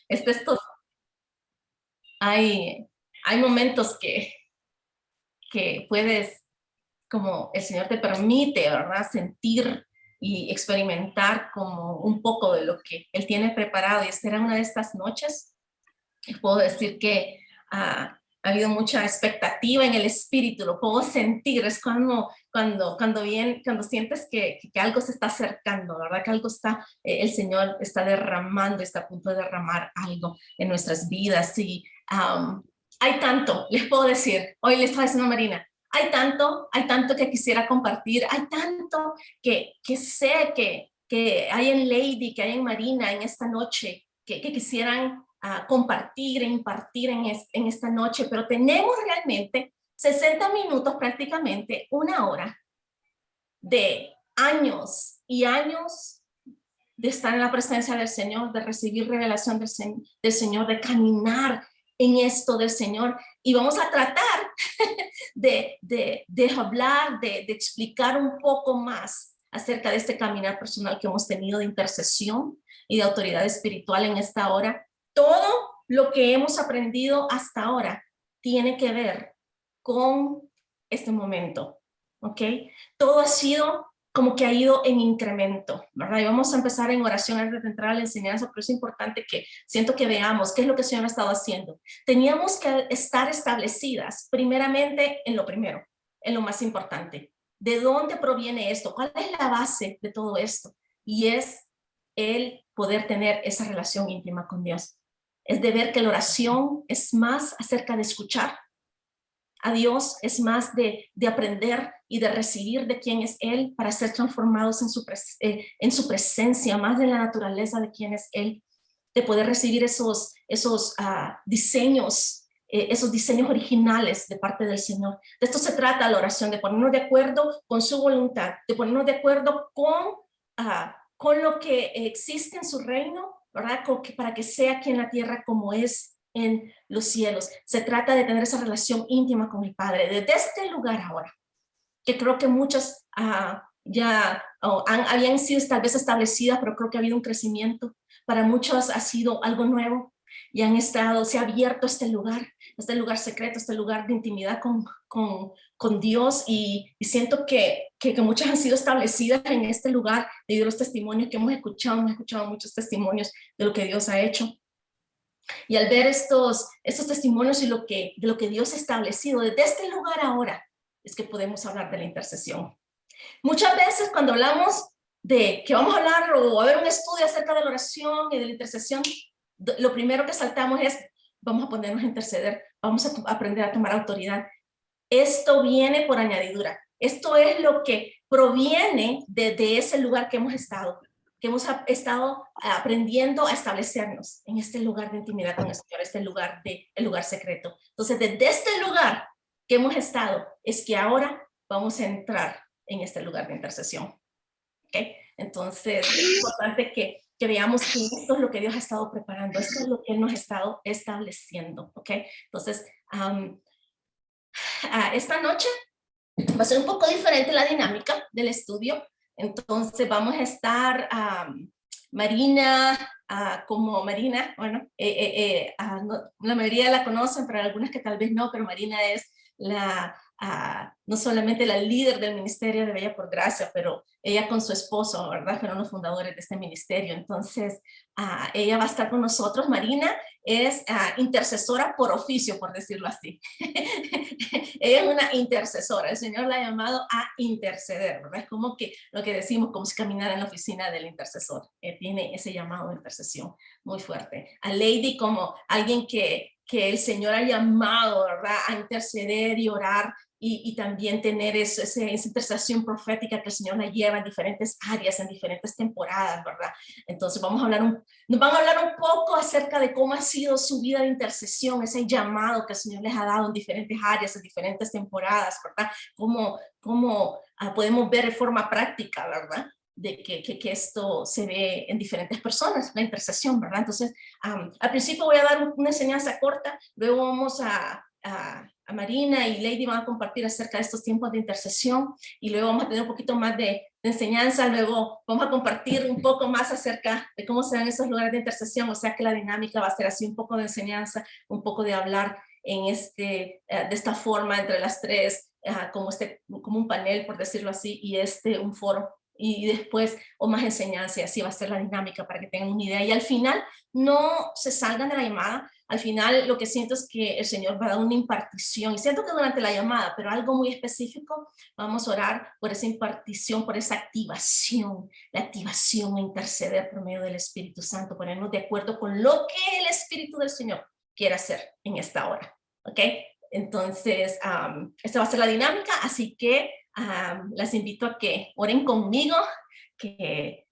Estos, hay, hay momentos que puedes, como el Señor te permite, ¿verdad? Sentir y experimentar como un poco de lo que Él tiene preparado. Y esta era una de estas noches. Puedo decir que ha habido mucha expectativa en el espíritu, lo puedo sentir, es cuando sientes que algo se está acercando, ¿verdad? Que algo está, el Señor está derramando, está a punto de derramar algo en nuestras vidas. Y hay tanto, les puedo decir, hoy le estaba diciendo a Marina, hay tanto que quisiera compartir, hay tanto que sé que hay en Lady, que hay en Marina en esta noche, que quisieran compartir e impartir en esta noche, pero tenemos realmente 60 minutos, prácticamente una hora de años y años de estar en la presencia del Señor, de recibir revelación del Señor, de caminar en esto del Señor. Y vamos a tratar de hablar, de explicar un poco más acerca de este caminar personal que hemos tenido de intercesión y de autoridad espiritual en esta hora. Todo lo que hemos aprendido hasta ahora tiene que ver con este momento, ¿ok? Todo ha sido como que ha ido en incremento, ¿verdad? Y vamos a empezar en oración antes de entrar a la enseñanza, pero es importante que siento que veamos qué es lo que el Señor ha estado haciendo. Teníamos que estar establecidas primeramente en lo primero, en lo más importante. ¿De dónde proviene esto? ¿Cuál es la base de todo esto? Y es el poder tener esa relación íntima con Dios. Es de ver que la oración es más acerca de escuchar a Dios, es más de aprender y de recibir de quién es Él para ser transformados en su presencia, más de la naturaleza de quién es Él, de poder recibir esos diseños, esos diseños originales de parte del Señor. De esto se trata la oración, de ponernos de acuerdo con su voluntad, de ponernos de acuerdo con lo que existe en su reino, ¿verdad? Para que sea aquí en la tierra como es en los cielos. Se trata de tener esa relación íntima con el Padre. Desde este lugar ahora, que creo que muchas habían sido tal vez establecidas, pero creo que ha habido un crecimiento. Para muchos ha sido algo nuevo y se ha abierto este lugar secreto, este lugar de intimidad con Dios, y siento que muchas han sido establecidas en este lugar debido a los testimonios que hemos escuchado muchos testimonios de lo que Dios ha hecho. Y al ver estos testimonios y de lo que Dios ha establecido desde este lugar ahora, es que podemos hablar de la intercesión. Muchas veces cuando hablamos de que vamos a hablar o a ver un estudio acerca de la oración y de la intercesión, lo primero que saltamos es, vamos a ponernos a interceder, vamos a aprender a tomar autoridad. Esto viene por añadidura. Esto es lo que proviene de ese lugar que hemos estado aprendiendo a establecernos en este lugar de intimidad con el Señor, el lugar secreto. Entonces, desde este lugar que hemos estado, es que ahora vamos a entrar en este lugar de intercesión. ¿Okay? Entonces, es importante que veamos que esto es lo que Dios ha estado preparando, esto es lo que Él nos ha estado estableciendo. ¿Okay? Entonces, esta noche va a ser un poco diferente la dinámica del estudio. Entonces vamos a estar Marina, como Marina, bueno, la mayoría la conocen, pero algunas que tal vez no, pero Marina es no solamente la líder del Ministerio de Bella por Gracia, pero ella con su esposo, ¿verdad? Fueron los fundadores de este ministerio. Entonces, ella va a estar con nosotros. Marina es intercesora por oficio, por decirlo así. Ella es una intercesora. El Señor la ha llamado a interceder, ¿verdad? Es como que lo que decimos, como si caminara en la oficina del intercesor. Tiene ese llamado de intercesión muy fuerte. A Lady como alguien que el Señor ha llamado, ¿verdad? A interceder y orar y también tener esa intercesión profética que el Señor la lleva en diferentes áreas, en diferentes temporadas, ¿verdad? Entonces nos van a hablar un poco acerca de cómo ha sido su vida de intercesión, ese llamado que el Señor les ha dado en diferentes áreas, en diferentes temporadas, ¿verdad? Cómo podemos ver de forma práctica, ¿verdad? De que esto se ve en diferentes personas, la intercesión, ¿verdad? Entonces, al principio voy a dar una enseñanza corta, luego vamos a Marina y Lady van a compartir acerca de estos tiempos de intercesión, y luego vamos a tener un poquito más de de enseñanza. Luego vamos a compartir un poco más acerca de cómo se dan esos lugares de intercesión. O sea que la dinámica va a ser así, un poco de enseñanza, un poco de hablar de esta forma entre las tres, como un panel, por decirlo así, y un foro. Y después, o más enseñanza, y así va a ser la dinámica para que tengan una idea. Y al final, no se salgan de la llamada. Al final, lo que siento es que el Señor va a dar una impartición. Y siento que durante la llamada, pero algo muy específico, vamos a orar por esa impartición, por esa activación, la activación a interceder por medio del Espíritu Santo, ponernos de acuerdo con lo que el Espíritu del Señor quiere hacer en esta hora. ¿Ok? Entonces, esta va a ser la dinámica, así que las invito a que oren conmigo, que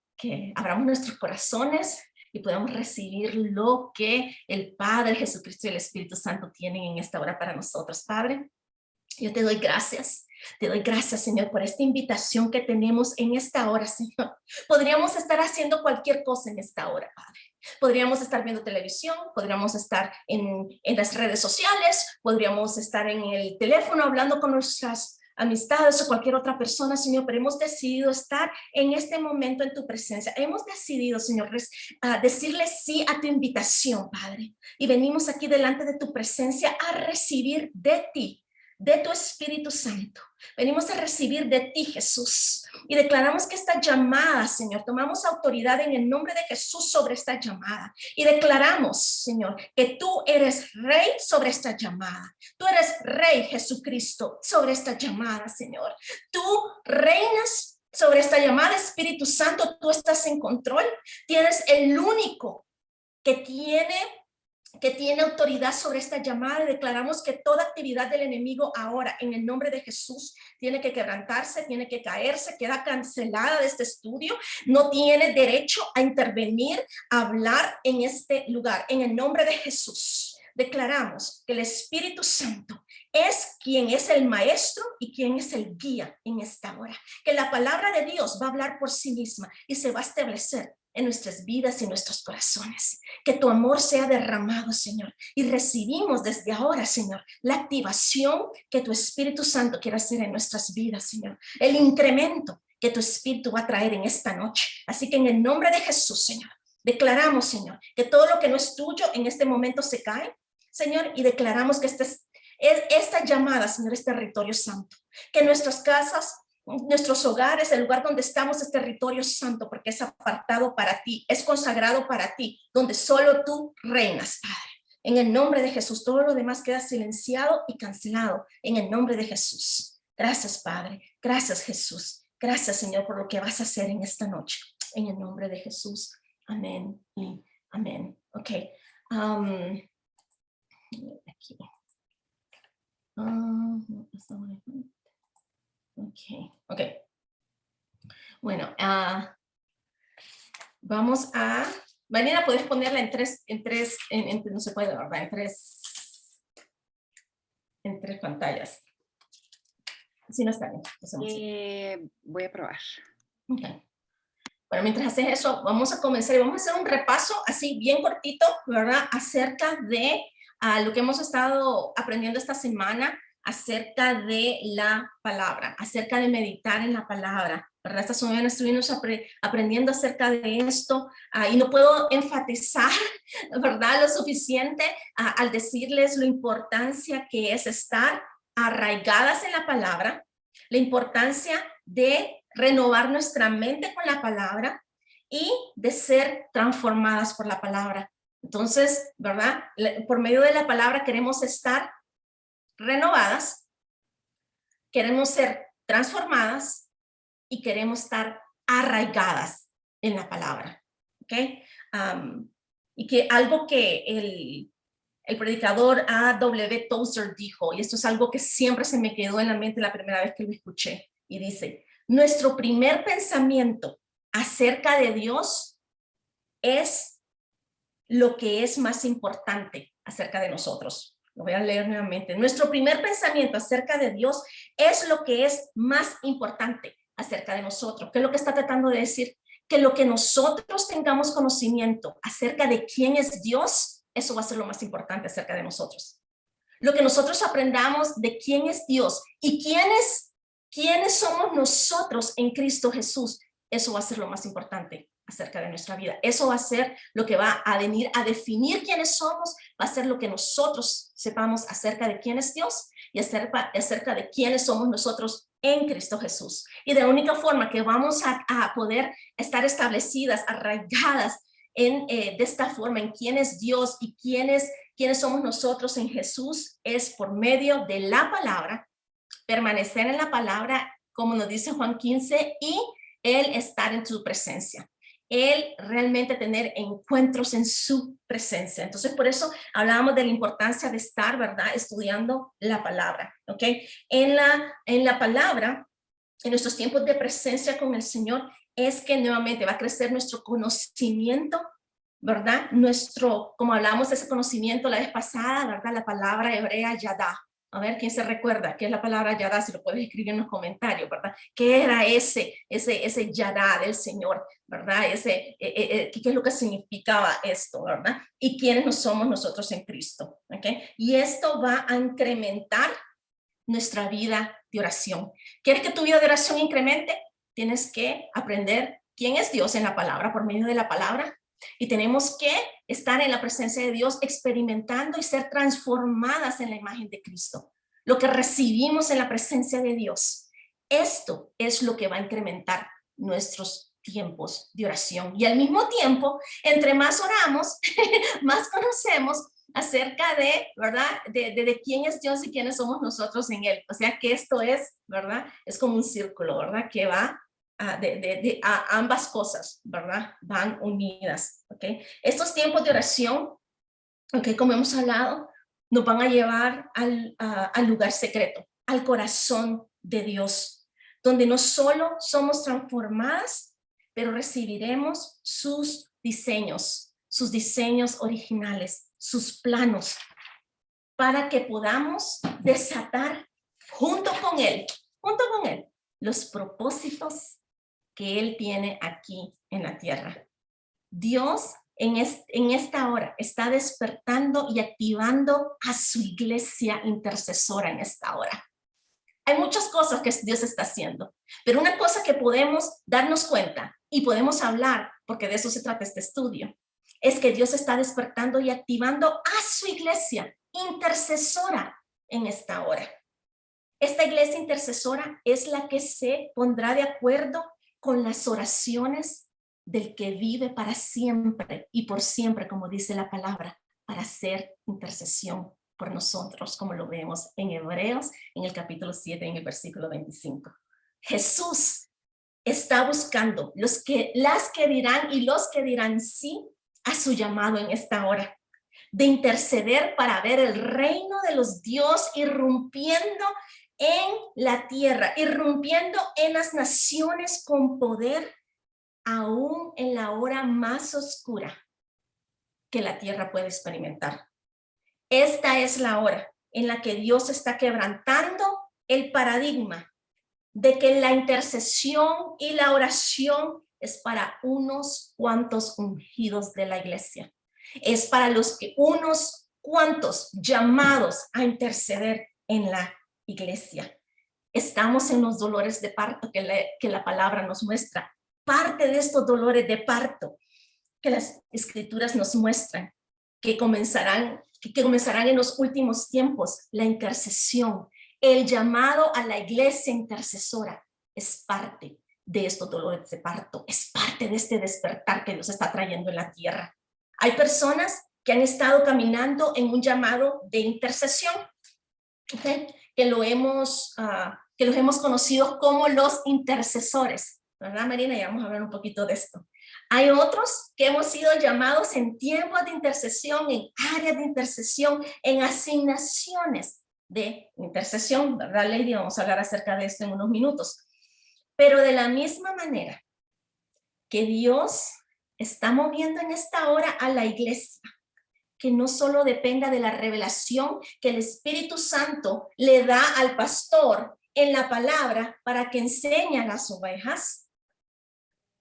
abramos nuestros corazones y podamos recibir lo que el Padre, Jesucristo y el Espíritu Santo tienen en esta hora para nosotros. Padre, yo te doy gracias, Señor, por esta invitación que tenemos en esta hora, Señor. Podríamos estar haciendo cualquier cosa en esta hora, Padre. Podríamos estar viendo televisión, podríamos estar en las redes sociales, podríamos estar en el teléfono hablando con nuestras amistades o cualquier otra persona, Señor, pero hemos decidido estar en este momento en tu presencia. Hemos decidido, Señor, decirle sí a tu invitación, Padre. Y venimos aquí delante de tu presencia a recibir de ti, de tu Espíritu Santo. Venimos a recibir de ti, Jesús, y declaramos que esta llamada, Señor, tomamos autoridad en el nombre de Jesús sobre esta llamada y declaramos, Señor, que tú eres rey sobre esta llamada. Tú eres rey, Jesucristo, sobre esta llamada, Señor. Tú reinas sobre esta llamada, Espíritu Santo. Tú estás en control. Tienes el único que tiene autoridad sobre esta llamada. Declaramos que toda actividad del enemigo ahora, en el nombre de Jesús, tiene que quebrantarse, tiene que caerse, queda cancelada de este estudio, no tiene derecho a intervenir, a hablar en este lugar. En el nombre de Jesús, declaramos que el Espíritu Santo es quien es el maestro y quien es el guía en esta hora. Que la palabra de Dios va a hablar por sí misma y se va a establecer en nuestras vidas y nuestros corazones. Que tu amor sea derramado, Señor, y recibimos desde ahora, Señor, la activación que tu Espíritu Santo quiere hacer en nuestras vidas, Señor, el incremento que tu Espíritu va a traer en esta noche. Así que en el nombre de Jesús, Señor, declaramos, Señor, que todo lo que no es tuyo en este momento se cae, Señor, y declaramos que esta llamada, Señor, es territorio santo, que nuestras casas, nuestros hogares, el lugar donde estamos es territorio santo, porque es apartado para ti, es consagrado para ti, donde solo tú reinas, Padre. En el nombre de Jesús, todo lo demás queda silenciado y cancelado en el nombre de Jesús. Gracias, Padre. Gracias, Jesús. Gracias, Señor, por lo que vas a hacer en esta noche. En el nombre de Jesús. Amén y amén. Ok. Aquí. Ok. Bueno, vamos a... Marina, puedes ponerla en tres, no se puede, ¿verdad? En tres pantallas. Si no está bien. Voy a probar. Okay. Bueno, mientras haces eso, vamos a comenzar y vamos a hacer un repaso así bien cortito, ¿verdad? Acerca de lo que hemos estado aprendiendo esta semana, acerca de la palabra, acerca de meditar en la palabra, ¿verdad? Esta semana estuvimos aprendiendo acerca de esto y no puedo enfatizar, ¿verdad? Lo suficiente al decirles la importancia que es estar arraigadas en la palabra, la importancia de renovar nuestra mente con la palabra y de ser transformadas por la palabra. Entonces, ¿verdad? Por medio de la palabra queremos estar renovadas, queremos ser transformadas y queremos estar arraigadas en la palabra. ¿Ok? Y que algo que el predicador A.W. Tozer dijo, y esto es algo que siempre se me quedó en la mente la primera vez que lo escuché, y dice: nuestro primer pensamiento acerca de Dios es lo que es más importante acerca de nosotros. Lo voy a leer nuevamente. Nuestro primer pensamiento acerca de Dios es lo que es más importante acerca de nosotros. ¿Qué es lo que está tratando de decir? Que lo que nosotros tengamos conocimiento acerca de quién es Dios, eso va a ser lo más importante acerca de nosotros. Lo que nosotros aprendamos de quién es Dios y quiénes ¿Quiénes somos nosotros en Cristo Jesús? Eso va a ser lo más importante acerca de nuestra vida. Eso va a ser lo que va a venir a definir quiénes somos, va a ser lo que nosotros sepamos acerca de quién es Dios y acerca de quiénes somos nosotros en Cristo Jesús. Y de la única forma que vamos a poder estar establecidas, arraigadas de esta forma en quién es Dios y quiénes somos nosotros en Jesús, es por medio de la palabra, permanecer en la palabra, como nos dice Juan 15, y el estar en su presencia. El realmente tener encuentros en su presencia. Entonces, por eso hablábamos de la importancia de estar, ¿verdad?, estudiando la palabra, ¿ok? En la palabra, en nuestros tiempos de presencia con el Señor, es que nuevamente va a crecer nuestro conocimiento, ¿verdad? Como hablamos de ese conocimiento la vez pasada, ¿verdad? La palabra hebrea yadá. A ver, ¿quién se recuerda qué es la palabra yadá? Si lo puedes escribir en los comentarios, ¿verdad? ¿Qué era ese yadá del Señor, ¿verdad? ¿Qué es lo que significaba esto, ¿verdad? Y quiénes no somos nosotros en Cristo, ¿ok? Y esto va a incrementar nuestra vida de oración. ¿Quieres que tu vida de oración incremente? Tienes que aprender quién es Dios en la palabra, por medio de la palabra. Y tenemos que estar en la presencia de Dios, experimentando y ser transformadas en la imagen de Cristo. Lo que recibimos en la presencia de Dios, esto es lo que va a incrementar nuestros tiempos de oración. Y al mismo tiempo, entre más oramos, más conocemos acerca de, ¿verdad?, de quién es Dios y quiénes somos nosotros en Él. O sea que esto es, ¿verdad?, es como un círculo, ¿verdad?, que va a ambas cosas, ¿verdad?, van unidas, ¿ok? Estos tiempos de oración, ¿ok?, como hemos hablado, nos van a llevar al lugar secreto, al corazón de Dios, donde no solo somos transformadas, pero recibiremos sus diseños originales, sus planos, para que podamos desatar junto con Él, los propósitos que Él tiene aquí en la tierra. Dios en esta hora está despertando y activando a su iglesia intercesora en esta hora. Hay muchas cosas que Dios está haciendo, pero una cosa que podemos darnos cuenta y podemos hablar, porque de eso se trata este estudio, es que Dios está despertando y activando a su iglesia intercesora en esta hora. Esta iglesia intercesora es la que se pondrá de acuerdo con las oraciones del que vive para siempre y por siempre, como dice la palabra, para hacer intercesión por nosotros, como lo vemos en Hebreos, en el capítulo 7, en el versículo 25. Jesús está buscando las que dirán y los que dirán sí a su llamado en esta hora, de interceder para ver el reino de los Dios irrumpiendo en la tierra, irrumpiendo en las naciones con poder, aún en la hora más oscura que la tierra puede experimentar. Esta es la hora en la que Dios está quebrantando el paradigma de que la intercesión y la oración es para unos cuantos ungidos de la iglesia. Es para unos cuantos llamados a interceder en la iglesia. Estamos en los dolores de parto que la palabra nos muestra. Parte de estos dolores de parto que las escrituras nos muestran, que comenzarán en los últimos tiempos, la intercesión, el llamado a la iglesia intercesora, es parte de estos dolores de parto, es parte de este despertar que Dios está trayendo en la tierra. Hay personas que han estado caminando en un llamado de intercesión, ¿okay?, que los hemos conocido como los intercesores, ¿verdad, Marina? Ya vamos a hablar un poquito de esto. Hay otros que hemos sido llamados en tiempos de intercesión, en áreas de intercesión, en asignaciones de intercesión, ¿verdad, Lady? Vamos a hablar acerca de esto en unos minutos. Pero de la misma manera que Dios está moviendo en esta hora a la iglesia, que no solo dependa de la revelación que el Espíritu Santo le da al pastor en la palabra para que enseñe a las ovejas.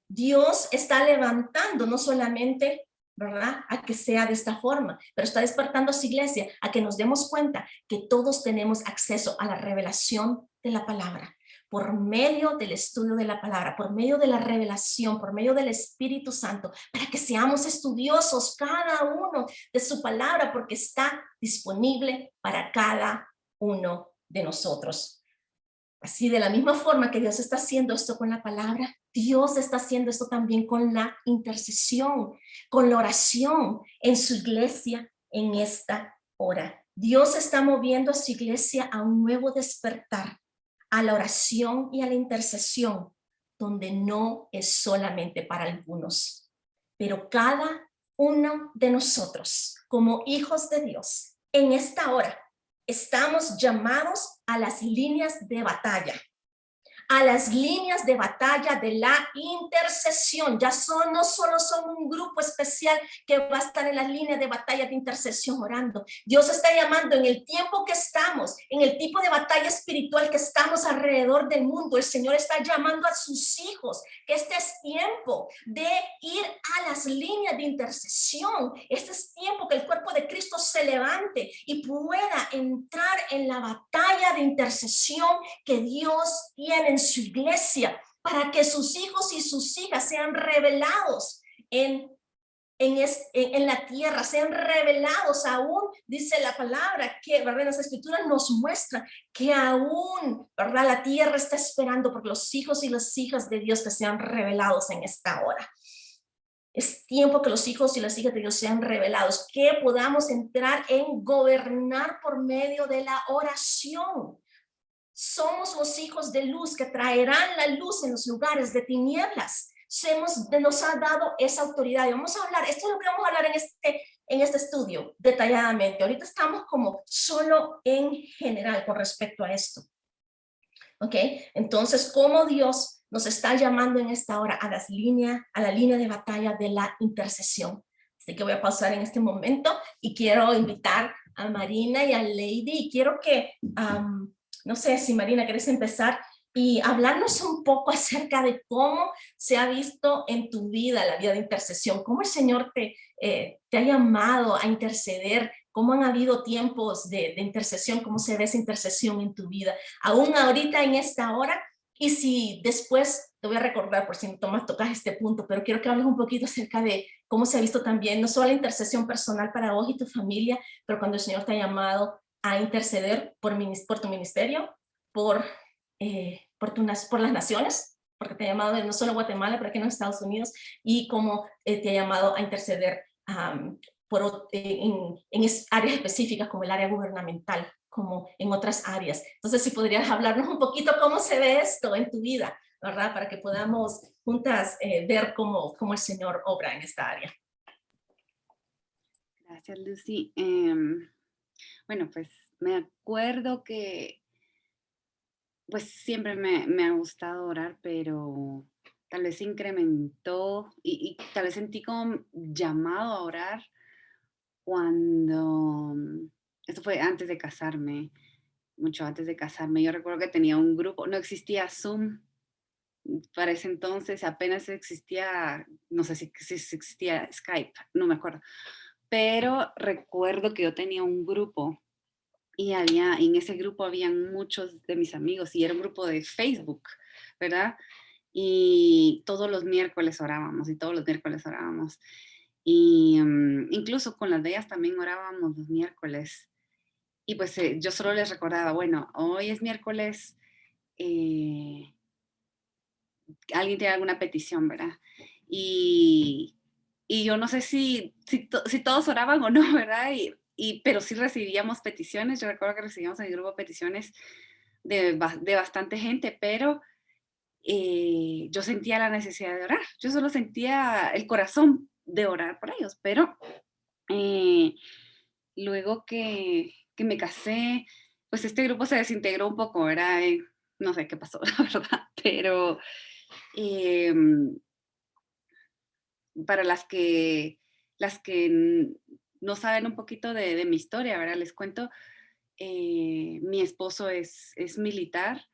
Dios está levantando no solamente, ¿verdad?, a que sea de esta forma, pero está despertando a su iglesia a que nos demos cuenta que todos tenemos acceso a la revelación de la palabra. por medio del estudio de la palabra, por medio de la revelación, por medio del Espíritu Santo, para que seamos estudiosos cada uno de su palabra, porque está disponible para cada uno de nosotros. Así, de la misma forma que Dios está haciendo esto con la palabra, Dios está haciendo esto también con la intercesión, con la oración en su iglesia en esta hora. Dios está moviendo a su iglesia a un nuevo despertar, a la oración y a la intercesión, donde no es solamente para algunos, pero cada uno de nosotros, como hijos de Dios, en esta hora, estamos llamados a las líneas de batalla, a las líneas de batalla de la intercesión. Ya no solo son un grupo especial que va a estar en las líneas de batalla de intercesión orando. Dios está llamando en el tiempo que estamos, en el tipo de batalla espiritual que estamos alrededor del mundo. El Señor está llamando a sus hijos que este es tiempo de ir a las líneas de intercesión. Este es tiempo que el cuerpo de Cristo se levante y pueda entrar en la batalla de intercesión que Dios tiene en su iglesia, para que sus hijos y sus hijas sean revelados en la tierra, sean revelados aún, dice la palabra, que ¿verdad? Las escrituras nos muestran que aún, ¿verdad? La tierra está esperando por los hijos y las hijas de Dios que sean revelados en esta hora. Es tiempo que los hijos y las hijas de Dios sean revelados, que podamos entrar en gobernar por medio de la oración. Somos los hijos de luz que traerán la luz en los lugares de tinieblas. Nos ha dado esa autoridad. Y vamos a hablar, esto es lo que vamos a hablar en este estudio detalladamente. Ahorita estamos como solo en general con respecto a esto. ¿Ok? Entonces, ¿cómo Dios nos está llamando en esta hora a la línea de batalla de la intercesión? Así que voy a pausar en este momento y quiero invitar a Marina y a Lady y quiero que... no sé si Marina querés empezar y hablarnos un poco acerca de cómo se ha visto en tu vida la vida de intercesión, cómo el Señor te ha llamado a interceder, cómo han habido tiempos de intercesión, cómo se ve esa intercesión en tu vida, aún ahorita en esta hora. Y si después te voy a recordar por si tocas este punto, pero quiero que hables un poquito acerca de cómo se ha visto también, no solo la intercesión personal para vos y tu familia, pero cuando el Señor te ha llamado a interceder por tu ministerio, por las naciones, porque te ha llamado no solo Guatemala, pero aquí en los Estados Unidos, y cómo te ha llamado a interceder en áreas específicas como el área gubernamental, como en otras áreas. Entonces, si podrías hablarnos un poquito cómo se ve esto en tu vida, ¿verdad? Para que podamos juntas ver cómo el Señor obra en esta área. Gracias, Lucy. Bueno, pues me acuerdo que pues siempre me ha gustado orar, pero tal vez se incrementó y tal vez sentí como llamado a orar cuando, esto fue antes de casarme, mucho antes de casarme. Yo recuerdo que tenía un grupo, no existía Zoom para ese entonces, apenas existía, no sé si existía Skype, no me acuerdo, pero recuerdo que yo tenía un grupo y en ese grupo habían muchos de mis amigos y era un grupo de Facebook, ¿verdad? Y todos los miércoles orábamos y todos los miércoles orábamos. Y incluso con las de ellas también orábamos los miércoles. Y pues yo solo les recordaba, bueno, hoy es miércoles, alguien tiene alguna petición, ¿verdad? Y, y yo no sé si todos oraban o no, ¿verdad? Pero sí recibíamos peticiones. Yo recuerdo que recibíamos en el grupo peticiones de bastante gente, pero yo sentía la necesidad de orar. Yo solo sentía el corazón de orar por ellos, pero luego que me casé, pues este grupo se desintegró un poco, ¿verdad? No sé qué pasó, la verdad, pero para las que no saben un poquito de mi historia, ¿verdad? Les cuento, mi esposo es militar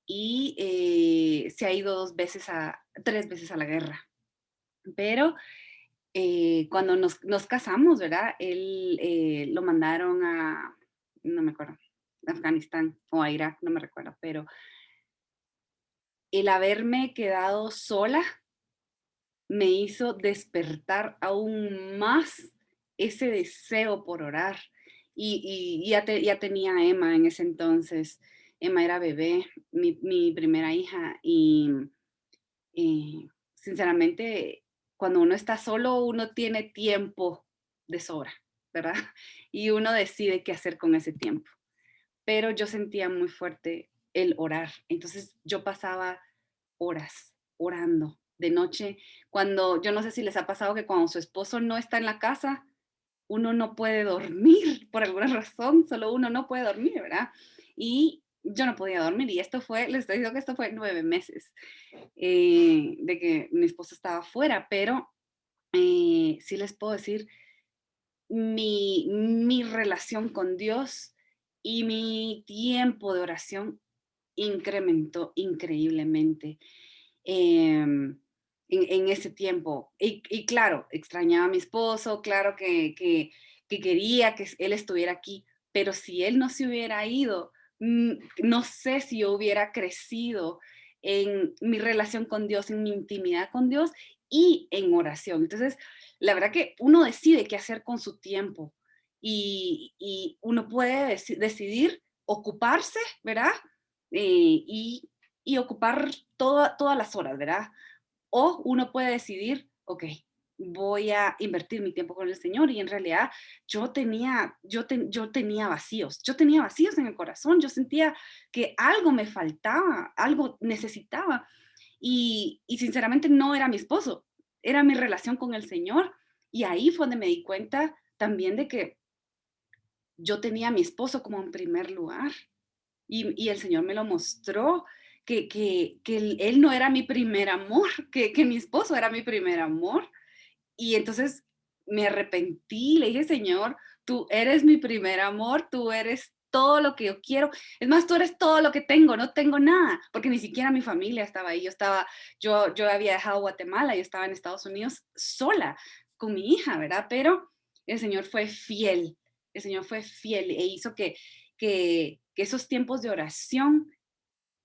y se ha ido 3 veces a la guerra. Pero cuando nos casamos, ¿verdad? Él lo mandaron no me acuerdo, a Afganistán o a Irak, no me recuerdo, pero el haberme quedado sola me hizo despertar aún más ese deseo por orar. Y ya tenía a Emma en ese entonces. Emma era bebé, mi primera hija, y sinceramente, cuando uno está solo, uno tiene tiempo de sobra, ¿verdad? Y uno decide qué hacer con ese tiempo. Pero yo sentía muy fuerte el orar. Entonces yo pasaba horas orando de noche, cuando yo no sé si les ha pasado que cuando su esposo no está en la casa, uno no puede dormir por alguna razón, solo uno no puede dormir, ¿verdad? Y yo no podía dormir y esto fue, les estoy diciendo que esto fue 9 meses de que mi esposo estaba fuera, pero sí les puedo decir, mi relación con Dios y mi tiempo de oración incrementó increíblemente en ese tiempo. Y claro, extrañaba a mi esposo, claro que quería que él estuviera aquí, pero si él no se hubiera ido, no sé si yo hubiera crecido en mi relación con Dios, en mi intimidad con Dios y en oración. Entonces, la verdad que uno decide qué hacer con su tiempo y uno puede decidir ocuparse, ¿verdad? Y ocupar todas las horas, ¿verdad? O uno puede decidir, ok, voy a invertir mi tiempo con el Señor y en realidad yo tenía vacíos, yo tenía vacíos en el corazón, yo sentía que algo me faltaba, algo necesitaba y sinceramente no era mi esposo, era mi relación con el Señor y ahí fue donde me di cuenta también de que yo tenía a mi esposo como en primer lugar y el Señor me lo mostró, que él no era mi primer amor, que mi esposo era mi primer amor. Y entonces me arrepentí, le dije, Señor, tú eres mi primer amor, tú eres todo lo que yo quiero. Es más, tú eres todo lo que tengo, no tengo nada, porque ni siquiera mi familia estaba ahí. Yo había dejado Guatemala, yo estaba en Estados Unidos sola con mi hija, ¿verdad? Pero el Señor fue fiel, el Señor fue fiel e hizo que esos tiempos de oración,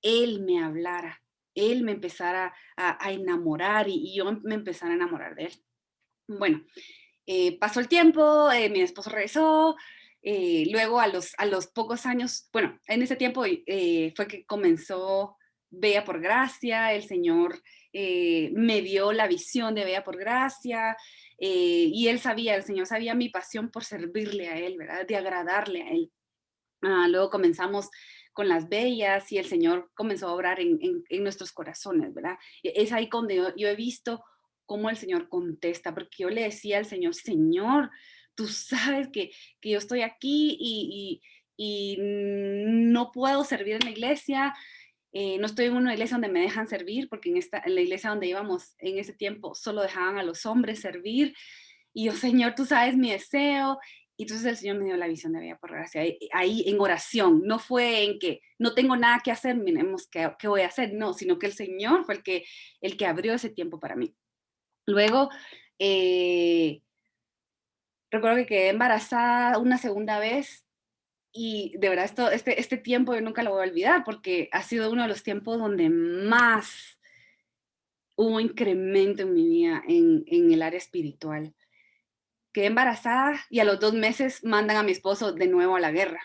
Él me hablara, Él me empezara a enamorar y yo me empezara a enamorar de Él. Bueno, pasó el tiempo, mi esposo regresó, luego a los pocos años, bueno, en ese tiempo fue que comenzó Bella por Gracia, el Señor me dio la visión de Bella por Gracia, y el Señor sabía mi pasión por servirle a Él, ¿verdad? De agradarle a Él. Luego comenzamos con las bellas y el Señor comenzó a obrar en nuestros corazones, ¿verdad? Es ahí donde yo he visto cómo el Señor contesta, porque yo le decía al Señor, Señor, tú sabes que yo estoy aquí y no puedo servir en la iglesia, no estoy en una iglesia donde me dejan servir, porque en la iglesia donde íbamos en ese tiempo solo dejaban a los hombres servir, y yo, Señor, tú sabes mi deseo. Y entonces el Señor me dio la visión de Bella por Gracia, ahí en oración, no fue en que no tengo nada que hacer, miremos qué voy a hacer, no, sino que el Señor fue el que abrió ese tiempo para mí. Luego, eh, recuerdo que quedé embarazada una segunda vez y de verdad este tiempo yo nunca lo voy a olvidar porque ha sido uno de los tiempos donde más hubo incremento en mi vida en el área espiritual. Quedé embarazada y a los 2 meses mandan a mi esposo de nuevo a la guerra.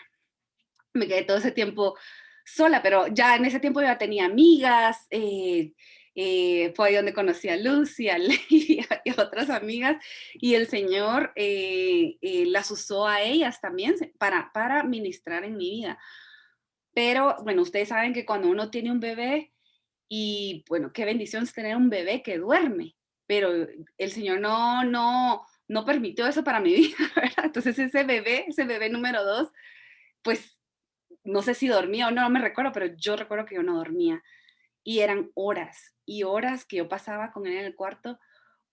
Me quedé todo ese tiempo sola, pero ya en ese tiempo ya tenía amigas, fue ahí donde conocí a Lucy, a Ley y a otras amigas, y el Señor las usó a ellas también para ministrar en mi vida. Pero bueno, ustedes saben que cuando uno tiene un bebé, y bueno, qué bendición es tener un bebé que duerme, pero el Señor no permitió eso para mi vida, ¿verdad? Entonces ese bebé número 2, pues no sé si dormía o no, no me recuerdo, pero yo recuerdo que yo no dormía. Y eran horas y horas que yo pasaba con él en el cuarto,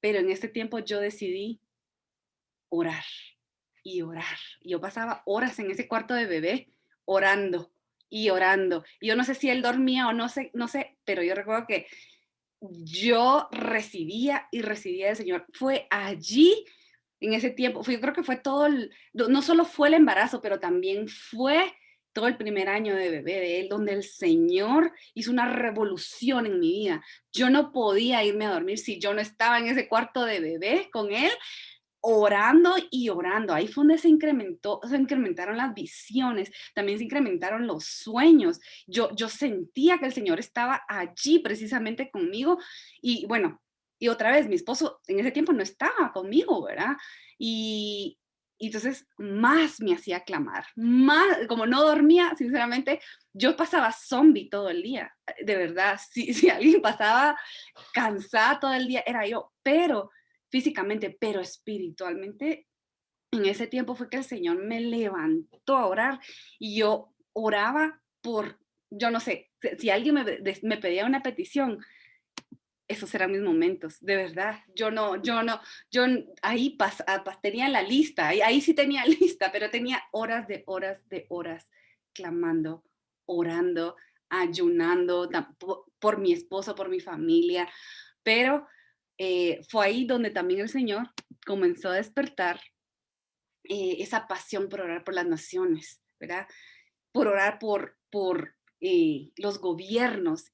pero en este tiempo yo decidí orar y orar. Y yo pasaba horas en ese cuarto de bebé orando y orando. Y yo no sé si él dormía o no sé, pero yo recuerdo que yo recibía y recibía del Señor. Fue allí, en ese tiempo, yo creo que fue todo, no solo fue el embarazo, pero también fue todo el primer año de bebé de él, donde el Señor hizo una revolución en mi vida. Yo no podía irme a dormir si yo no estaba en ese cuarto de bebé con él, orando y orando. Ahí fue donde se incrementaron las visiones, también se incrementaron los sueños. Yo sentía que el Señor estaba allí precisamente conmigo y bueno, y otra vez, mi esposo en ese tiempo no estaba conmigo, ¿verdad? Y, y entonces más me hacía clamar, más, como no dormía, sinceramente, yo pasaba zombie todo el día, de verdad, si alguien pasaba cansada todo el día, era yo, pero físicamente, pero espiritualmente, en ese tiempo fue que el Señor me levantó a orar y yo oraba por, yo no sé, si alguien me pedía una petición, esos eran mis momentos, de verdad. Ahí tenía la lista, ahí sí tenía lista, pero tenía horas de horas de horas clamando, orando, ayunando por mi esposo, por mi familia, pero fue ahí donde también el Señor comenzó a despertar esa pasión por orar por las naciones, ¿verdad? Por orar por los gobiernos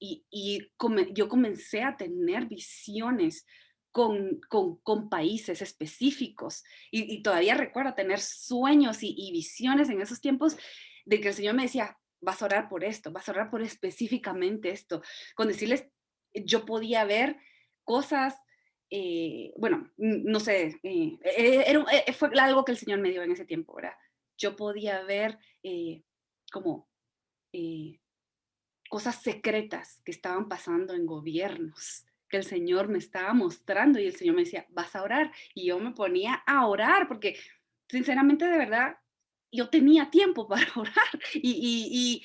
yo comencé a tener visiones con países específicos y todavía recuerdo tener sueños y visiones en esos tiempos de que el Señor me decía, vas a orar por esto, vas a orar por específicamente esto, con decirles, yo podía ver cosas, bueno, no sé, fue algo que el Señor me dio en ese tiempo, ¿verdad? Yo podía ver como eh, cosas secretas que estaban pasando en gobiernos, que el Señor me estaba mostrando y el Señor me decía, vas a orar. Y yo me ponía a orar porque sinceramente de verdad yo tenía tiempo para orar y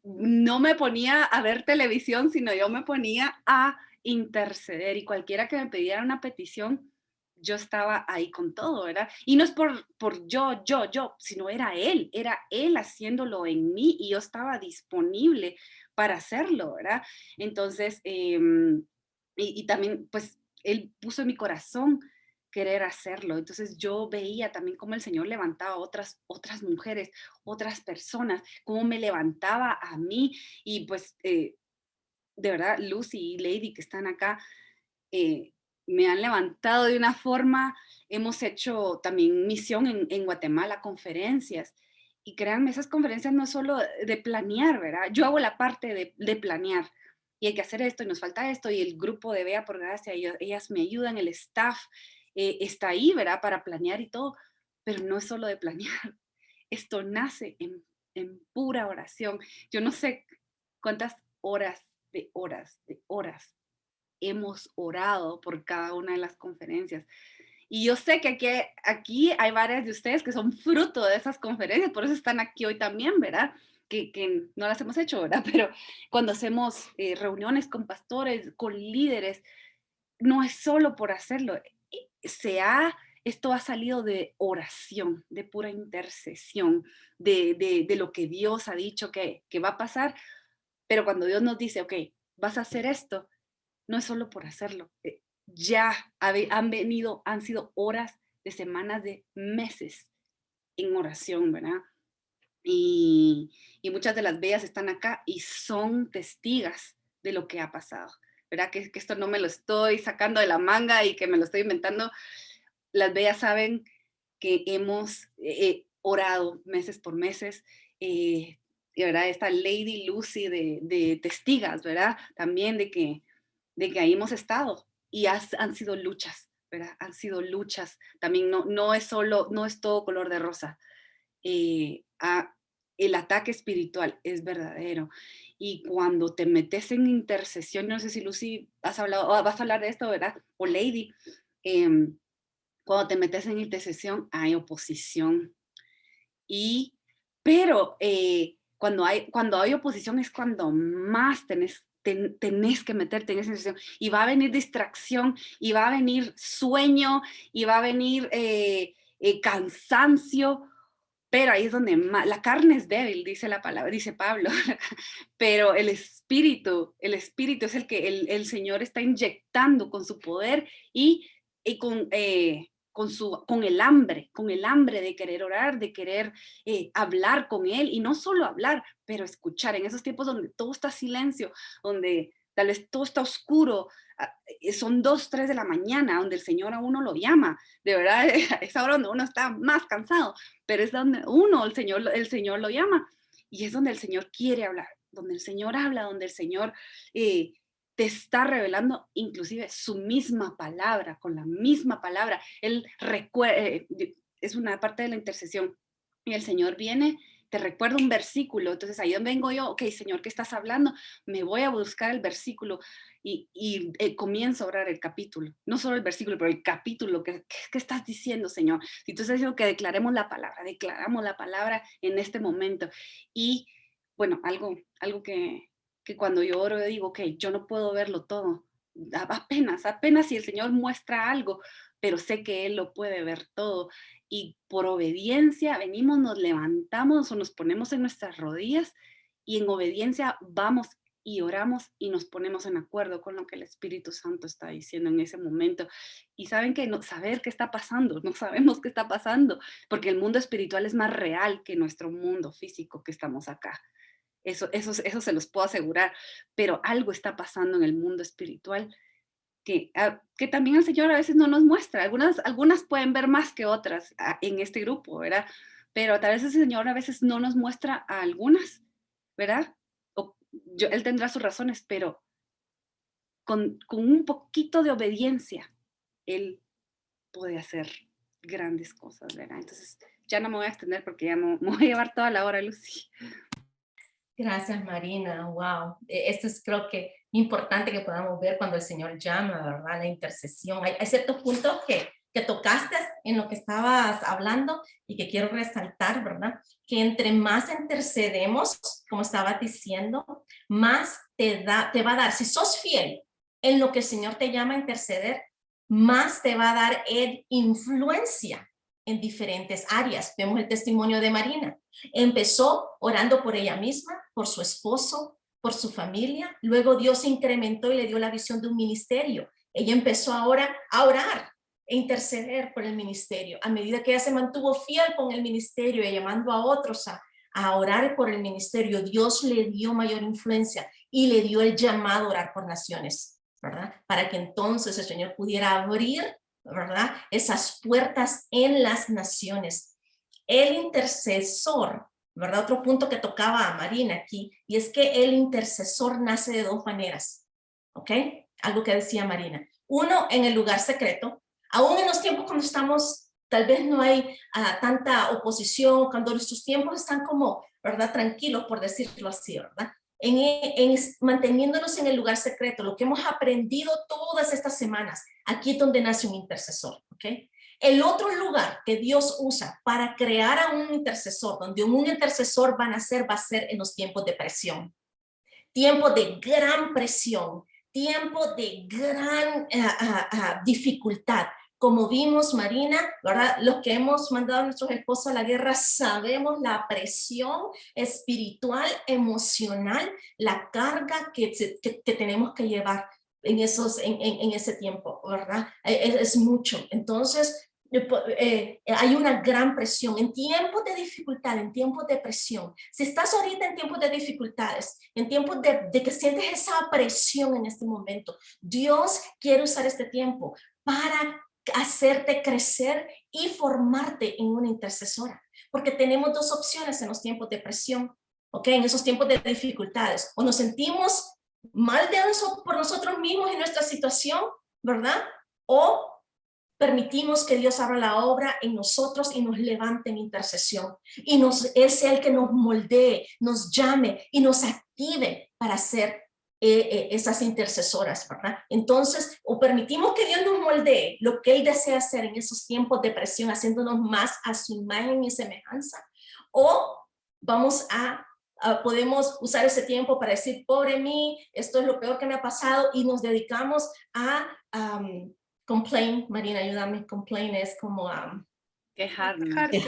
no me ponía a ver televisión, sino yo me ponía a interceder y cualquiera que me pidiera una petición, yo estaba ahí con todo, ¿verdad? Y no es por yo, sino era él haciéndolo en mí y yo estaba disponible para hacerlo, ¿verdad? Entonces, y también, pues, él puso en mi corazón querer hacerlo. Entonces yo veía también cómo el Señor levantaba a otras mujeres, otras personas, cómo me levantaba a mí y pues de verdad Lucy y Lady que están acá, eh, me han levantado de una forma, hemos hecho también misión en Guatemala, conferencias, y créanme, esas conferencias no es solo de planear, ¿verdad? Yo hago la parte de planear, y hay que hacer esto, y nos falta esto, y el grupo de Bea por Gracia, ellas me ayudan, el staff está ahí, ¿verdad? Para planear y todo, pero no es solo de planear, esto nace en pura oración. Yo no sé cuántas horas de horas hemos orado por cada una de las conferencias. Y yo sé que aquí hay varias de ustedes que son fruto de esas conferencias, por eso están aquí hoy también, ¿verdad? Que no las hemos hecho, ¿verdad? Pero cuando hacemos reuniones con pastores, con líderes, no es solo por hacerlo. Esto ha salido de oración, de pura intercesión, de lo que Dios ha dicho que va a pasar. Pero cuando Dios nos dice, ok, vas a hacer esto, no es solo por hacerlo. Ya han sido horas de semanas, de meses en oración, ¿verdad? Y muchas de las bellas están acá y son testigas de lo que ha pasado, ¿verdad? Que esto no me lo estoy sacando de la manga y que me lo estoy inventando. Las bellas saben que hemos orado meses por meses. Y verdad, esta Lady Lucy de testigas, ¿verdad? También de que ahí hemos estado y han sido luchas, ¿verdad? Han sido luchas. También no es solo, no es todo color de rosa. Eh, a, el ataque espiritual es verdadero. Y cuando te metes en intercesión, no sé si Lucy vas a hablar de esto, ¿verdad? O Lady, cuando te metes en intercesión hay oposición. Pero cuando hay oposición es cuando más tenés que meterte en esa intercesión. Y va a venir distracción, y va a venir sueño, y va a venir cansancio, pero ahí es donde la carne es débil, dice la palabra, dice Pablo, pero el espíritu es el que el Señor está inyectando con su poder y con el hambre de querer orar, de querer hablar con Él, y no solo hablar, pero escuchar en esos tiempos donde todo está silencio, donde tal vez todo está oscuro, son 2, 3 de la mañana, donde el Señor a uno lo llama, de verdad, es ahora donde uno está más cansado, pero es donde el Señor lo llama, y es donde el Señor quiere hablar, donde el Señor habla, donde el Señor te está revelando inclusive su misma palabra, con la misma palabra. Él es una parte de la intercesión, y el Señor viene, te recuerda un versículo, entonces ahí donde vengo yo, ok, Señor, ¿qué estás hablando? Me voy a buscar el versículo y comienzo a orar el capítulo, no solo el versículo, pero el capítulo, ¿qué estás diciendo, Señor? Si tú estás diciendo que declaramos la palabra en este momento. Y bueno, algo que cuando yo oro yo digo, ok, yo no puedo verlo todo, apenas si el Señor muestra algo, pero sé que Él lo puede ver todo, y por obediencia venimos, nos levantamos o nos ponemos en nuestras rodillas, y en obediencia vamos y oramos y nos ponemos en acuerdo con lo que el Espíritu Santo está diciendo en ese momento. Y saben que no saber qué está pasando, no sabemos qué está pasando, porque el mundo espiritual es más real que nuestro mundo físico que estamos acá. Eso se los puedo asegurar, pero algo está pasando en el mundo espiritual que también el Señor a veces no nos muestra. Algunas pueden ver más que otras en este grupo, ¿verdad? Pero tal vez el Señor a veces no nos muestra a algunas, ¿verdad? Él tendrá sus razones, pero con un poquito de obediencia, Él puede hacer grandes cosas, ¿verdad? Entonces, ya no me voy a extender porque ya me voy a llevar toda la hora, Lucy. Gracias, Marina. Wow. Esto es, creo que, importante que podamos ver cuando el Señor llama, ¿verdad? La intercesión. Hay ciertos puntos que tocaste en lo que estabas hablando y que quiero resaltar, ¿verdad? Que entre más intercedemos, como estabas diciendo, más te va a dar. Si sos fiel en lo que el Señor te llama a interceder, más te va a dar influencia en diferentes áreas. Vemos el testimonio de Marina. Empezó orando por ella misma, por su esposo, por su familia. Luego Dios incrementó y le dio la visión de un ministerio. Ella empezó ahora a orar e interceder por el ministerio. A medida que ella se mantuvo fiel con el ministerio y llamando a otros a orar por el ministerio, Dios le dio mayor influencia y le dio el llamado a orar por naciones, ¿verdad? Para que entonces el Señor pudiera abrir, ¿verdad?, esas puertas en las naciones. El intercesor, ¿verdad? Otro punto que tocaba a Marina aquí, y es que el intercesor nace de 2 maneras, ¿ok? Algo que decía Marina. Uno, en el lugar secreto, aún en los tiempos cuando estamos, tal vez no hay tanta oposición, cuando nuestros tiempos están como, ¿verdad?, tranquilos, por decirlo así, ¿verdad? Manteniéndonos en el lugar secreto, lo que hemos aprendido todas estas semanas, aquí es donde nace un intercesor, ¿ok? El otro lugar que Dios usa para crear a un intercesor, donde un intercesor va a ser en los tiempos de presión, tiempos de gran presión, tiempo de gran dificultad. Como vimos, Marina, ¿verdad? Los que hemos mandado a nuestros esposos a la guerra sabemos la presión espiritual, emocional, la carga que tenemos que llevar en ese tiempo, ¿verdad? Es mucho. Entonces, hay una gran presión en tiempos de dificultad, en tiempos de presión. Si estás ahorita en tiempos de dificultades, en tiempos de que sientes esa presión en este momento, Dios quiere usar este tiempo para hacerte crecer y formarte en una intercesora, porque tenemos 2 opciones en los tiempos de presión, ¿ok? En esos tiempos de dificultades, o nos sentimos mal por nosotros mismos en nuestra situación, ¿verdad? O permitimos que Dios abra la obra en nosotros y nos levante en intercesión. Y Él sea el que nos moldee, nos llame y nos active para ser esas intercesoras, ¿verdad? Entonces, o permitimos que Dios nos moldee lo que Él desea hacer en esos tiempos de presión, haciéndonos más a su imagen y semejanza, o podemos usar ese tiempo para decir, pobre mí, esto es lo peor que me ha pasado, y nos dedicamos a complain. Marina, ayúdame. Complain es como quejarnos,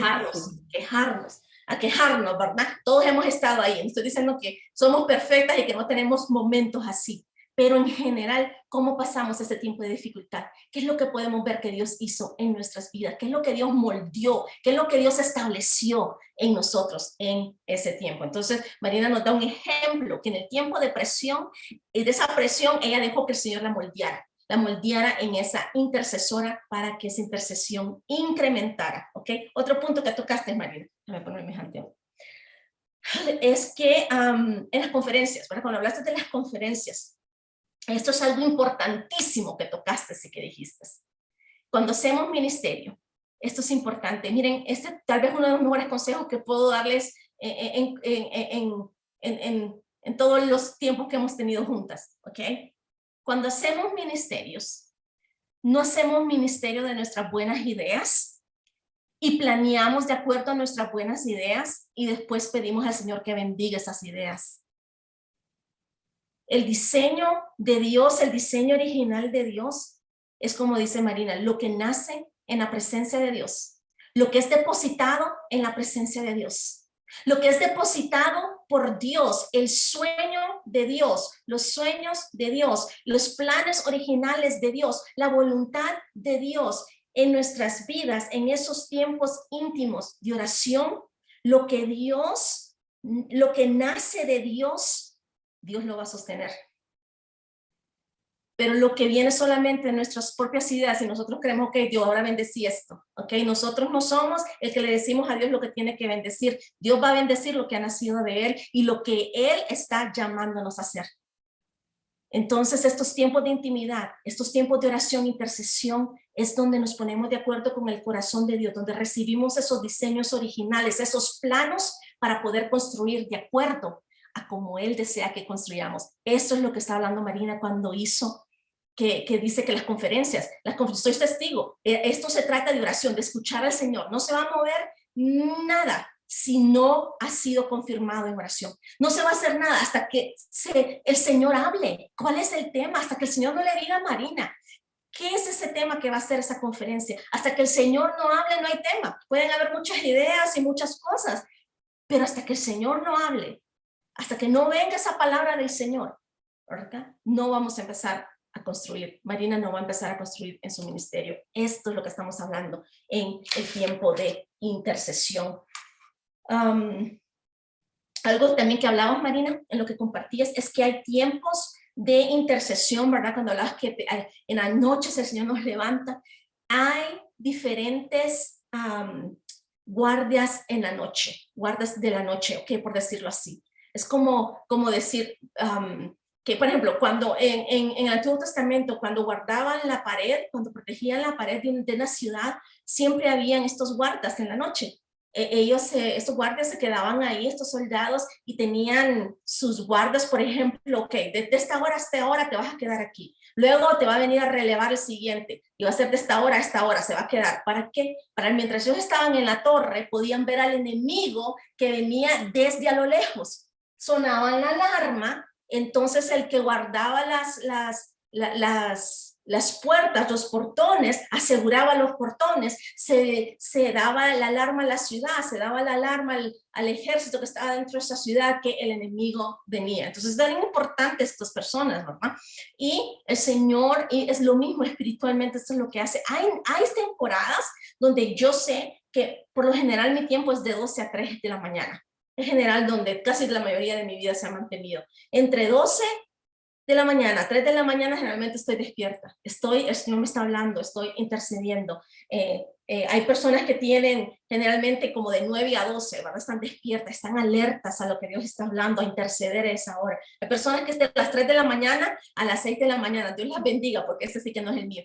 ¿verdad? Todos hemos estado ahí. No estoy diciendo que somos perfectas y que no tenemos momentos así, pero en general, ¿cómo pasamos ese tiempo de dificultad? ¿Qué es lo que podemos ver que Dios hizo en nuestras vidas? ¿Qué es lo que Dios moldeó? ¿Qué es lo que Dios estableció en nosotros en ese tiempo? Entonces, Marina nos da un ejemplo, que en el tiempo de presión, y de esa presión, ella dejó que el Señor la moldeara en esa intercesora para que esa intercesión incrementara, ¿ok? Otro punto que tocaste, Marina, déjame poner mis anteojos, es que en las conferencias, ¿verdad? Cuando hablaste de las conferencias, esto es algo importantísimo que tocaste y que dijiste. Cuando hacemos ministerio, esto es importante. Miren, este tal vez uno de los mejores consejos que puedo darles en todos los tiempos que hemos tenido juntas, ¿ok? Cuando hacemos ministerios, no hacemos ministerio de nuestras buenas ideas y planeamos de acuerdo a nuestras buenas ideas y después pedimos al Señor que bendiga esas ideas. El diseño de Dios, el diseño original de Dios, es como dice Marina, lo que nace en la presencia de Dios, lo que es depositado en la presencia de Dios, lo que es depositado por Dios, el sueño de Dios, los sueños de Dios, los planes originales de Dios, la voluntad de Dios en nuestras vidas, en esos tiempos íntimos de oración, lo que nace de Dios, Dios lo va a sostener. Pero lo que viene solamente de nuestras propias ideas y nosotros creemos que Dios ahora bendecí esto, ¿ok? Nosotros no somos el que le decimos a Dios lo que tiene que bendecir. Dios va a bendecir lo que ha nacido de Él y lo que Él está llamándonos a hacer. Entonces, estos tiempos de intimidad, estos tiempos de oración, intercesión, es donde nos ponemos de acuerdo con el corazón de Dios, donde recibimos esos diseños originales, esos planos para poder construir de acuerdo a como Él desea que construyamos. Eso es lo que está hablando Marina cuando hizo, que dice que las conferencias, soy testigo, esto se trata de oración, de escuchar al Señor, no se va a mover nada si no ha sido confirmado en oración. No se va a hacer nada hasta que el Señor hable. ¿Cuál es el tema? Hasta que el Señor no le diga a Marina, ¿qué es ese tema que va a ser esa conferencia? Hasta que el Señor no hable, no hay tema. Pueden haber muchas ideas y muchas cosas, pero hasta que el Señor no hable, hasta que no venga esa palabra del Señor, ¿verdad? No vamos a empezar a construir. Marina no va a empezar a construir en su ministerio. Esto es lo que estamos hablando en el tiempo de intercesión. Algo también que hablamos, Marina, en lo que compartías, es que hay tiempos de intercesión, ¿verdad? Cuando hablabas que en las noches el Señor nos levanta, hay diferentes guardias en la noche, guardas de la noche, ok, por decirlo así. Es como decir que, por ejemplo, cuando en el Antiguo Testamento, cuando guardaban la pared, cuando protegían la pared de una ciudad, siempre habían estos guardas en la noche. Estos guardias se quedaban ahí, estos soldados, y tenían sus guardas, por ejemplo, ok, desde esta hora a esta hora te vas a quedar aquí. Luego te va a venir a relevar el siguiente, y va a ser de esta hora a esta hora, se va a quedar. ¿Para qué? Para mientras ellos estaban en la torre, podían ver al enemigo que venía desde a lo lejos. Sonaba la alarma, entonces el que guardaba las puertas, los portones, aseguraba los portones, se daba la alarma a la ciudad, se daba la alarma al ejército que estaba dentro de esa ciudad que el enemigo venía. Entonces, es tan importante estas personas, ¿verdad? Y el Señor, y es lo mismo espiritualmente, esto es lo que hace. Hay temporadas donde yo sé que por lo general mi tiempo es de 12 a 3 de la mañana. En general, donde casi la mayoría de mi vida se ha mantenido. Entre 12 de la mañana, 3 de la mañana, generalmente estoy despierta. El Señor me está hablando, estoy intercediendo. Hay personas que tienen generalmente como de 9 a 12, ¿verdad? Están despiertas, están alertas a lo que Dios está hablando, a interceder a esa hora. Hay personas que desde las 3 de la mañana a las 6 de la mañana, Dios las bendiga, porque ese sí que no es el mío.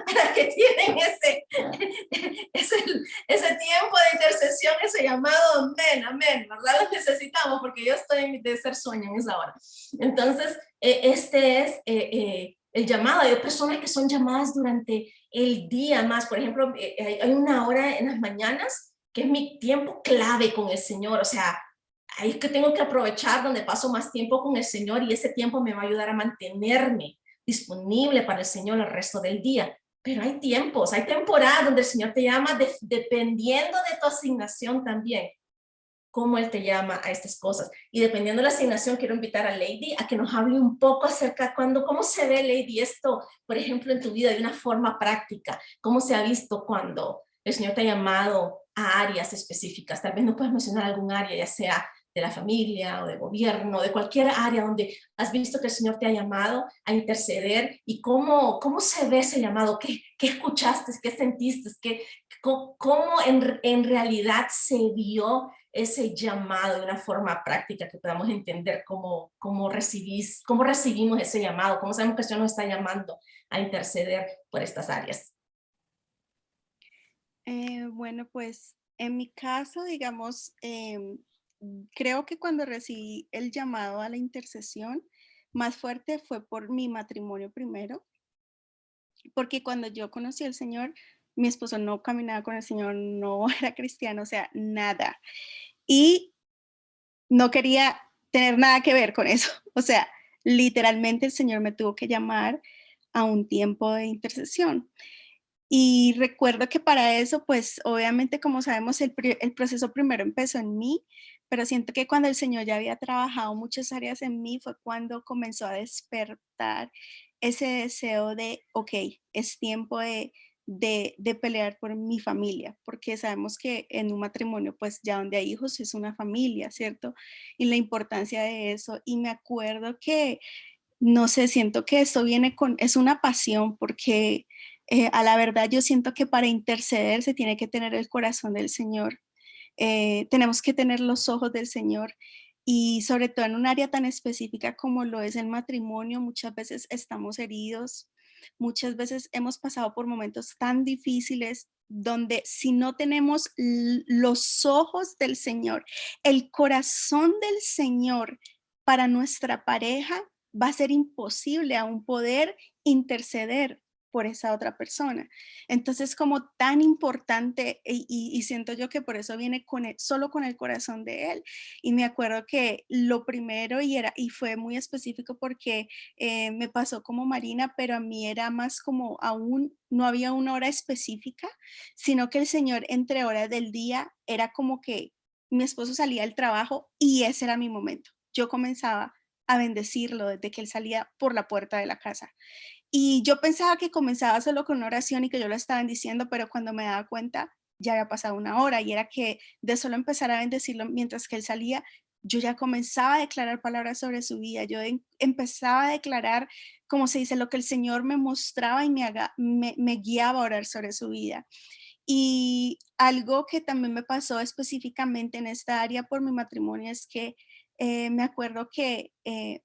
Para que tienen ese tiempo de intercesión, ese llamado, amén, ¿verdad? Los necesitamos, porque yo estoy de ser sueño en esa hora. Entonces, este es el llamado. Hay personas que son llamadas durante el día más. Por ejemplo, hay una hora en las mañanas que es mi tiempo clave con el Señor. O sea, ahí es que tengo que aprovechar donde paso más tiempo con el Señor, y ese tiempo me va a ayudar a mantenerme disponible para el Señor el resto del día. Pero hay tiempos, hay temporadas donde el Señor te llama dependiendo de tu asignación también. cómo Él te llama a estas cosas. Y dependiendo de la asignación, quiero invitar a Lady a que nos hable un poco acerca de cómo se ve, Lady, esto, por ejemplo, en tu vida de una forma práctica. ¿Cómo se ha visto cuando el Señor te ha llamado a áreas específicas? Tal vez no puedes mencionar algún área, ya sea de la familia o de gobierno, de cualquier área donde has visto que el Señor te ha llamado a interceder, y cómo se ve ese llamado, qué escuchaste, qué sentiste, cómo en realidad se vio ese llamado de una forma práctica, que podamos entender cómo recibimos ese llamado, cómo sabemos que el Señor nos está llamando a interceder por estas áreas. Bueno, pues en mi caso, digamos, creo que cuando recibí el llamado a la intercesión, más fuerte fue por mi matrimonio primero, porque cuando yo conocí al Señor, mi esposo no caminaba con el Señor, no era cristiano, o sea, nada. Y no quería tener nada que ver con eso. O sea, literalmente el Señor me tuvo que llamar a un tiempo de intercesión. Y recuerdo que para eso, pues obviamente, como sabemos, el proceso primero empezó en mí, pero siento que cuando el Señor ya había trabajado muchas áreas en mí, fue cuando comenzó a despertar ese deseo de, ok, es tiempo de pelear por mi familia, porque sabemos que en un matrimonio, pues ya donde hay hijos es una familia, ¿cierto? Y la importancia de eso. Y me acuerdo que no sé, siento que esto viene es una pasión, porque a la verdad yo siento que para interceder se tiene que tener el corazón del Señor. Tenemos que tener los ojos del Señor, y sobre todo en un área tan específica como lo es el matrimonio, muchas veces estamos heridos, muchas veces hemos pasado por momentos tan difíciles donde si no tenemos los ojos del Señor, el corazón del Señor para nuestra pareja, va a ser imposible aún poder interceder por esa otra persona. Entonces, como tan importante, y siento yo que por eso viene solo con el corazón de él. Y me acuerdo que lo primero, y fue muy específico porque me pasó como Marina, pero a mí era más como aún no había una hora específica, sino que el Señor entre horas del día era como que mi esposo salía del trabajo y ese era mi momento. Yo comenzaba a bendecirlo desde que él salía por la puerta de la casa. Y yo pensaba que comenzaba solo con una oración y que yo lo estaba bendiciendo, pero cuando me daba cuenta ya había pasado una hora, y era que de solo empezar a bendecirlo mientras que él salía, yo ya comenzaba a declarar palabras sobre su vida. Yo empezaba a declarar, como se dice, lo que el Señor me mostraba y me guiaba a orar sobre su vida. Y algo que también me pasó específicamente en esta área por mi matrimonio es que me acuerdo que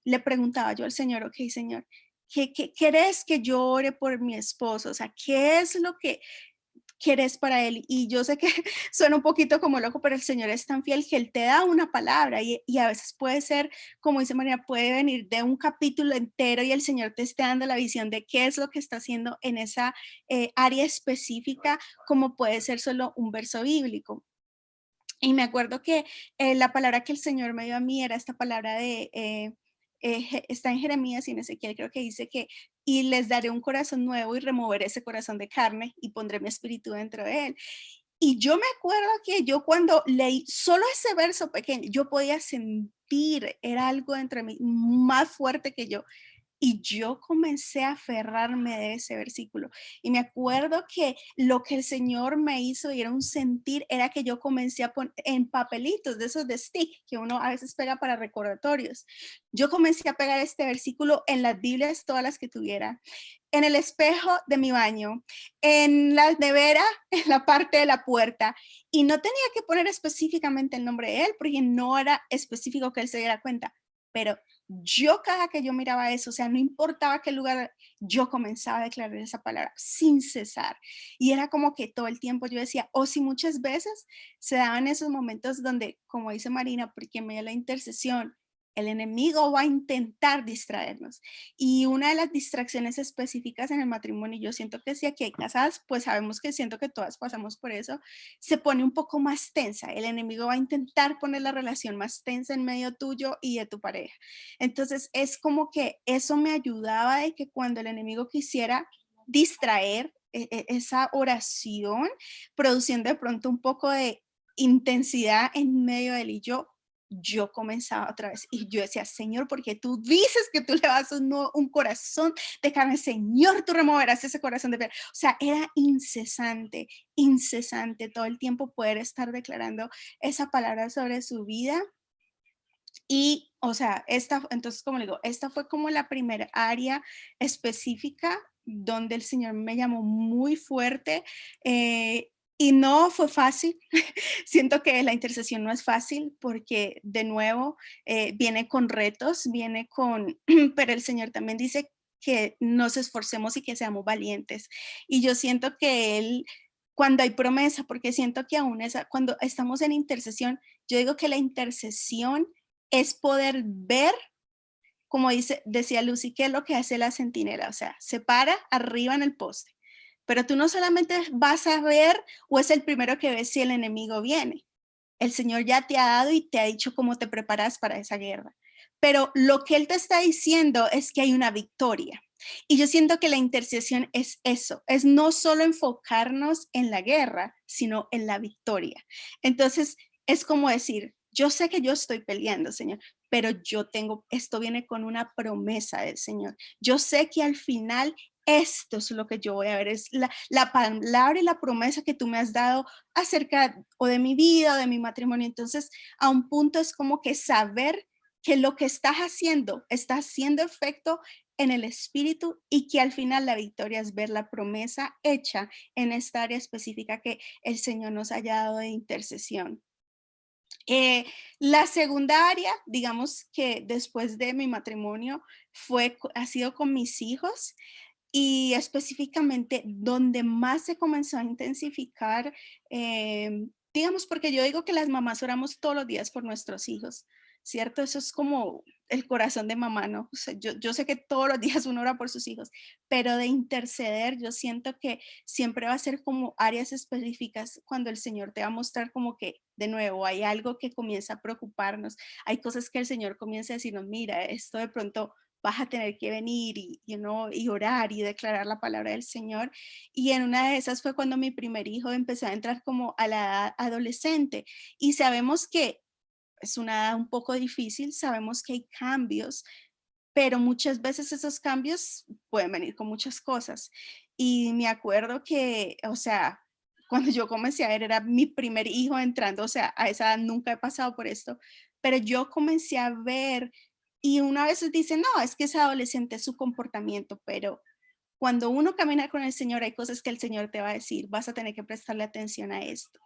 le preguntaba yo al Señor, ok, Señor, ¿qué querés que yo ore por mi esposo? O sea, ¿qué es lo que quieres para él? Y yo sé que suena un poquito como loco, pero el Señor es tan fiel que Él te da una palabra, y a veces puede ser, como dice María, puede venir de un capítulo entero y el Señor te esté dando la visión de qué es lo que está haciendo en esa área específica, como puede ser solo un verso bíblico. Y me acuerdo que la palabra que el Señor me dio a mí era esta palabra está en Jeremías y en Ezequiel, creo que dice que, y les daré un corazón nuevo y removeré ese corazón de carne y pondré mi espíritu dentro de él. Y yo me acuerdo que yo cuando leí solo ese verso pequeño, yo podía sentir, era algo dentro de mí más fuerte que yo, y yo comencé a aferrarme de ese versículo. Y me acuerdo que lo que el Señor me hizo y era un sentir, era que yo comencé a poner en papelitos de esos de stick que uno a veces pega para recordatorios. Yo comencé a pegar este versículo en las Biblias, todas las que tuviera, en el espejo de mi baño, en la nevera, en la parte de la puerta. Y no tenía que poner específicamente el nombre de él, porque no era específico que él se diera cuenta. Pero yo cada que yo miraba eso, o sea, no importaba qué lugar, yo comenzaba a declarar esa palabra sin cesar. Y era como que todo el tiempo yo decía, o si muchas veces se daban esos momentos donde, como dice Marina, porque en medio de la intercesión, el enemigo va a intentar distraernos. Y una de las distracciones específicas en el matrimonio, yo siento que si aquí hay casadas, pues sabemos que siento que todas pasamos por eso, se pone un poco más tensa. El enemigo va a intentar poner la relación más tensa en medio tuyo y de tu pareja. Entonces es como que eso me ayudaba de que cuando el enemigo quisiera distraer esa oración, produciendo de pronto un poco de intensidad en medio de él y yo comenzaba otra vez y yo decía, Señor, porque tú dices que tú le das un corazón de carne, Señor, tú removerás ese corazón de piedra. O sea, era incesante, incesante todo el tiempo poder estar declarando esa palabra sobre su vida. Y, o sea, entonces, como le digo, esta fue como la primera área específica donde el Señor me llamó muy fuerte. Y no fue fácil. Siento que la intercesión no es fácil porque, de nuevo, viene con retos, viene con, pero el Señor también dice que nos esforcemos y que seamos valientes. Y yo siento que Él, cuando hay promesa, porque siento que aún cuando estamos en intercesión, yo digo que la intercesión es poder ver, como decía Lucy, qué es lo que hace la centinela, o sea, se para arriba en el poste, pero tú no solamente vas a ver o es el primero que ves si el enemigo viene. El Señor ya te ha dado y te ha dicho cómo te preparas para esa guerra. Pero lo que Él te está diciendo es que hay una victoria. Y yo siento que la intercesión es eso, es no solo enfocarnos en la guerra, sino en la victoria. Entonces, es como decir, yo sé que yo estoy peleando, Señor, pero esto viene con una promesa del Señor. Yo sé que al final esto es lo que yo voy a ver, es la palabra y la promesa que tú me has dado acerca o de mi vida o de mi matrimonio. Entonces, a un punto es como que saber que lo que estás haciendo está haciendo efecto en el espíritu y que al final la victoria es ver la promesa hecha en esta área específica que el Señor nos haya dado de intercesión. La segunda área, digamos que después de mi matrimonio, ha sido con mis hijos y específicamente donde más se comenzó a intensificar, digamos, porque yo digo que las mamás oramos todos los días por nuestros hijos, ¿cierto? Eso es como el corazón de mamá, ¿no? O sea, yo sé que todos los días uno ora por sus hijos, pero de interceder, yo siento que siempre va a ser como áreas específicas cuando el Señor te va a mostrar como que, de nuevo, hay algo que comienza a preocuparnos, hay cosas que el Señor comienza a decirnos, mira, esto de pronto vas a tener que venir y orar y declarar la palabra del Señor. Y en una de esas fue cuando mi primer hijo empezó a entrar como a la edad adolescente. Y sabemos que es una edad un poco difícil, sabemos que hay cambios, pero muchas veces esos cambios pueden venir con muchas cosas. Y me acuerdo que, o sea, cuando yo comencé a ver, era mi primer hijo entrando, o sea, a esa edad nunca he pasado por esto, pero yo comencé a ver y una vez dice, no, es que es adolescente, es su comportamiento, pero cuando uno camina con el Señor, hay cosas que el Señor te va a decir, vas a tener que prestarle atención a esto.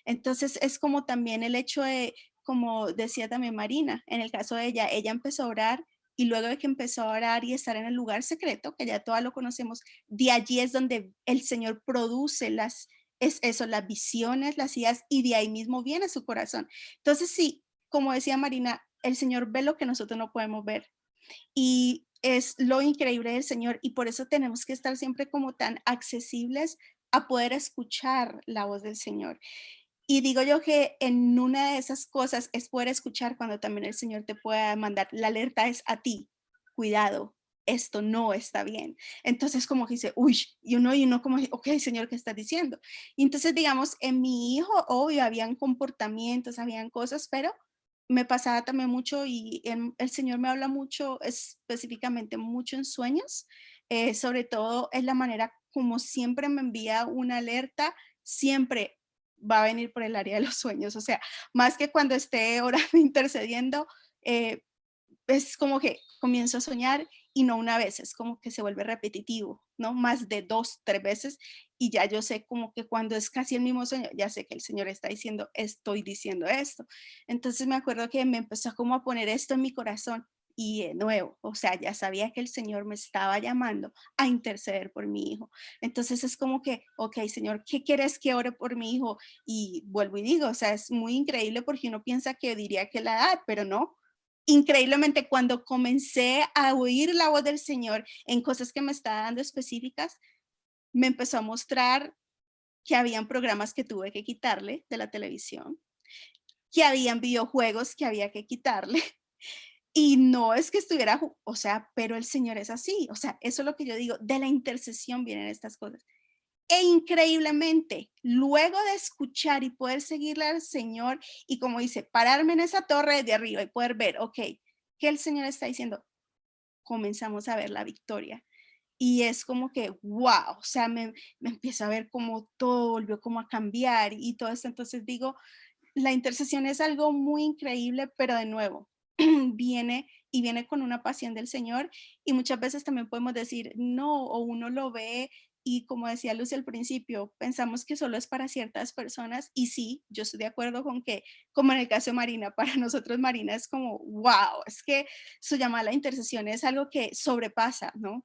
Entonces es como también el hecho de, como decía también Marina, en el caso de ella empezó a orar y luego de que empezó a orar y estar en el lugar secreto, que ya todas lo conocemos, de allí es donde el Señor produce las visiones, las ideas y de ahí mismo viene su corazón. Entonces sí, como decía Marina, el Señor ve lo que nosotros no podemos ver y es lo increíble del Señor y por eso tenemos que estar siempre como tan accesibles a poder escuchar la voz del Señor. Y digo yo que en una de esas cosas es poder escuchar cuando también el Señor te pueda mandar, la alerta es a ti, cuidado, esto no está bien. Entonces como que dice, uy, y uno como, ok, Señor, ¿qué estás diciendo? Y entonces digamos, en mi hijo, obvio, habían comportamientos, habían cosas, pero me pasaba también mucho y el Señor me habla mucho, específicamente mucho en sueños, sobre todo es la manera como siempre me envía una alerta, siempre va a venir por el área de los sueños, o sea, más que cuando esté orando, intercediendo, eh, es como que comienzo a soñar y no una vez, es como que se vuelve repetitivo, ¿no? Más de 2, 3 veces y ya yo sé como que cuando es casi el mismo sueño, ya sé que el Señor está diciendo, estoy diciendo esto. Entonces me acuerdo que me empezó como a poner esto en mi corazón y de nuevo, o sea, ya sabía que el Señor me estaba llamando a interceder por mi hijo. Entonces es como que, ok, Señor, ¿qué quieres que ore por mi hijo? Y vuelvo y digo, o sea, es muy increíble porque uno piensa que diría que la edad, pero no, increíblemente cuando comencé a oír la voz del Señor en cosas que me estaba dando específicas, me empezó a mostrar que habían programas que tuve que quitarle de la televisión, que habían videojuegos que había que quitarle. Y no es que estuviera, o sea, pero el Señor es así. O sea, eso es lo que yo digo, de la intercesión vienen estas cosas. E increíblemente, luego de escuchar y poder seguirle al Señor y como dice, pararme en esa torre de arriba y poder ver, ok, ¿qué el Señor está diciendo? Comenzamos a ver la victoria. Y es como que, wow, o sea, me empiezo a ver como todo volvió como a cambiar y todo esto. Entonces digo, la intercesión es algo muy increíble, pero de nuevo, viene con una pasión del Señor y muchas veces también podemos decir no, o uno lo ve y como decía Lucy al principio, pensamos que solo es para ciertas personas y sí, yo estoy de acuerdo con que, como en el caso de Marina, para nosotros Marina es como, wow, es que su llamada a la intercesión es algo que sobrepasa, ¿no?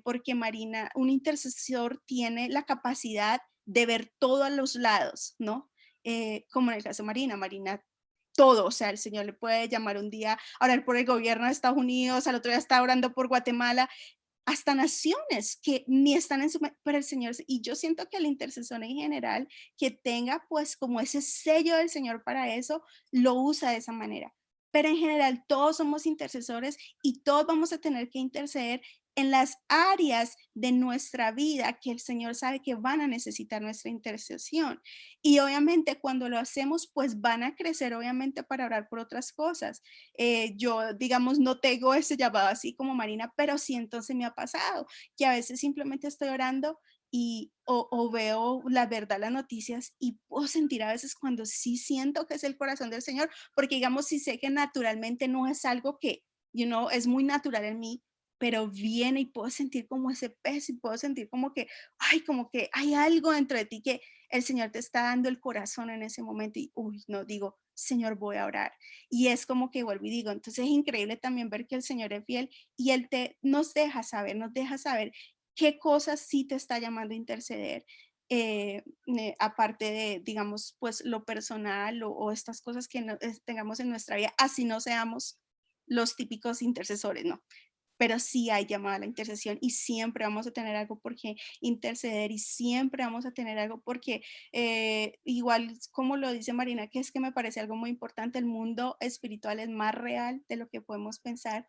Porque Marina, un intercesor tiene la capacidad de ver todos los lados, ¿no? Como en el caso de Marina, Marina todo, o sea, el Señor le puede llamar un día a orar por el gobierno de Estados Unidos, al otro día está orando por Guatemala, hasta naciones que ni están en su, pero el Señor, y yo siento que el intercesor en general, que tenga pues como ese sello del Señor para eso, lo usa de esa manera. Pero en general todos somos intercesores y todos vamos a tener que interceder en las áreas de nuestra vida que el Señor sabe que van a necesitar nuestra intercesión. Y obviamente cuando lo hacemos, pues van a crecer obviamente para orar por otras cosas. Yo, digamos, no tengo ese llamado así como Marina, pero sí entonces me ha pasado que a veces simplemente estoy orando y o veo la verdad, las noticias y puedo sentir a veces cuando sí siento que es el corazón del Señor, porque digamos, si sé que naturalmente no es algo que, es muy natural en mí, pero viene y puedo sentir como ese peso y puedo sentir como que hay algo dentro de ti que el Señor te está dando el corazón en ese momento y, uy, no, digo, Señor, voy a orar. Y es como que vuelvo y digo, entonces es increíble también ver que el Señor es fiel y Él nos deja saber qué cosas sí te está llamando a interceder. Aparte de, digamos, pues lo personal o estas cosas que tengamos en nuestra vida, así no seamos los típicos intercesores, ¿no? Pero sí hay llamada a la intercesión y siempre vamos a tener algo por qué interceder y siempre vamos a tener algo porque igual como lo dice Marina, que es que me parece algo muy importante, el mundo espiritual es más real de lo que podemos pensar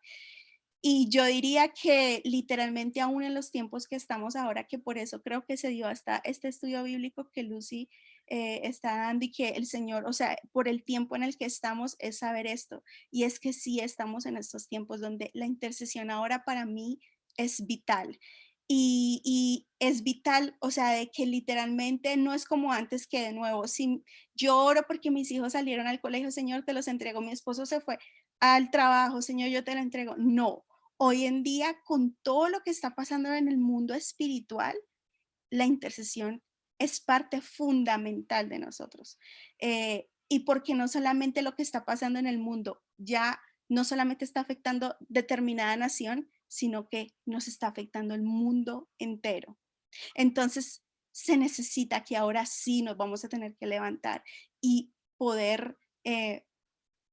y yo diría que literalmente aún en los tiempos que estamos ahora, que por eso creo que se dio hasta este estudio bíblico que Lucy está dando y que el Señor, o sea, por el tiempo en el que estamos es saber esto. Y es que sí estamos en estos tiempos donde la intercesión ahora para mí es vital. Y es vital, o sea, de que literalmente no es como antes que de nuevo, si yo oro porque mis hijos salieron al colegio, Señor, te los entrego, mi esposo se fue al trabajo, Señor, yo te lo entrego. No, hoy en día, con todo lo que está pasando en el mundo espiritual, la intercesión es parte fundamental de nosotros. Y porque no solamente lo que está pasando en el mundo ya no solamente está afectando determinada nación, sino que nos está afectando el mundo entero. Entonces, se necesita que ahora sí nos vamos a tener que levantar y poder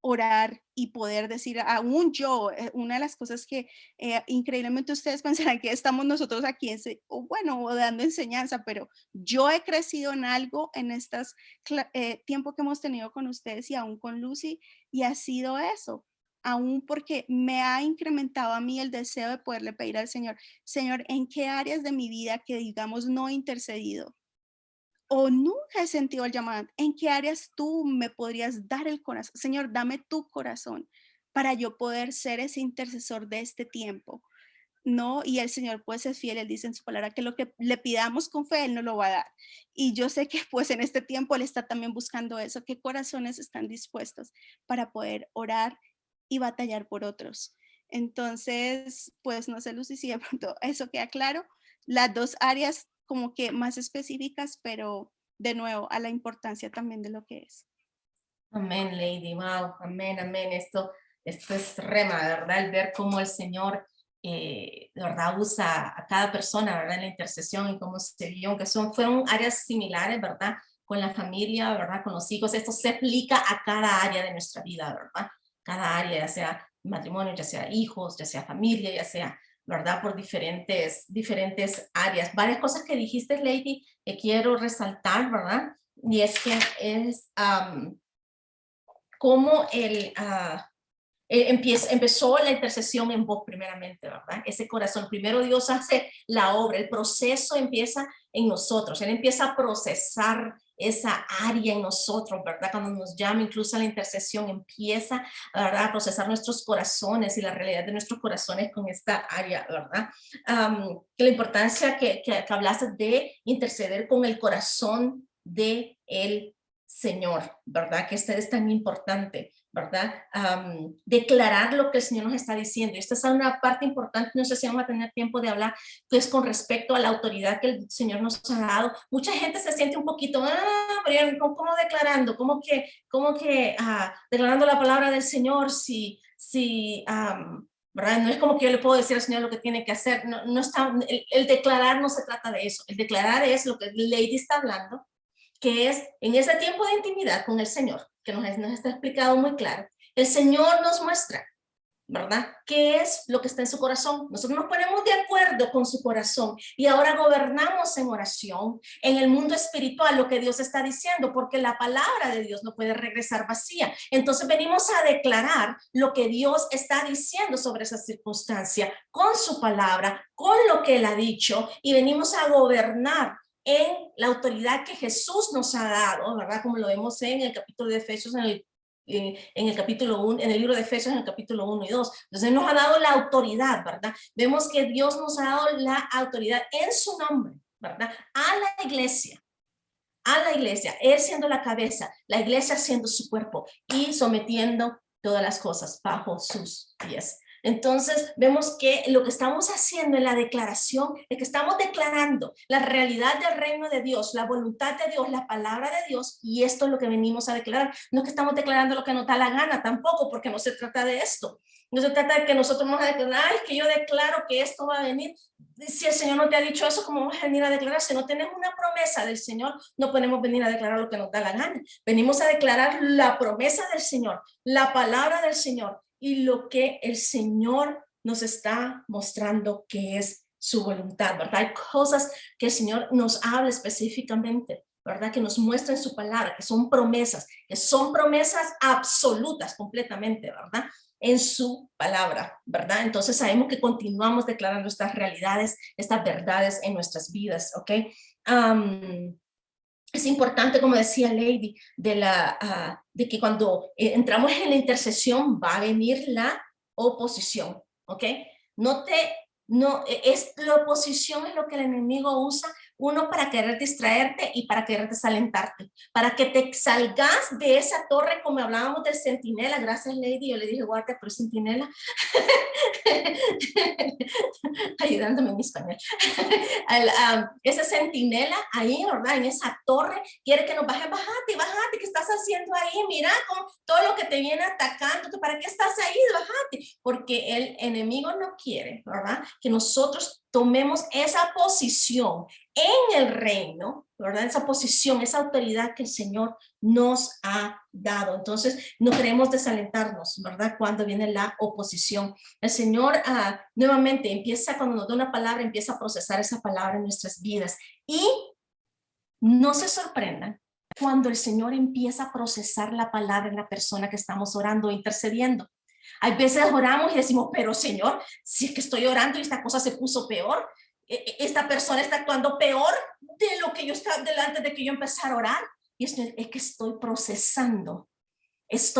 orar y poder decir, aún yo, una de las cosas que increíblemente ustedes pensarán que estamos nosotros aquí, o dando enseñanza, pero yo he crecido en algo en estos tiempo que hemos tenido con ustedes y aún con Lucy, y ha sido eso, aún porque me ha incrementado a mí el deseo de poderle pedir al Señor, Señor, ¿en qué áreas de mi vida que digamos no he intercedido? O nunca he sentido el llamado. ¿En qué áreas tú me podrías dar el corazón? Señor, dame tu corazón para yo poder ser ese intercesor de este tiempo, ¿no? Y el Señor pues es fiel, Él dice en su palabra que lo que le pidamos con fe, Él nos lo va a dar. Y yo sé que pues en este tiempo Él está también buscando eso, qué corazones están dispuestos para poder orar y batallar por otros. Entonces, pues no sé, Lucy, si de pronto eso queda claro. Las dos áreas como que más específicas, pero de nuevo a la importancia también de lo que es. Amén, Lady, wow, amén, amén. Esto es rema, ¿verdad? El ver cómo el Señor, de verdad, usa a cada persona, ¿verdad? En la intercesión y cómo se vio, aunque fueron áreas similares, ¿verdad? Con la familia, ¿verdad? Con los hijos. Esto se aplica a cada área de nuestra vida, ¿verdad? Cada área, ya sea matrimonio, ya sea hijos, ya sea familia, ya sea, ¿verdad? Por diferentes áreas. Varias cosas que dijiste, Lady, que quiero resaltar, ¿verdad? Y es que es... cómo Empezó la intercesión en vos primeramente, ¿verdad? Ese corazón, primero Dios hace la obra, el proceso empieza en nosotros, Él empieza a procesar esa área en nosotros, ¿verdad? Cuando nos llama, incluso la intercesión empieza, ¿verdad? A procesar nuestros corazones y la realidad de nuestros corazones con esta área, ¿verdad? La importancia que hablaste de interceder con el corazón de el Señor, ¿verdad? Que este es tan importante, ¿verdad? Declarar lo que el Señor nos está diciendo. Y esta es una parte importante, no sé si vamos a tener tiempo de hablar, que es con respecto a la autoridad que el Señor nos ha dado. Mucha gente se siente un poquito, ¿cómo declarando? ¿Cómo que declarando la palabra del Señor? ¿Verdad? No es como que yo le puedo decir al Señor lo que tiene que hacer. No está, el declarar no se trata de eso. El declarar es lo que Lady está hablando, que es en ese tiempo de intimidad con el Señor, que nos está explicado muy claro. El Señor nos muestra, ¿verdad? ¿Qué es lo que está en su corazón? Nosotros nos ponemos de acuerdo con su corazón y ahora gobernamos en oración, en el mundo espiritual, lo que Dios está diciendo, porque la palabra de Dios no puede regresar vacía. Entonces venimos a declarar lo que Dios está diciendo sobre esa circunstancia, con su palabra, con lo que Él ha dicho, y venimos a gobernar en la autoridad que Jesús nos ha dado, ¿verdad? Como lo vemos en el capítulo de Efesios, en el capítulo 1, en el libro de Efesios, en el capítulo 1 y 2. Entonces nos ha dado la autoridad, ¿verdad? Vemos que Dios nos ha dado la autoridad en su nombre, ¿verdad? A la iglesia, Él siendo la cabeza, la iglesia siendo su cuerpo y sometiendo todas las cosas bajo sus pies. Entonces vemos que lo que estamos haciendo en la declaración es que estamos declarando la realidad del reino de Dios, la voluntad de Dios, la palabra de Dios, y esto es lo que venimos a declarar. No es que estamos declarando lo que nos da la gana tampoco, porque no se trata de esto. No se trata de que nosotros vamos a declarar, es que yo declaro que esto va a venir. Si el Señor no te ha dicho eso, ¿cómo vas a venir a declarar? Si no tenemos una promesa del Señor, no podemos venir a declarar lo que nos da la gana. Venimos a declarar la promesa del Señor, la palabra del Señor, y lo que el Señor nos está mostrando que es su voluntad, ¿verdad? Hay cosas que el Señor nos habla específicamente, ¿verdad? Que nos muestra en su palabra, que son promesas absolutas completamente, ¿verdad? En su palabra, ¿verdad? Entonces sabemos que continuamos declarando estas realidades, estas verdades en nuestras vidas, ¿ok? Es importante, como decía Lady, de que cuando entramos en la intercesión va a venir la oposición, ¿ok? La oposición es lo que el enemigo usa, uno para querer distraerte y para querer desalentarte, para que te salgas de esa torre, como hablábamos del centinela. Gracias, Lady, yo le dije guardia por centinela, ayudándome en mi español. Esa centinela ahí, ¿verdad? En esa torre, quiere que nos bajate, ¿qué estás haciendo ahí? Mira con todo lo que te viene atacando, ¿para qué estás ahí? Bájate, porque el enemigo no quiere, ¿verdad? Que nosotros tomemos esa posición en el reino, ¿verdad? Esa posición, esa autoridad que el Señor nos ha dado. Entonces, no queremos desalentarnos, ¿verdad? Cuando viene la oposición. El Señor nuevamente empieza, cuando nos da una palabra, empieza a procesar esa palabra en nuestras vidas. Y no se sorprendan cuando el Señor empieza a procesar la palabra en la persona que estamos orando o intercediendo. Hay veces oramos y decimos, pero Señor, si es que estoy orando y esta cosa se puso peor, esta persona está actuando peor de lo que yo estaba delante de que yo empezara a orar. Y es que estoy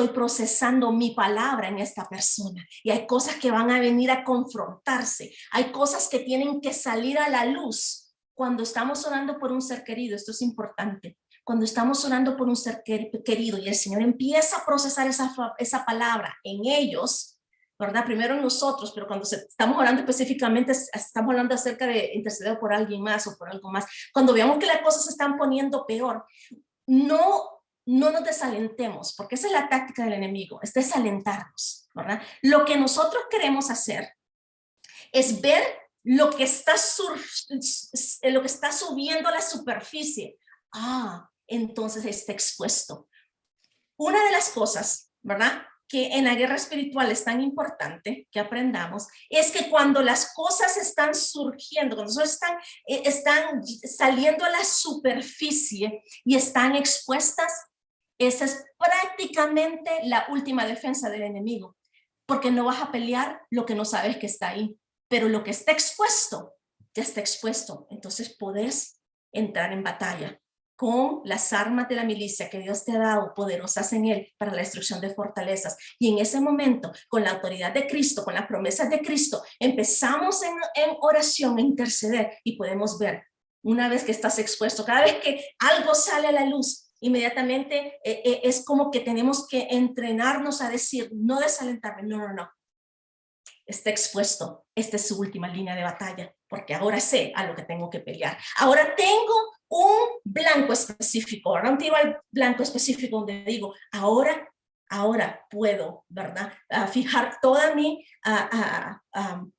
procesando mi palabra en esta persona, y hay cosas que van a venir a confrontarse, hay cosas que tienen que salir a la luz cuando estamos orando por un ser querido. Esto es importante. Cuando estamos orando por un ser querido y el Señor empieza a procesar esa palabra en ellos, ¿verdad? Primero en nosotros, pero cuando estamos orando específicamente, estamos hablando acerca de interceder por alguien más o por algo más. Cuando veamos que las cosas se están poniendo peor, no nos desalentemos, porque esa es la táctica del enemigo, es desalentarnos, ¿verdad? Lo que nosotros queremos hacer es ver lo que está subiendo a la superficie. Entonces está expuesto. Una de las cosas, ¿verdad?, que en la guerra espiritual es tan importante que aprendamos, es que cuando las cosas están surgiendo, cuando están saliendo a la superficie y están expuestas, esa es prácticamente la última defensa del enemigo. porque no vas a pelear lo que no sabes que está ahí, pero lo que está expuesto, ya está expuesto. Entonces podés entrar en batalla con las armas de la milicia que Dios te ha dado, poderosas en Él, para la destrucción de fortalezas. Y en ese momento, con la autoridad de Cristo, con las promesas de Cristo, empezamos en oración, a interceder, y podemos ver, una vez que estás expuesto, cada vez que algo sale a la luz, inmediatamente es como que tenemos que entrenarnos a decir, no desalentarme, no. Está expuesto, esta es su última línea de batalla, porque ahora sé a lo que tengo que pelear. Ahora tengo un blanco específico, ahora un tiro al blanco específico donde digo, ahora puedo, ¿verdad? Fijar toda mi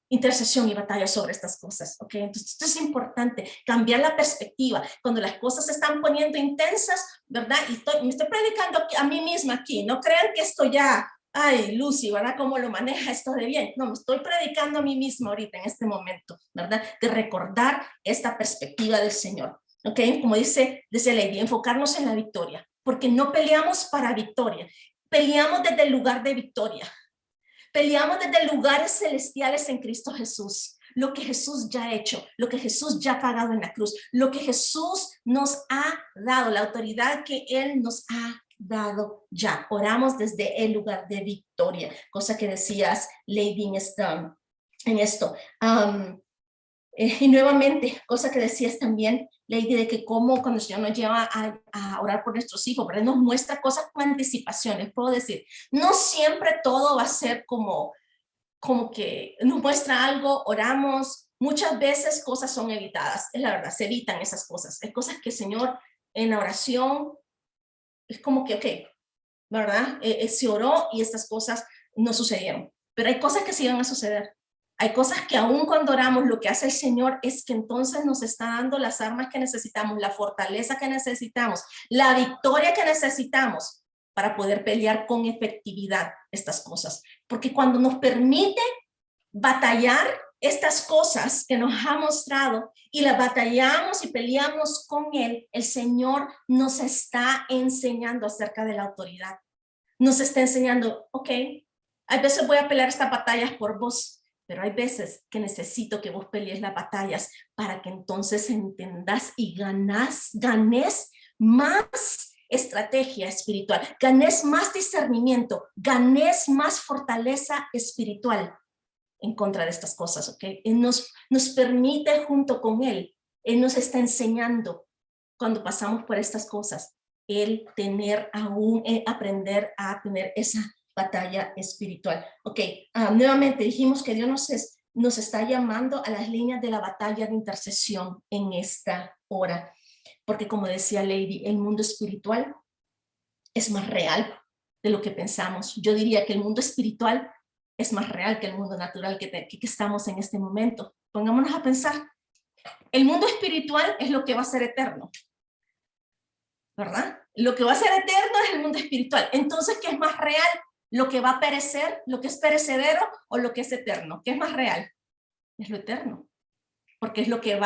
intercesión y batalla sobre estas cosas, ¿ok? Entonces esto es importante, cambiar la perspectiva. Cuando las cosas se están poniendo intensas, ¿verdad? Y me estoy predicando a mí misma aquí, no crean que esto ya... Ay, Lucy, ¿verdad? ¿Cómo lo maneja esto de bien? No, me estoy predicando a mí misma ahorita en este momento, ¿verdad? De recordar esta perspectiva del Señor, ¿ok? Como dice Lady, enfocarnos en la victoria, porque no peleamos para victoria, peleamos desde el lugar de victoria, peleamos desde lugares celestiales en Cristo Jesús. Lo que Jesús ya ha hecho, lo que Jesús ya ha pagado en la cruz, lo que Jesús nos ha dado, la autoridad que Él nos ha dado ya. Oramos desde el lugar de victoria, cosa que decías, Lady, en esto. Y nuevamente, cosa que decías también, Lady, de que como cuando el Señor nos lleva a orar por nuestros hijos, ¿verdad? Nos muestra cosas con anticipaciones, puedo decir. No siempre todo va a ser como que nos muestra algo, oramos. Muchas veces cosas son evitadas, es la verdad, se evitan esas cosas. Hay cosas que el Señor en la oración es como que, ok, ¿verdad? Se oró y estas cosas no sucedieron. Pero hay cosas que sí van a suceder. Hay cosas que aún cuando oramos, lo que hace el Señor es que entonces nos está dando las armas que necesitamos, la fortaleza que necesitamos, la victoria que necesitamos para poder pelear con efectividad estas cosas. Porque cuando nos permite batallar estas cosas que nos ha mostrado y las batallamos y peleamos con Él, el Señor nos está enseñando acerca de la autoridad. Nos está enseñando, ok, hay veces voy a pelear estas batallas por vos, pero hay veces que necesito que vos pelees las batallas para que entonces entendas y ganes más estrategia espiritual, ganes más discernimiento, ganes más fortaleza espiritual en contra de estas cosas, ¿ok? Él nos permite junto con Él nos está enseñando cuando pasamos por estas cosas, aprender a tener esa batalla espiritual. Ok, nuevamente dijimos que Dios nos está llamando a las líneas de la batalla de intercesión en esta hora, porque como decía Lady, el mundo espiritual es más real de lo que pensamos. Yo diría que el mundo espiritual es más real que el mundo natural que estamos en este momento. Pongámonos a pensar. El mundo espiritual es lo que va a ser eterno, ¿verdad? Lo que va a ser eterno es el mundo espiritual. Entonces, ¿qué es más real? ¿Lo que va a perecer, lo que es perecedero o lo que es eterno? ¿Qué es más real? Es lo eterno, porque es lo que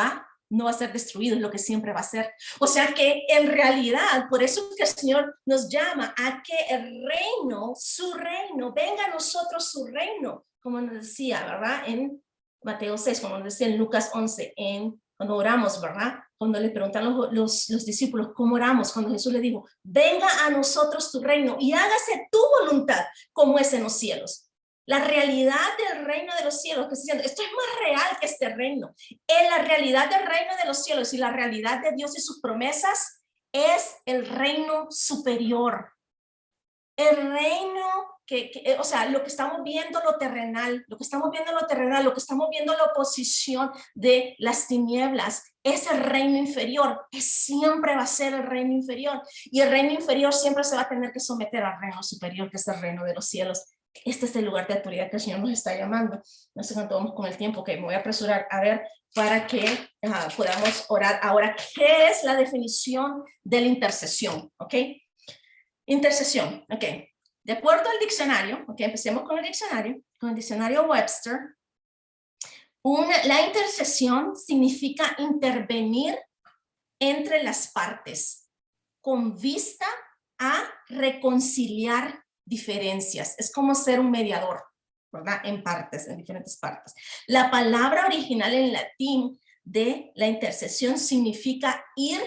no va a ser destruido, es lo que siempre va a ser. O sea que en realidad, por eso es que el Señor nos llama a que el reino, su reino, venga a nosotros su reino, como nos decía, ¿verdad? En Mateo 6, como nos decía en Lucas 11, cuando oramos, ¿verdad? Cuando le preguntan los discípulos cómo oramos, cuando Jesús le dijo, venga a nosotros tu reino y hágase tu voluntad como es en los cielos. La realidad del reino de los cielos, que esto es más real que este reino. En la realidad del reino de los cielos y la realidad de Dios y sus promesas es el reino superior. El reino o sea, lo que estamos viendo lo terrenal, lo que estamos viendo la oposición de las tinieblas, es el reino inferior, que siempre va a ser el reino inferior. Y el reino inferior siempre se va a tener que someter al reino superior, que es el reino de los cielos. Este es el lugar de autoridad que el Señor nos está llamando. No sé cuánto vamos con el tiempo, que me voy a apresurar a ver para que podamos orar. Ahora, ¿qué es la definición de la intercesión? ¿Ok? Intercesión, ok. De acuerdo al diccionario, ok, empecemos con el diccionario Webster. La intercesión significa intervenir entre las partes con vista a reconciliar diferencias. Es como ser un mediador, ¿verdad? En partes, en diferentes partes. La palabra original en latín de la intercesión significa ir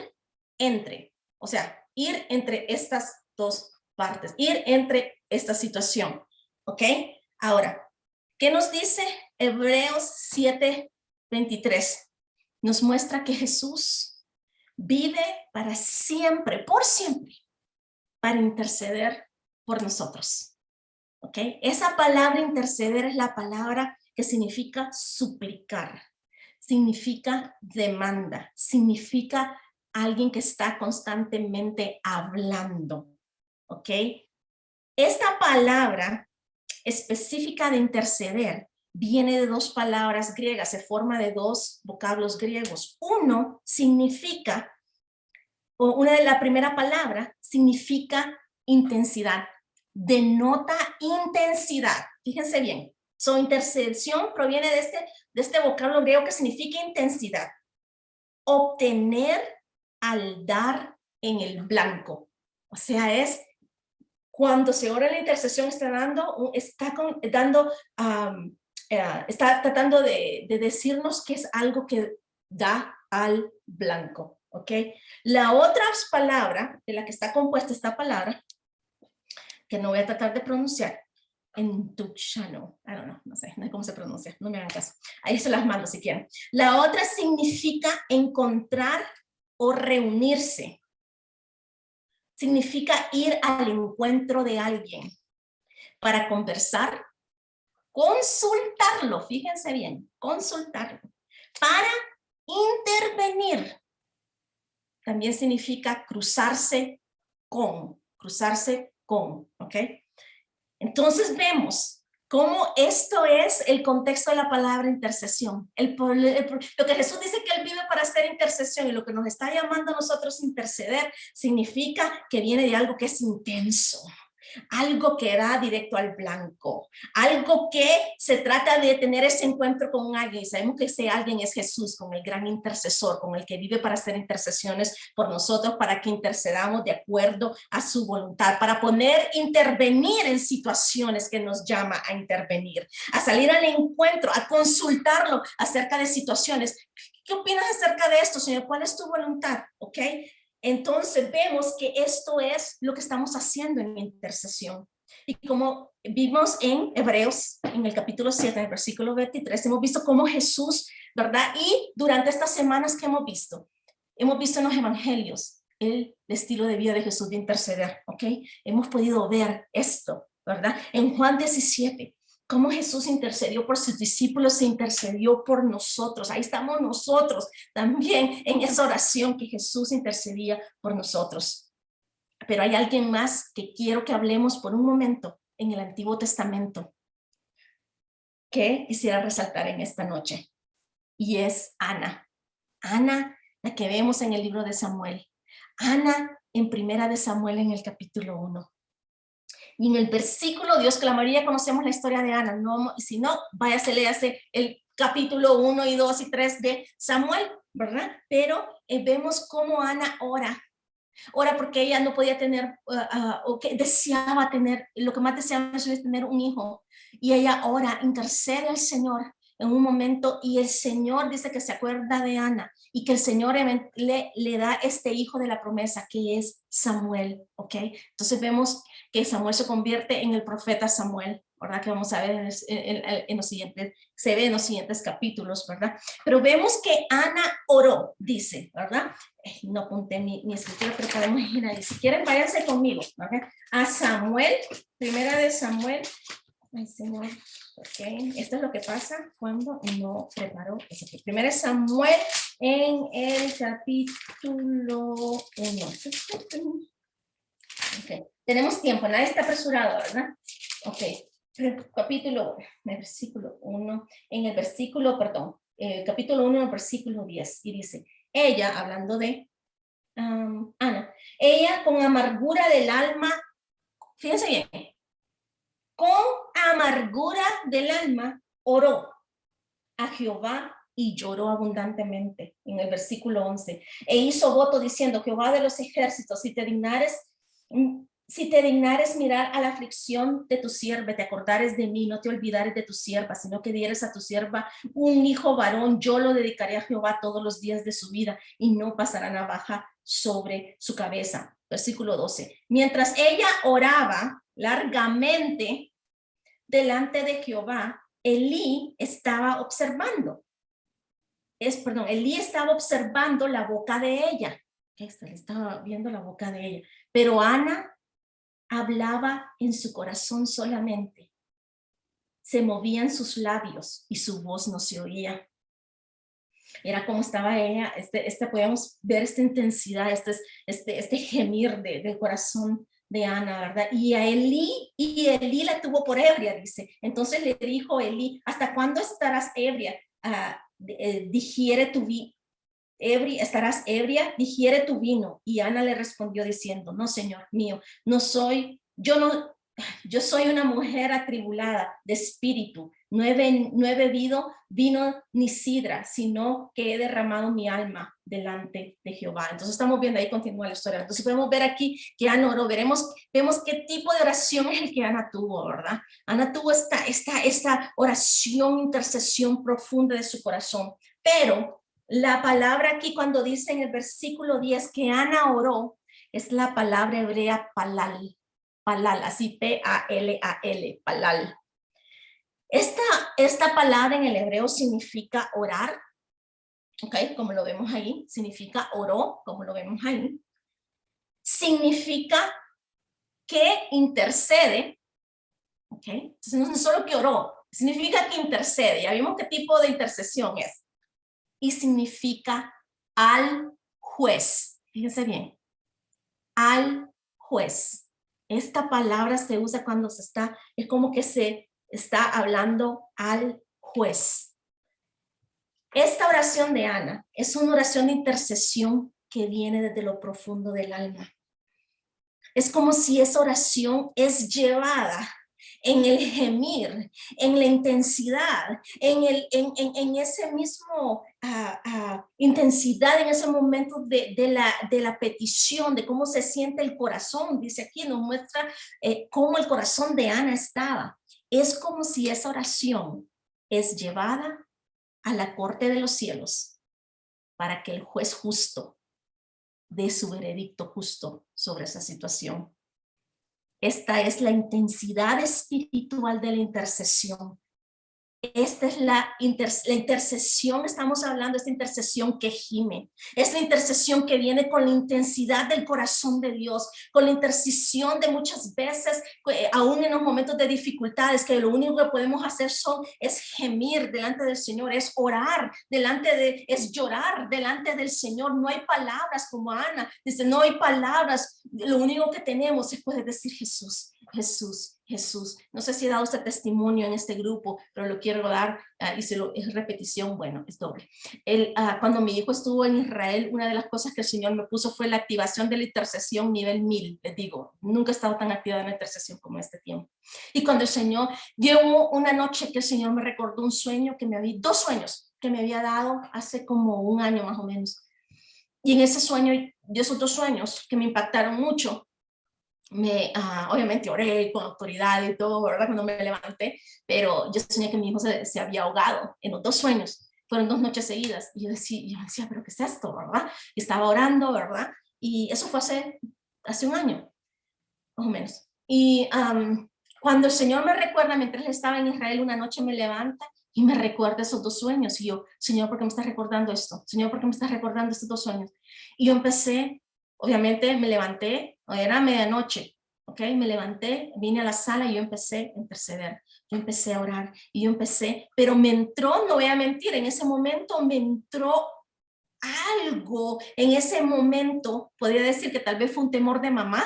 entre, o sea, ir entre estas dos partes, ir entre esta situación, ¿ok? Ahora, ¿qué nos dice Hebreos 7:23? Nos muestra que Jesús vive para siempre, por siempre, para interceder por nosotros, ¿ok? Esa palabra interceder es la palabra que significa suplicar, significa demanda, significa alguien que está constantemente hablando, ¿ok? Esta palabra específica de interceder viene de dos palabras griegas, se forma de dos vocablos griegos. Uno significa, o una de la primera palabra significa intensidad, denota intensidad. Fíjense bien, su intercesión proviene de este vocablo griego que significa intensidad. Obtener al dar en el blanco. O sea, es cuando se ora la intercesión, está tratando de decirnos que es algo que da al blanco, ¿ok? La otra palabra de la que está compuesta esta palabra, que no voy a tratar de pronunciar, entuchano, no sé cómo se pronuncia, no me hagan caso, ahí se las mando si quieren. La otra significa encontrar o reunirse. Significa ir al encuentro de alguien para conversar, consultarlo, fíjense bien, consultarlo, para intervenir. También significa cruzarse con, ¿ok? Entonces vemos cómo esto es el contexto de la palabra intercesión. Lo que Jesús dice que Él vive para hacer intercesión y lo que nos está llamando a nosotros interceder significa que viene de algo que es intenso, algo que da directo al blanco, algo que se trata de tener ese encuentro con alguien. Y sabemos que ese alguien es Jesús, con el gran intercesor, con el que vive para hacer intercesiones por nosotros, para que intercedamos de acuerdo a su voluntad, para intervenir en situaciones que nos llama a intervenir, a salir al encuentro, a consultarlo acerca de situaciones. ¿Qué opinas acerca de esto, Señor? ¿Cuál es tu voluntad? ¿Ok? Entonces vemos que esto es lo que estamos haciendo en intercesión. Y como vimos en Hebreos, en el capítulo 7, en el versículo 23, hemos visto cómo Jesús, ¿verdad? Y durante estas semanas que hemos visto en los evangelios, el estilo de vida de Jesús de interceder, ¿ok? Hemos podido ver esto, ¿verdad? En Juan 17, cómo Jesús intercedió por sus discípulos, se intercedió por nosotros. Ahí estamos nosotros también en esa oración que Jesús intercedía por nosotros. Pero hay alguien más que quiero que hablemos por un momento en el Antiguo Testamento que quisiera resaltar en esta noche. Y es Ana. Ana, la que vemos en el libro de Samuel. Ana en Primera de Samuel en el capítulo 1. Y en el versículo, Dios que la mayoría conocemos la historia de Ana, no, si no, váyase, léase el capítulo 1 y 2 y 3 de Samuel, ¿verdad? Pero vemos cómo Ana ora porque ella no podía tener, o que deseaba tener, lo que más deseaba es tener un hijo, y ella ora, intercede al Señor en un momento, y el Señor dice que se acuerda de Ana, y que el Señor le da este hijo de la promesa, que es Samuel, ¿ok? Entonces vemos que Samuel se convierte en el profeta Samuel, ¿verdad? Que vamos a ver en los siguientes, se ve en los siguientes capítulos, ¿verdad? Pero vemos que Ana oró, dice, ¿verdad? No apunté mi escritura, pero podemos ir ahí. Si quieren, váyanse conmigo, ¿verdad? A Samuel, Primera de Samuel. Ay, Señor, ok. Esto es lo que pasa cuando no preparo eso. Primera de Samuel en el capítulo 1. Okay. Tenemos tiempo, nadie está apresurado, ¿verdad? Ok, capítulo 1, versículo 1, en el versículo, perdón, capítulo 1, versículo 10, y dice, ella, hablando de Ana, ella con amargura del alma, fíjense bien, con amargura del alma oró a Jehová y lloró abundantemente, en el versículo 11, e hizo voto diciendo, Jehová de los ejércitos, si te dignares si te dignares mirar a la aflicción de tu sierva, te acordares de mí, no te olvidares de tu sierva, sino que dieres a tu sierva un hijo varón, yo lo dedicaré a Jehová todos los días de su vida y no pasará navaja sobre su cabeza. Versículo 12. Mientras ella oraba largamente delante de Jehová, Elí estaba observando. Elí estaba observando la boca de ella. Estaba viendo la boca de ella. Pero Ana hablaba en su corazón solamente. Se movían sus labios y su voz no se oía. Era como estaba ella, podíamos ver esta intensidad, este gemir del corazón de Ana, ¿verdad? Y Elí la tuvo por ebria, dice. Entonces le dijo Elí, ¿hasta cuándo estarás ebria? Digiere tu vino. ¿Estarás ebria? Digiere tu vino. Y Ana le respondió diciendo, no, Señor mío, yo soy una mujer atribulada de espíritu. No he bebido vino ni sidra, sino que he derramado mi alma delante de Jehová. Entonces estamos viendo, ahí continúa la historia. Entonces podemos ver aquí que Ana oró. Vemos qué tipo de oración es el que Ana tuvo, ¿verdad? Ana tuvo esta oración, intercesión profunda de su corazón. Pero la palabra aquí cuando dice en el versículo 10 que Ana oró, es la palabra hebrea palal. Palal, así P-A-L-A-L, palal. Esta palabra en el hebreo significa orar, ¿ok? Como lo vemos ahí, significa oró, como lo vemos ahí. Significa que intercede, ¿ok? Entonces no es solo que oró, significa que intercede. Ya vimos qué tipo de intercesión es. Y significa al juez. Fíjense bien, al juez. Esta palabra se usa cuando es como que se está hablando al juez. Esta oración de Ana es una oración de intercesión que viene desde lo profundo del alma. Es como si esa oración es llevada en el gemir, en la intensidad, en ese mismo intensidad, en ese momento de la petición, de cómo se siente el corazón. Dice aquí, nos muestra cómo el corazón de Ana estaba. Es como si esa oración es llevada a la corte de los cielos para que el juez justo dé su veredicto justo sobre esa situación. Esta es la intensidad espiritual de la intercesión. Esta es la intercesión, estamos hablando de esta intercesión que gime. Es la intercesión que viene con la intensidad del corazón de Dios, con la intercesión de muchas veces, aún en los momentos de dificultades, que lo único que podemos hacer es gemir delante del Señor, es orar es llorar delante del Señor. No hay palabras como Ana, dice, no hay palabras, lo único que tenemos es poder decir Jesús, Jesús, Jesús. No sé si he dado este testimonio en este grupo, pero lo quiero dar y es repetición, bueno, es doble. Cuando mi hijo estuvo en Israel, una de las cosas que el Señor me puso fue la activación de la intercesión nivel 1000. Les digo, nunca he estado tan activa en la intercesión como en este tiempo. Y cuando el Señor, dio una noche que el Señor me recordó dos sueños que me había dado hace como un año más o menos. Y en ese sueño, de esos dos sueños que me impactaron mucho, obviamente oré con autoridad y todo, ¿verdad? Cuando me levanté, pero yo soñé que mi hijo se había ahogado en los dos sueños. Fueron 2 noches seguidas. Y yo decía, ¿pero qué es esto, verdad? Y estaba orando, ¿verdad? Y eso fue hace un año, más o menos. Y cuando el Señor me recuerda, mientras él estaba en Israel, una noche me levanta y me recuerda esos 2 sueños. Y yo, Señor, ¿por qué me estás recordando esto? Señor, ¿por qué me estás recordando estos 2 sueños? Y yo empecé, obviamente me levanté, era medianoche, ¿ok? Me levanté, vine a la sala y yo empecé a interceder. Yo empecé a orar y pero me entró, no voy a mentir, en ese momento me entró algo, en ese momento, podría decir que tal vez fue un temor de mamá,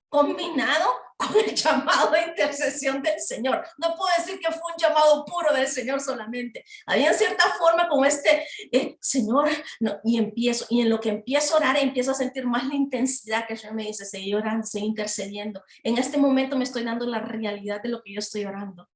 combinado con el llamado de intercesión del Señor. No puedo decir que fue un llamado puro del Señor solamente. Había en cierta forma como Señor, no, y en lo que empiezo a orar, empiezo a sentir más la intensidad que el Señor me dice, seguir orando, seguir intercediendo. En este momento me estoy dando la realidad de lo que yo estoy orando.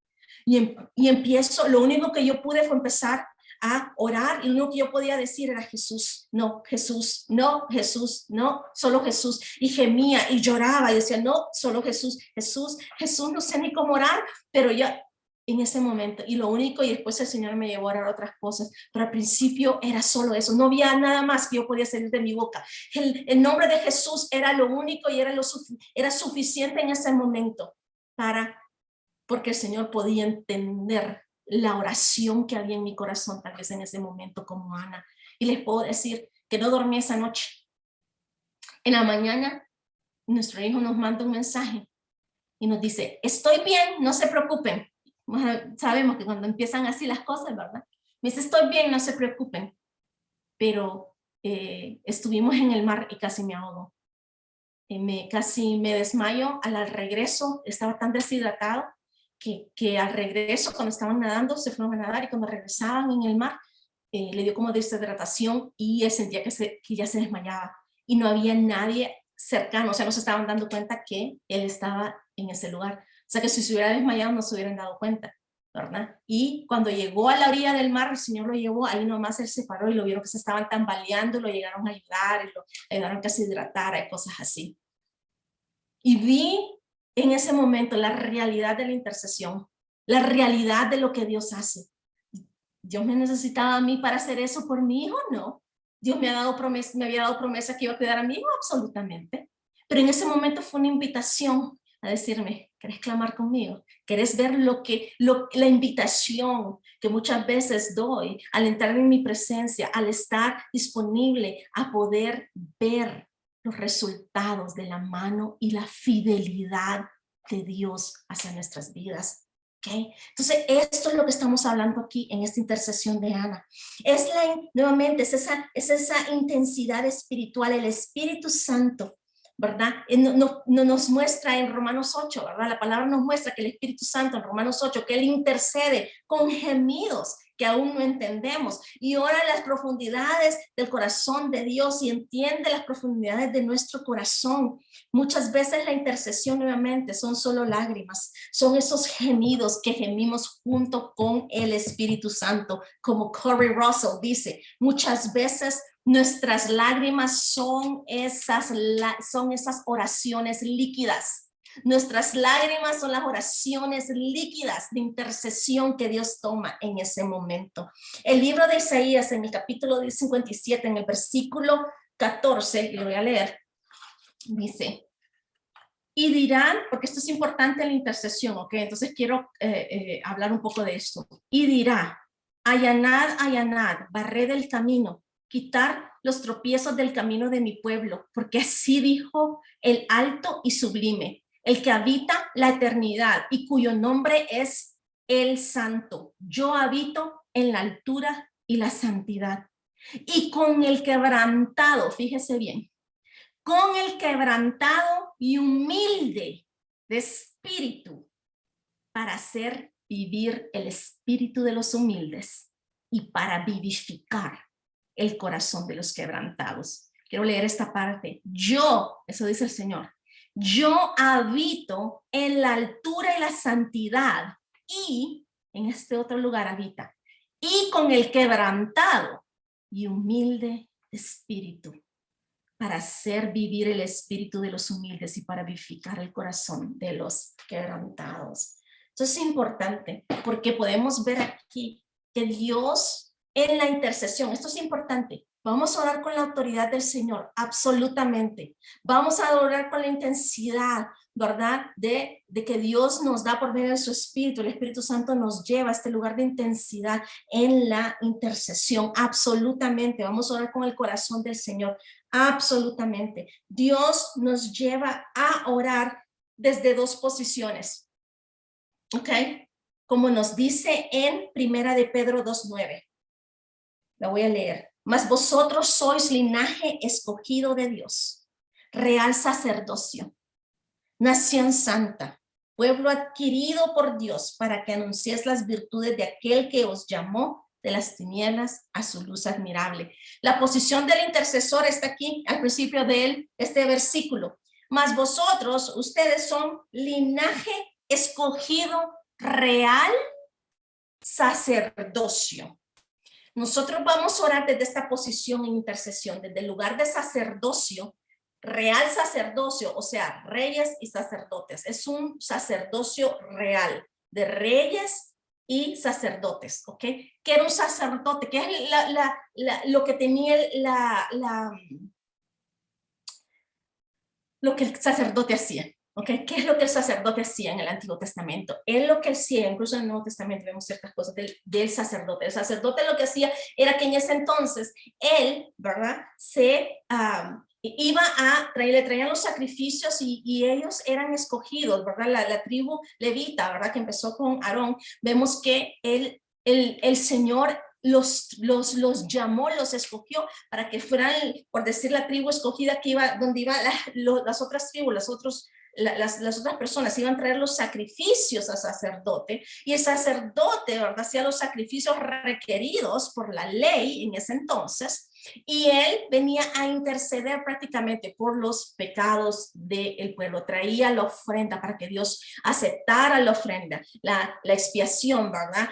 Y empiezo, lo único que yo pude fue empezar a orar y lo único que yo podía decir era Jesús, no, Jesús, no, Jesús, no, solo Jesús. Y gemía y lloraba y decía, no, solo Jesús, Jesús, Jesús, no sé ni cómo orar, pero ya en ese momento, y lo único, y después el Señor me llevó a orar otras cosas, pero al principio era solo eso, no había nada más que yo podía salir de mi boca. El nombre de Jesús era lo único y era suficiente en ese momento porque el Señor podía entender la oración que había en mi corazón, tal vez en ese momento como Ana. Y les puedo decir que no dormí esa noche. En la mañana, nuestro hijo nos manda un mensaje y nos dice, estoy bien, no se preocupen. Sabemos que cuando empiezan así las cosas, ¿verdad? Me dice, estoy bien, no se preocupen. Pero estuvimos en el mar y casi me ahogo. Casi me desmayo. Al regreso estaba tan deshidratado que al regreso, cuando estaban nadando, se fueron a nadar y cuando regresaban en el mar, le dio como deshidratación y él sentía que ya se desmayaba. Y no había nadie cercano, o sea, no se estaban dando cuenta que él estaba en ese lugar. O sea, que si se hubiera desmayado no se hubieran dado cuenta, ¿verdad? Y cuando llegó a la orilla del mar, el Señor lo llevó, ahí nomás él se paró y lo vieron que se estaban tambaleando, lo llegaron a ayudar, y lo ayudaron a que se hidratara y cosas así. Y vi en ese momento la realidad de la intercesión, la realidad de lo que Dios hace. ¿Dios me necesitaba a mí para hacer eso por mi hijo? No. ¿Dios me había dado promesa que iba a cuidar a mi hijo? Absolutamente. Pero en ese momento fue una invitación a decirme, ¿querés clamar conmigo? ¿Querés ver la invitación que muchas veces doy al entrar en mi presencia, al estar disponible a poder ver los resultados de la mano y la fidelidad de Dios hacia nuestras vidas? Okay. Entonces, esto es lo que estamos hablando aquí en esta intercesión de Ana. Nuevamente, es esa intensidad espiritual, el Espíritu Santo, ¿verdad? No nos muestra en Romanos 8, ¿verdad? La palabra nos muestra que el Espíritu Santo en Romanos 8, que Él intercede con gemidos que aún no entendemos y ora las profundidades del corazón de Dios y entiende las profundidades de nuestro corazón. Muchas veces la intercesión nuevamente son solo lágrimas, son esos gemidos que gemimos junto con el Espíritu Santo, como Corey Russell dice, muchas veces nuestras lágrimas son esas oraciones líquidas. Nuestras lágrimas son las oraciones líquidas de intercesión que Dios toma en ese momento. El libro de Isaías en el capítulo 57, en el versículo 14, lo voy a leer, dice, y dirán, porque esto es importante en la intercesión, ¿ok? Entonces quiero hablar un poco de esto. Y dirá, allanad, allanad, barred el camino, quitar los tropiezos del camino de mi pueblo, porque así dijo el alto y sublime, el que habita la eternidad y cuyo nombre es el Santo. Yo habito en la altura y la santidad. Y con el quebrantado, fíjese bien, con el quebrantado y humilde de espíritu, para hacer vivir el espíritu de los humildes y para vivificar el corazón de los quebrantados. Quiero leer esta parte. Yo, eso dice el Señor, yo habito en la altura y la santidad y en este otro lugar habita. Y con el quebrantado y humilde espíritu, para hacer vivir el espíritu de los humildes y para vivificar el corazón de los quebrantados. Entonces es importante porque podemos ver aquí que Dios en la intercesión, esto es importante, vamos a orar con la autoridad del Señor, absolutamente. Vamos a orar con la intensidad, ¿verdad? De que Dios nos da por medio de su Espíritu, el Espíritu Santo nos lleva a este lugar de intensidad en la intercesión, absolutamente. Vamos a orar con el corazón del Señor, absolutamente. Dios nos lleva a orar desde dos posiciones, ¿ok? Como nos dice en Primera de Pedro 2:9. La voy a leer. Mas vosotros sois linaje escogido de Dios, real sacerdocio, nación santa, pueblo adquirido por Dios para que anunciéis las virtudes de aquel que os llamó de las tinieblas a su luz admirable. La posición del intercesor está aquí al principio de este versículo. Mas vosotros, ustedes son linaje escogido, real sacerdocio. Nosotros vamos a orar desde esta posición en intercesión, desde el lugar de sacerdocio, real sacerdocio, o sea, reyes y sacerdotes. Es un sacerdocio real de reyes y sacerdotes, ¿ok? ¿Qué era un sacerdote? ¿Qué es lo que tenía lo que el sacerdote hacía? ¿Okay? ¿Qué es lo que el sacerdote hacía en el Antiguo Testamento? Él lo que hacía, incluso en el Nuevo Testamento vemos ciertas cosas del sacerdote. El sacerdote lo que hacía era que en ese entonces él, ¿verdad? Iba a le traían los sacrificios y ellos eran escogidos, ¿verdad? La tribu levita, ¿verdad? Que empezó con Aarón. Vemos que el Señor los llamó, los escogió para que fueran, por decir, la tribu escogida que iba, donde iban las otras tribus, las otras personas iban a traer los sacrificios al sacerdote, y el sacerdote, ¿verdad?, hacía los sacrificios requeridos por la ley en ese entonces, y él venía a interceder prácticamente por los pecados del pueblo, traía la ofrenda para que Dios aceptara la ofrenda, la expiación, ¿verdad?,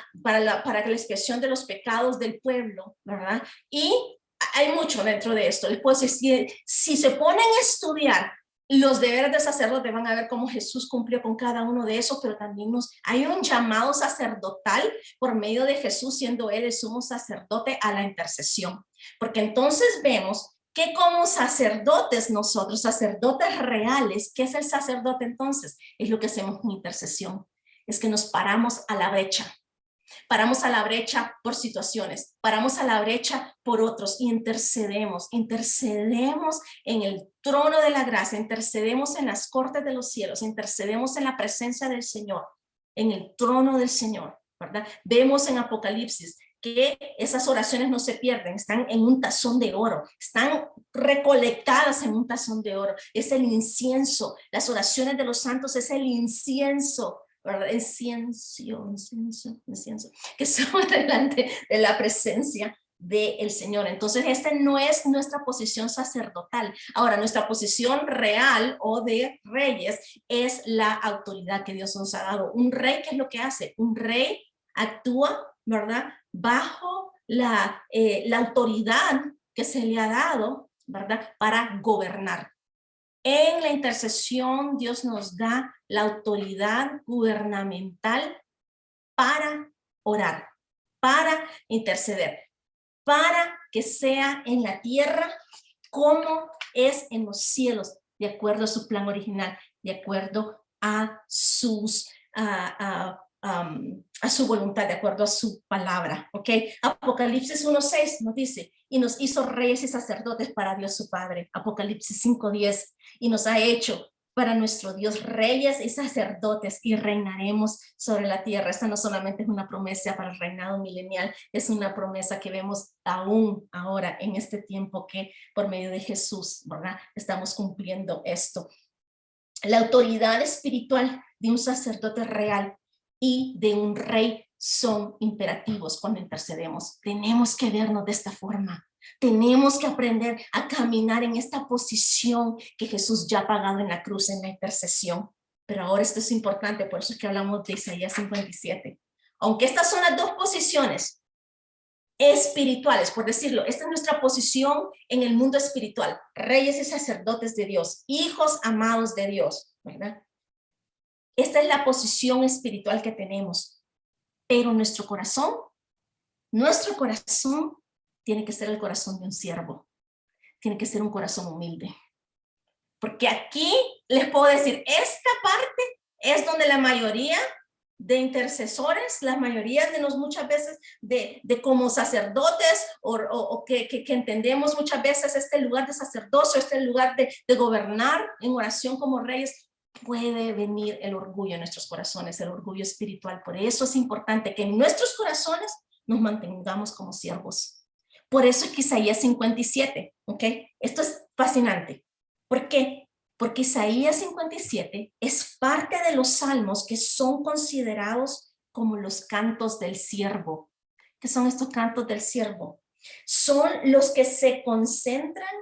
para que la expiación de los pecados del pueblo, ¿verdad? Y hay mucho dentro de esto. Después, si se ponen a estudiar los deberes del sacerdote, van a ver cómo Jesús cumplió con cada uno de esos, pero también hay un llamado sacerdotal por medio de Jesús, siendo él el sumo sacerdote, a la intercesión. Porque entonces vemos que como sacerdotes nosotros, sacerdotes reales, ¿qué es el sacerdote entonces? Es lo que hacemos con intercesión, es que nos paramos a la brecha. Paramos a la brecha por situaciones, paramos a la brecha por otros, intercedemos en el trono de la gracia, intercedemos en las cortes de los cielos, intercedemos en la presencia del Señor, en el trono del Señor, ¿verdad? Vemos en Apocalipsis que esas oraciones no se pierden, están en un tazón de oro, están recolectadas en un tazón de oro, es el incienso, las oraciones de los santos es el incienso, ¿verdad? Incienso, que sube delante de la presencia del Señor. Entonces, esta no es nuestra posición sacerdotal. Ahora, nuestra posición real o de reyes es la autoridad que Dios nos ha dado. Un rey, ¿qué es lo que hace? Un rey actúa, ¿verdad?, bajo la autoridad que se le ha dado, ¿verdad?, para gobernar. En la intercesión, Dios nos da la autoridad gubernamental para orar, para interceder, para que sea en la tierra como es en los cielos, de acuerdo a su plan original, de acuerdo a su voluntad, de acuerdo a su palabra, ¿ok? Apocalipsis 1:6 nos dice, y nos hizo reyes y sacerdotes para Dios su Padre. Apocalipsis 5:10, y nos ha hecho para nuestro Dios reyes y sacerdotes, y reinaremos sobre la tierra. Esta no solamente es una promesa para el reinado milenial, es una promesa que vemos aún ahora en este tiempo que por medio de Jesús, ¿verdad?, estamos cumpliendo esto. La autoridad espiritual de un sacerdote real y de un rey son imperativos cuando intercedemos. Tenemos que vernos de esta forma. Tenemos que aprender a caminar en esta posición que Jesús ya ha pagado en la cruz, en la intercesión. Pero ahora esto es importante, por eso es que hablamos de Isaías 57. Aunque estas son las dos posiciones espirituales, por decirlo, esta es nuestra posición en el mundo espiritual, reyes y sacerdotes de Dios, hijos amados de Dios, ¿verdad? Esta es la posición espiritual que tenemos, pero nuestro corazón tiene que ser el corazón de un siervo, tiene que ser un corazón humilde, porque aquí les puedo decir, esta parte es donde la mayoría de intercesores, la mayoría de nos muchas veces de como sacerdotes o que entendemos muchas veces este lugar de sacerdocio, este lugar de gobernar en oración como reyes, puede venir el orgullo en nuestros corazones, el orgullo espiritual. Por eso es importante que en nuestros corazones nos mantengamos como siervos. Por eso es que Isaías 57, ¿ok? Esto es fascinante. ¿Por qué? Porque Isaías 57 es parte de los salmos que son considerados como los cantos del siervo. ¿Qué son estos cantos del siervo? Son los que se concentran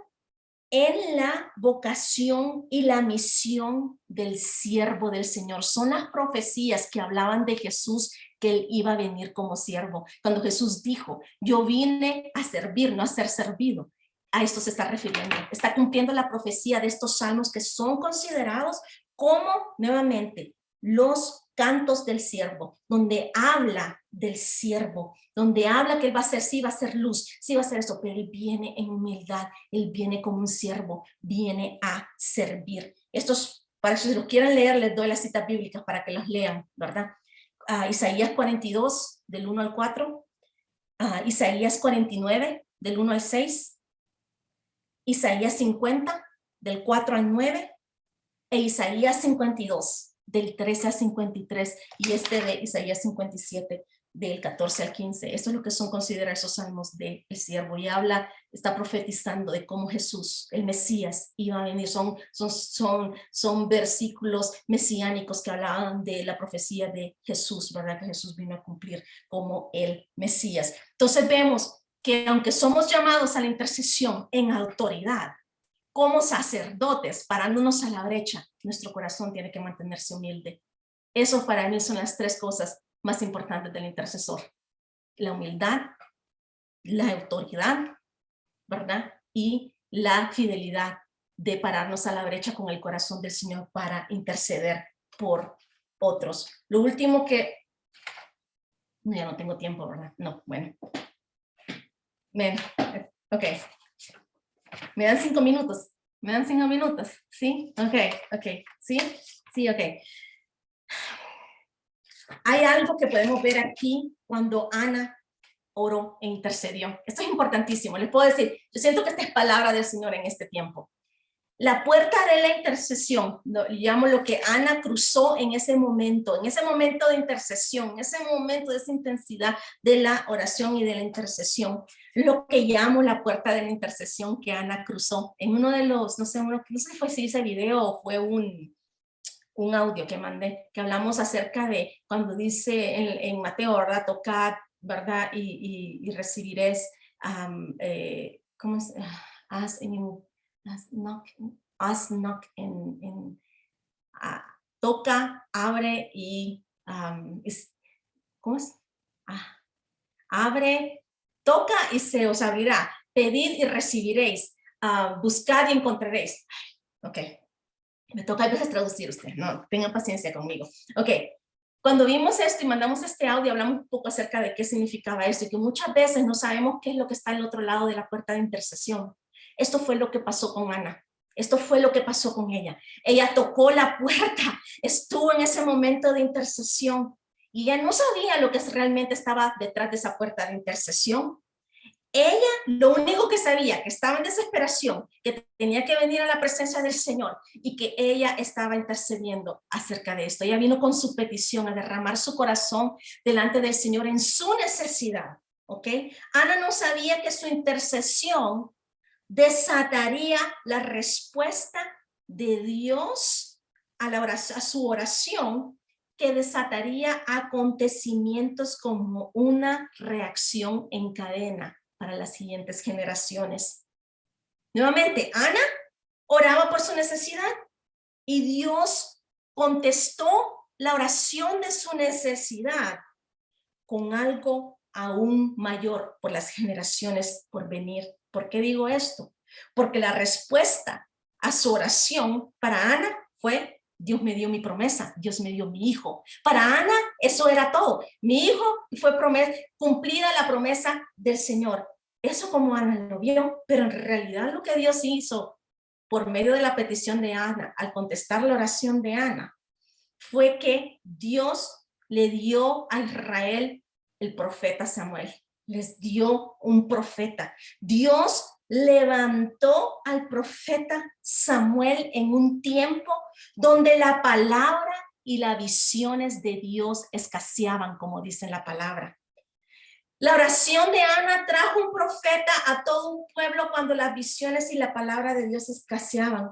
en la vocación y la misión del siervo del Señor. Son las profecías que hablaban de Jesús, que él iba a venir como siervo. Cuando Jesús dijo, yo vine a servir, no a ser servido. A esto se está refiriendo. Está cumpliendo la profecía de estos salmos que son considerados como, nuevamente, los cantos del siervo, donde habla del siervo, donde habla que él va a ser, sí va a ser luz, sí va a ser eso, pero él viene en humildad, él viene como un siervo, viene a servir. Estos, para que si los quieren leer, les doy las citas bíblicas para que las lean, ¿verdad? Isaías 42, del 1 al 4, Isaías 49, del 1 al 6, Isaías 50, del 4 al 9, e Isaías 52, del 13 al 53, y este de Isaías 57, del 14 al 15. Esto es lo que son considerados esos salmos del siervo, y habla, está profetizando de cómo Jesús, el Mesías, iba a venir. Son versículos mesiánicos que hablaban de la profecía de Jesús, ¿verdad? Que Jesús vino a cumplir como el Mesías. Entonces vemos que aunque somos llamados a la intercesión en autoridad, como sacerdotes, parándonos a la brecha, nuestro corazón tiene que mantenerse humilde. Eso para mí son las tres cosas más importantes del intercesor: la humildad, la autoridad, ¿verdad? Y la fidelidad de pararnos a la brecha con el corazón del Señor para interceder por otros. Lo último que... Ya no tengo tiempo, ¿verdad? No, bueno. Ok. ¿Me dan 5 minutos? ¿Me dan 5 minutos? ¿Sí? Ok. ¿Sí? Sí, ok. Hay algo que podemos ver aquí cuando Ana oró e intercedió. Esto es importantísimo. Les puedo decir, yo siento que esta es palabra del Señor en este tiempo. La puerta de la intercesión, llamo lo que Ana cruzó en ese momento de intercesión, en ese momento de esa intensidad de la oración y de la intercesión, lo que llamo la puerta de la intercesión que Ana cruzó. En uno de los, no sé si fue ese video o fue un audio que mandé, que hablamos acerca de cuando dice en Mateo, ¿verdad? Tocad, ¿verdad? Y recibiréis, ¿cómo es? Knock toca, abre y ¿cómo es? Abre, toca y se os abrirá. Pedid y recibiréis. Buscad y encontraréis. Ok. Me toca a veces traducir usted. No, tengan paciencia conmigo. Ok. Cuando vimos esto y mandamos este audio, hablamos un poco acerca de qué significaba esto y que muchas veces no sabemos qué es lo que está al otro lado de la puerta de intercesión. Esto fue lo que pasó con Ana. Esto fue lo que pasó con ella. Ella tocó la puerta, estuvo en ese momento de intercesión y ella no sabía lo que realmente estaba detrás de esa puerta de intercesión. Ella lo único que sabía, que estaba en desesperación, que tenía que venir a la presencia del Señor y que ella estaba intercediendo acerca de esto. Ella vino con su petición a derramar su corazón delante del Señor en su necesidad, ¿ok? Ana no sabía que su intercesión desataría la respuesta de Dios a su oración, que desataría acontecimientos como una reacción en cadena para las siguientes generaciones. Nuevamente, Ana oraba por su necesidad y Dios contestó la oración de su necesidad con algo aún mayor por las generaciones por venir. ¿Por qué digo esto? Porque la respuesta a su oración para Ana fue: Dios me dio mi promesa, Dios me dio mi hijo. Para Ana eso era todo. Mi hijo fue cumplida la promesa del Señor. Eso como Ana lo vio, pero en realidad lo que Dios hizo por medio de la petición de Ana, al contestar la oración de Ana, fue que Dios le dio a Israel el profeta Samuel. Les dio un profeta. Dios levantó al profeta Samuel en un tiempo donde la palabra y las visiones de Dios escaseaban, como dice la palabra. La oración de Ana trajo un profeta a todo un pueblo cuando las visiones y la palabra de Dios escaseaban.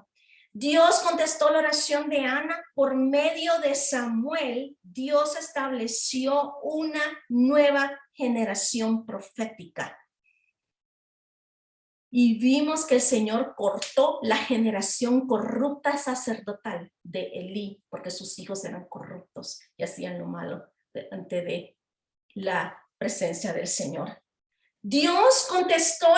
Dios contestó la oración de Ana por medio de Samuel. Dios estableció una nueva generación profética. Y vimos que el Señor cortó la generación corrupta sacerdotal de Elí, porque sus hijos eran corruptos y hacían lo malo delante de la presencia del Señor. Dios contestó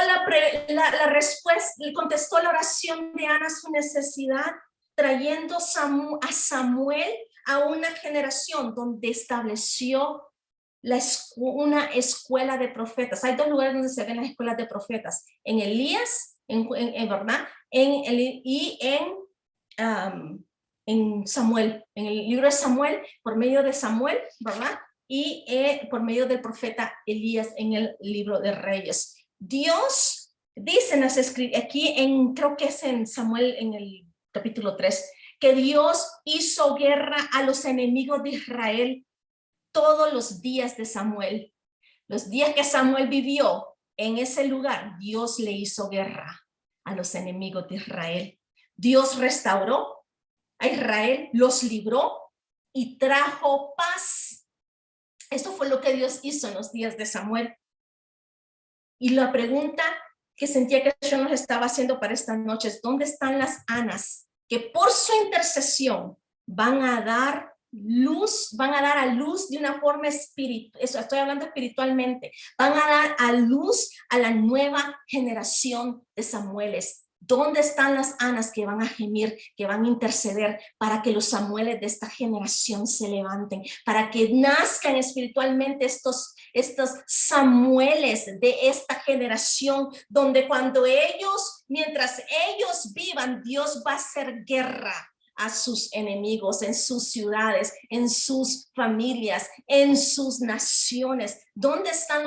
la respuesta, contestó la oración de Ana a su necesidad, trayendo a Samuel a una generación donde estableció una escuela de profetas. Hay dos lugares donde se ven las escuelas de profetas: en Elías, ¿verdad? Y en Samuel, en el libro de Samuel, por medio de Samuel, ¿verdad? Y por medio del profeta Elías en el libro de Reyes. Dios dice aquí, creo que es en Samuel, en el capítulo 3, que Dios hizo guerra a los enemigos de Israel todos los días de Samuel. Los días que Samuel vivió en ese lugar, Dios le hizo guerra a los enemigos de Israel. Dios restauró a Israel, los libró y trajo paz. Esto fue lo que Dios hizo en los días de Samuel. Y la pregunta que sentía que yo nos estaba haciendo para esta noche es: ¿dónde están las Anas que por su intercesión van a dar luz, van a dar a luz de una forma espiritual? Eso estoy hablando espiritualmente. Van a dar a luz a la nueva generación de Samueles. ¿Dónde están las Anas que van a gemir, que van a interceder para que los Samueles de esta generación se levanten, para que nazcan espiritualmente estos Samueles de esta generación, donde mientras ellos vivan, Dios va a hacer guerra a sus enemigos en sus ciudades, en sus familias, en sus naciones? ¿Dónde están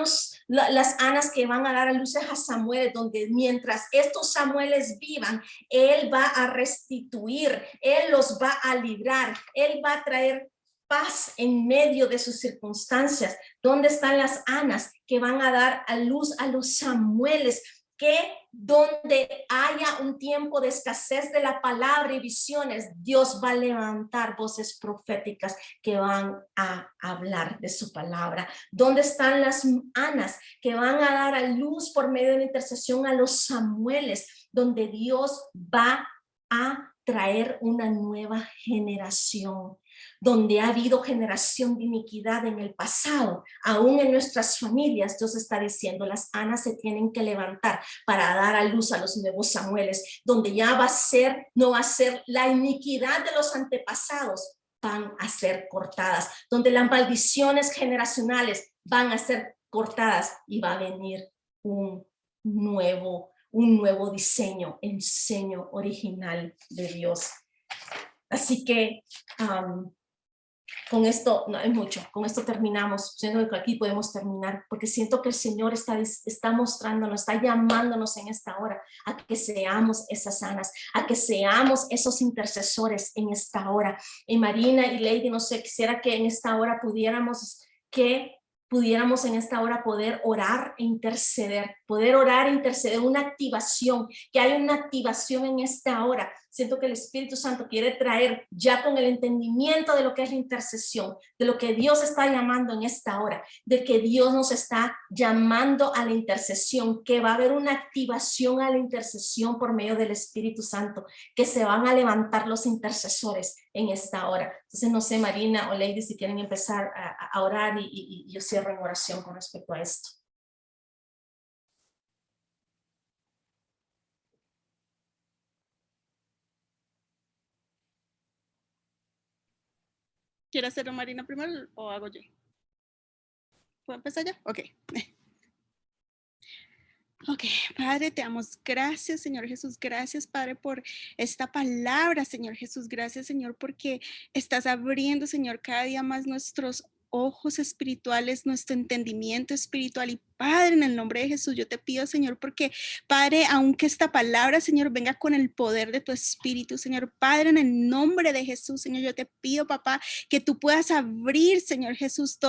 las Anas que van a dar a luz a Samuel? Donde mientras estos Samueles vivan, Él va a restituir, Él los va a librar, Él va a traer paz en medio de sus circunstancias. ¿Dónde están las Anas que van a dar a luz a los Samueles? Que donde haya un tiempo de escasez de la palabra y visiones, Dios va a levantar voces proféticas que van a hablar de su palabra. ¿Dónde están las Anas que van a dar a luz por medio de la intercesión a los Samueles, donde Dios va a traer una nueva generación? Donde ha habido generación de iniquidad en el pasado, aún en nuestras familias, Dios está diciendo: las Anas se tienen que levantar para dar a luz a los nuevos Samueles, donde ya no va a ser la iniquidad de los antepasados, van a ser cortadas, donde las maldiciones generacionales van a ser cortadas y va a venir un nuevo diseño original de Dios. Así que con esto no hay mucho, con esto terminamos. Siento que aquí podemos terminar, porque siento que el Señor está mostrándonos, está llamándonos en esta hora a que seamos esas Anas, a que seamos esos intercesores en esta hora. Y Marina y Lady, no sé, quisiera que en esta hora pudiéramos en esta hora poder orar e interceder, una activación, que hay una activación en esta hora. Siento que el Espíritu Santo quiere traer, ya con el entendimiento de lo que es la intercesión, de lo que Dios está llamando en esta hora, de que Dios nos está llamando a la intercesión, que va a haber una activación a la intercesión por medio del Espíritu Santo, que se van a levantar los intercesores en esta hora. Entonces, no sé, Marina o Lady, si quieren empezar a orar y yo cierro en oración con respecto a esto. ¿Quiere hacerlo Marina primero o hago yo? ¿Puedo empezar ya? Ok. Ok, Padre, te damos gracias, Señor Jesús. Gracias, Padre, por esta palabra, Señor Jesús. Gracias, Señor, porque estás abriendo, Señor, cada día más nuestros ojos espirituales, nuestro entendimiento espiritual. Y Padre, en el nombre de Jesús, yo te pido, Señor, porque Padre, aunque esta palabra, Señor, venga con el poder de tu Espíritu, Señor, Padre, en el nombre de Jesús, Señor, yo te pido, papá, que tú puedas abrir, Señor Jesús,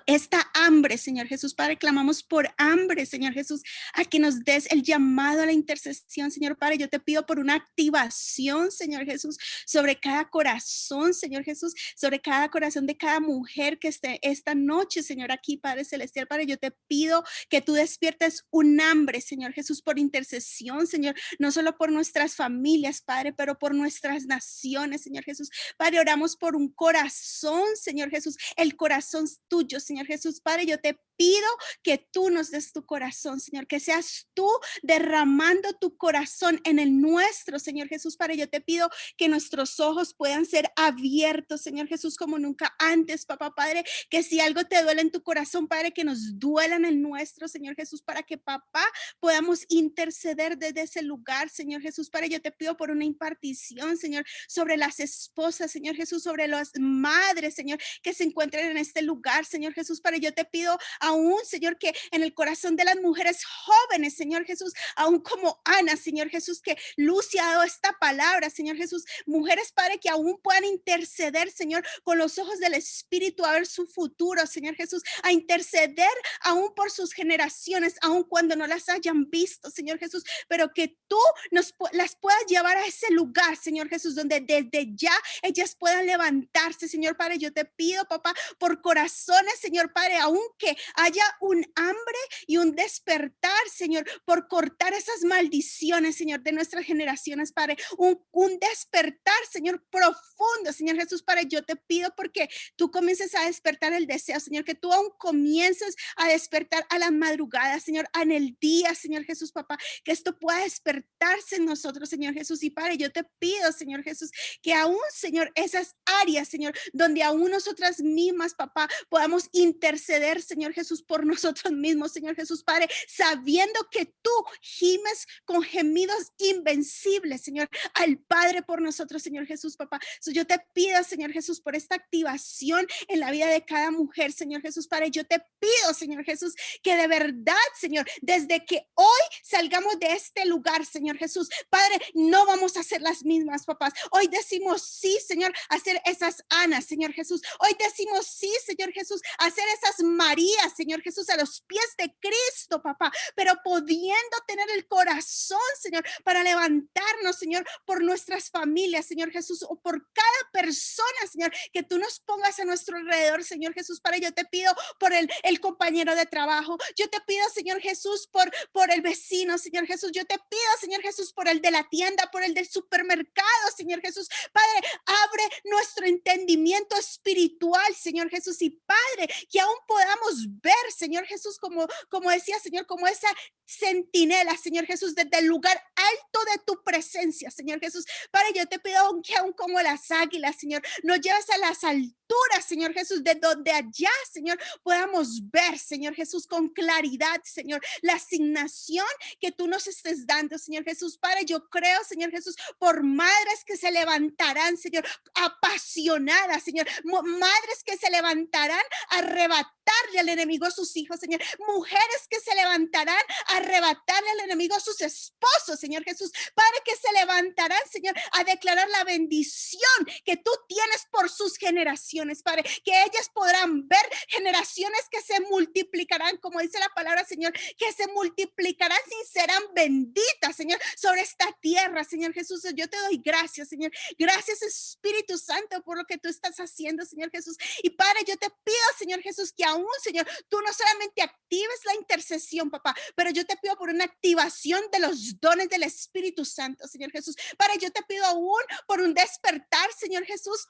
esta hambre, Señor Jesús, Padre, clamamos por hambre, Señor Jesús, a que nos des el llamado a la intercesión, Señor Padre. Yo te pido por una activación, Señor Jesús, sobre cada corazón, Señor Jesús, sobre cada corazón de cada mujer que esté esta noche, Señor, aquí, Padre Celestial, Padre. Yo te pido que tú despiertes un hambre, Señor Jesús, por intercesión, Señor, no solo por nuestras familias, Padre, pero por nuestras naciones, Señor Jesús. Padre, oramos por un corazón, Señor Jesús, el corazón tuyo, Señor Jesús. Padre, yo te pido que tú nos des tu corazón, Señor, que seas tú derramando tu corazón en el nuestro, Señor Jesús. Padre, yo te pido que nuestros ojos puedan ser abiertos, Señor Jesús, como nunca antes, papá, Padre, que si algo te duele en tu corazón, Padre, que nos duela en el nuestro, Señor Jesús, para que, papá, podamos interceder desde ese lugar, Señor Jesús. Padre, yo te pido por una impartición, Señor, sobre las esposas, Señor Jesús, sobre las madres, Señor, que se encuentren en este lugar, Señor Jesús. Padre, yo te pido aún, Señor, que en el corazón de las mujeres jóvenes, Señor Jesús, aún como Ana, Señor Jesús, que Lucy ha dado esta palabra, Señor Jesús, mujeres, Padre, que aún puedan interceder, Señor, con los ojos del Espíritu a ver su futuro, Señor Jesús, a interceder aún por sus generaciones, aún cuando no las hayan visto, Señor Jesús, pero que tú las puedas llevar a ese lugar, Señor Jesús, donde desde ya ellas puedan levantarse, Señor Padre. Yo te pido, papá, por corazones, Señor Padre, aunque haya un hambre y un despertar, Señor, por cortar esas maldiciones, Señor, de nuestras generaciones, Padre, un despertar, Señor, profundo, Señor Jesús, Padre. Yo te pido porque tú comiences a despertar el deseo, Señor, que tú aún comiences a despertar a la madrugada, Señor, en el día, Señor Jesús, papá, que esto pueda despertarse en nosotros, Señor Jesús. Y Padre, yo te pido, Señor Jesús, que aún, Señor, esas áreas, Señor, donde aún nosotras mismas, papá, podamos interceder, Señor Jesús, por nosotros mismos, Señor Jesús, Padre, sabiendo que tú gimes con gemidos invencibles, Señor, al Padre por nosotros, Señor Jesús, papá. Yo te pido, Señor Jesús, por esta activación en la vida de cada mujer, Señor Jesús, Padre. Yo te pido, Señor Jesús, que de verdad, Señor, desde que hoy salgamos de este lugar, Señor Jesús, Padre, no vamos a ser las mismas, papás. Hoy decimos sí, Señor, a ser esas Anas, Señor Jesús. Hoy decimos sí, Señor Jesús, a ser esas Marías, Señor Jesús, a los pies de Cristo, papá, pero pudiendo tener el corazón, Señor, para levantarnos, Señor, por nuestras familias, Señor Jesús, o por cada persona, Señor, que tú nos pongas a nuestro alrededor, Señor Jesús. Para yo te pido por el compañero de trabajo. Yo te pido, Señor Jesús, por el vecino, Señor Jesús. Yo te pido, Señor Jesús, por el de la tienda, por el del supermercado, Señor Jesús. Padre, abre nuestro entendimiento espiritual, Señor Jesús. Y Padre, que aún podamos ver, Señor Jesús, como decía, Señor, como esa centinela, Señor Jesús, desde el lugar alto de tu presencia, Señor Jesús. Padre, yo te pido que aún como las águilas, Señor, nos lleves a las alturas, Señor Jesús, de donde allá, Señor, podamos ver, Señor Jesús, con claridad, Señor, la asignación que tú nos estés dando, Señor Jesús. Padre, yo creo, Señor Jesús, por madres que se levantarán, Señor, apasionadas, Señor, madres que se levantarán a arrebatarle al enemigo a sus hijos, Señor, mujeres que se levantarán a arrebatarle al enemigo a sus esposos, Señor Jesús, Padre, que se levantarán, Señor, a declarar la bendición que tú tienes por sus generaciones, Padre, que ellas podrán ver generaciones que se multiplicarán, como dice la palabra, Señor, que se multiplicarán y serán benditas, Señor, sobre esta tierra, Señor Jesús. Yo te doy gracias, Señor. Gracias, Espíritu Santo, por lo que tú estás haciendo, Señor Jesús. Y Padre, yo te pido, Señor Jesús, que aún, Señor, tú no solamente actives la intercesión, papá, pero yo te pido por una activación de los dones del Espíritu Santo, Señor Jesús. Padre, yo te pido aún por un despertar, Señor Jesús,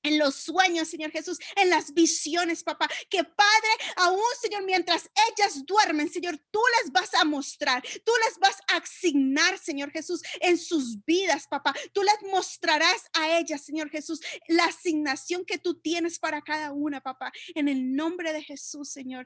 en los sueños, Señor Jesús, en las visiones, papá, que Padre, aún, Señor, mientras ellas duermen, Señor, tú les vas a mostrar, tú les vas a asignar, Señor Jesús, en sus vidas, papá, tú les mostrarás a ellas, Señor Jesús, la asignación que tú tienes para cada una, papá, en el nombre de Jesús, Señor.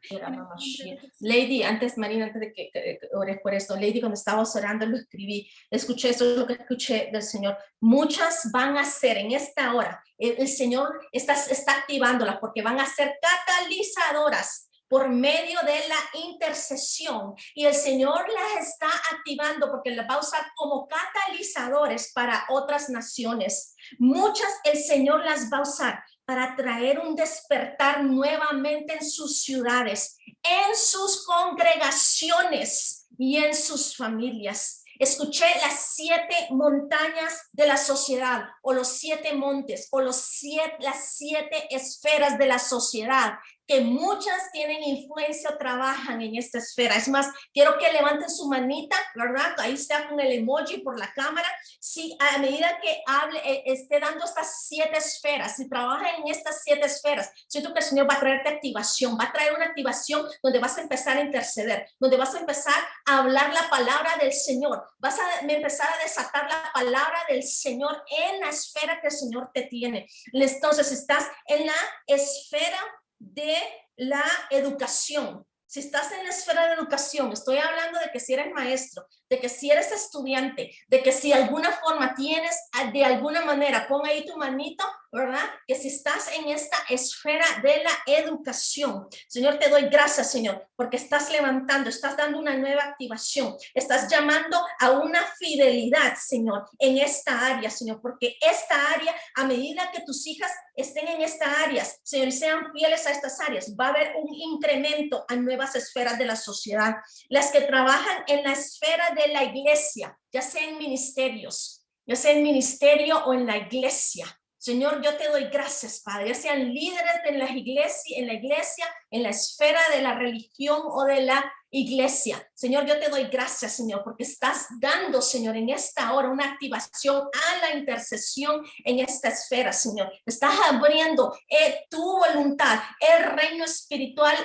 Lady, antes, Marina, antes de que ores por esto, Lady, cuando estábamos orando, lo escribí, escuché, eso es lo que escuché del Señor. Muchas van a ser en esta hora, el Señor está activándolas porque van a ser catalizadoras por medio de la intercesión. Y el Señor las está activando porque las va a usar como catalizadores para otras naciones. Muchas el Señor las va a usar para traer un despertar nuevamente en sus ciudades, en sus congregaciones y en sus familias. Escuché las 7 montañas de la sociedad, o los 7 montes, o las 7 esferas de la sociedad, que muchas tienen influencia o trabajan en esta esfera. Es más, quiero que levanten su manita, ¿verdad? Ahí está con el emoji por la cámara. Si a medida que hable, esté dando estas 7 esferas, si trabajan en estas 7 esferas, siento que el Señor va a traerte activación, va a traer una activación donde vas a empezar a interceder, donde vas a empezar a hablar la palabra del Señor, vas a empezar a desatar la palabra del Señor en la esfera que el Señor te tiene. Entonces, estás en la esfera de la educación. Si estás en la esfera de educación, estoy hablando de que si eres maestro, de que si eres estudiante, de que si de alguna forma tienes, de alguna manera, pon ahí tu manito, ¿verdad? Que si estás en esta esfera de la educación, Señor, te doy gracias, Señor, porque estás levantando, estás dando una nueva activación, estás llamando a una fidelidad, Señor, en esta área, Señor, porque esta área, a medida que tus hijas estén en estas áreas, Señor, y sean fieles a estas áreas, va a haber un incremento a nuevas esferas de la sociedad. Las que trabajan en la esfera de la iglesia, ya sea en ministerios, ya sea en ministerio o en la iglesia. Señor, yo te doy gracias, Padre, ya sean líderes de la iglesia, en la esfera de la religión o de la iglesia. Señor, yo te doy gracias, Señor, porque estás dando, Señor, en esta hora una activación a la intercesión en esta esfera, Señor. Estás abriendo tu voluntad, el reino espiritual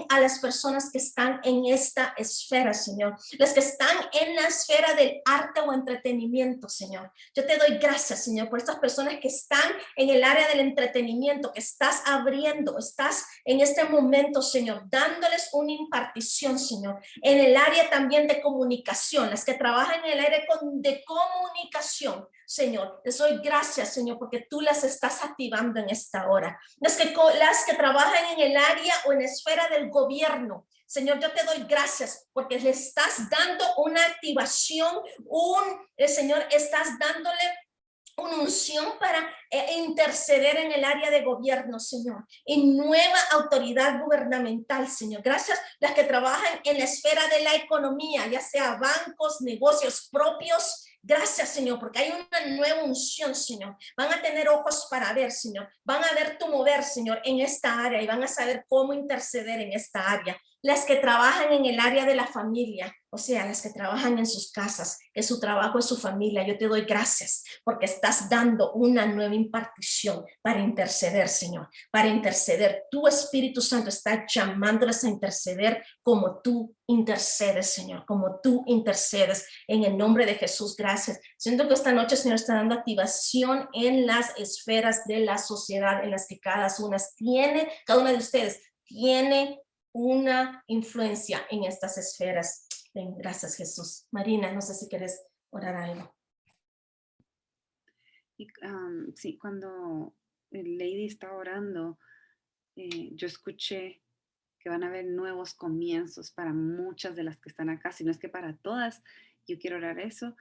a las personas que están en esta esfera, Señor. Las que están en la esfera del arte o entretenimiento, Señor. Yo te doy gracias, Señor, por estas personas que están en el área del entretenimiento, que estás abriendo, estás en este momento, Señor, dándoles una impartición, Señor, en el área también de comunicación, las que trabajan en el área de comunicación, Señor, les doy gracias, Señor, porque tú las estás activando en esta hora. Las que trabajan en el área o en la esfera del gobierno, Señor, yo te doy gracias porque le estás dando una activación, Señor, estás dándole una unción para interceder en el área de gobierno, Señor, y nueva autoridad gubernamental, Señor. Gracias las que trabajan en la esfera de la economía, ya sea bancos, negocios propios. Gracias, Señor, porque hay una nueva unción, Señor. Van a tener ojos para ver, Señor. Van a ver tu mover, Señor, en esta área y van a saber cómo interceder en esta área. Las que trabajan en el área de la familia, o sea, las que trabajan en sus casas, que su trabajo es su familia, yo te doy gracias porque estás dando una nueva impartición para interceder, Señor, para interceder. Tu Espíritu Santo está llamándoles a interceder como tú intercedes, Señor, como tú intercedes en el nombre de Jesús. Gracias. Siento que esta noche, Señor, está dando activación en las esferas de la sociedad en las que cada una de ustedes tiene una influencia en estas esferas. Gracias, Jesús. Marina, no sé si quieres orar algo. Sí, cuando Lady está orando, yo escuché que van a haber nuevos comienzos para muchas de las que están acá, si no es que para todas. Yo quiero orar eso.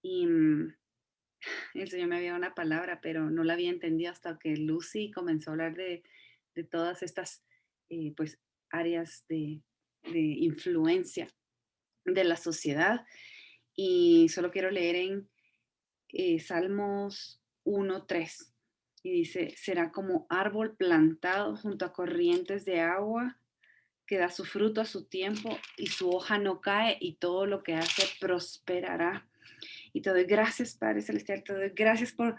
Y el Señor me había dado una palabra, pero no la había entendido hasta que Lucy comenzó a hablar de todas estas pues, áreas de influencia de la sociedad. Y solo quiero leer en Salmos 1:3. Y dice, será como árbol plantado junto a corrientes de agua, que da su fruto a su tiempo y su hoja no cae y todo lo que hace prosperará. Y te doy gracias, Padre Celestial, te doy gracias por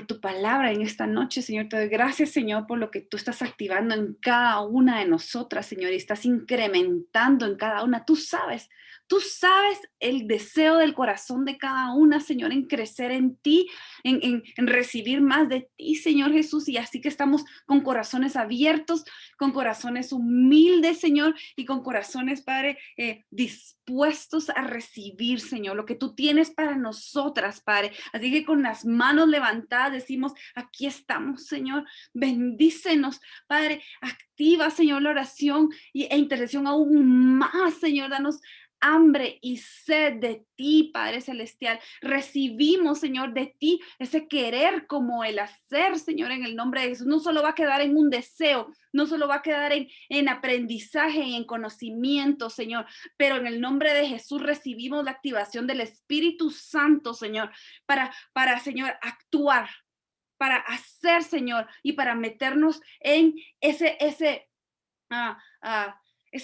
tu palabra en esta noche, Señor. Te doy gracias, Señor, por lo que tú estás activando en cada una de nosotras, Señor, y estás incrementando en cada una. Tú sabes el deseo del corazón de cada una, Señor, en crecer en ti, en recibir más de ti, Señor Jesús. Y así que estamos con corazones abiertos, con corazones humildes, Señor, y con corazones, Padre, dispuestos a recibir, Señor, lo que tú tienes para nosotras, Padre. Así que con las manos levantadas, necesitadas, decimos, aquí estamos, Señor, bendícenos, Padre, activa, Señor, la oración e intercesión aún más, Señor, danos hambre y sed de ti, Padre Celestial. Recibimos, Señor, de ti ese querer como el hacer, Señor, en el nombre de Jesús. No solo va a quedar en un deseo, no solo va a quedar en aprendizaje y en conocimiento, Señor, pero en el nombre de Jesús recibimos la activación del Espíritu Santo, Señor, para Señor, actuar, para hacer, Señor, y para meternos en ese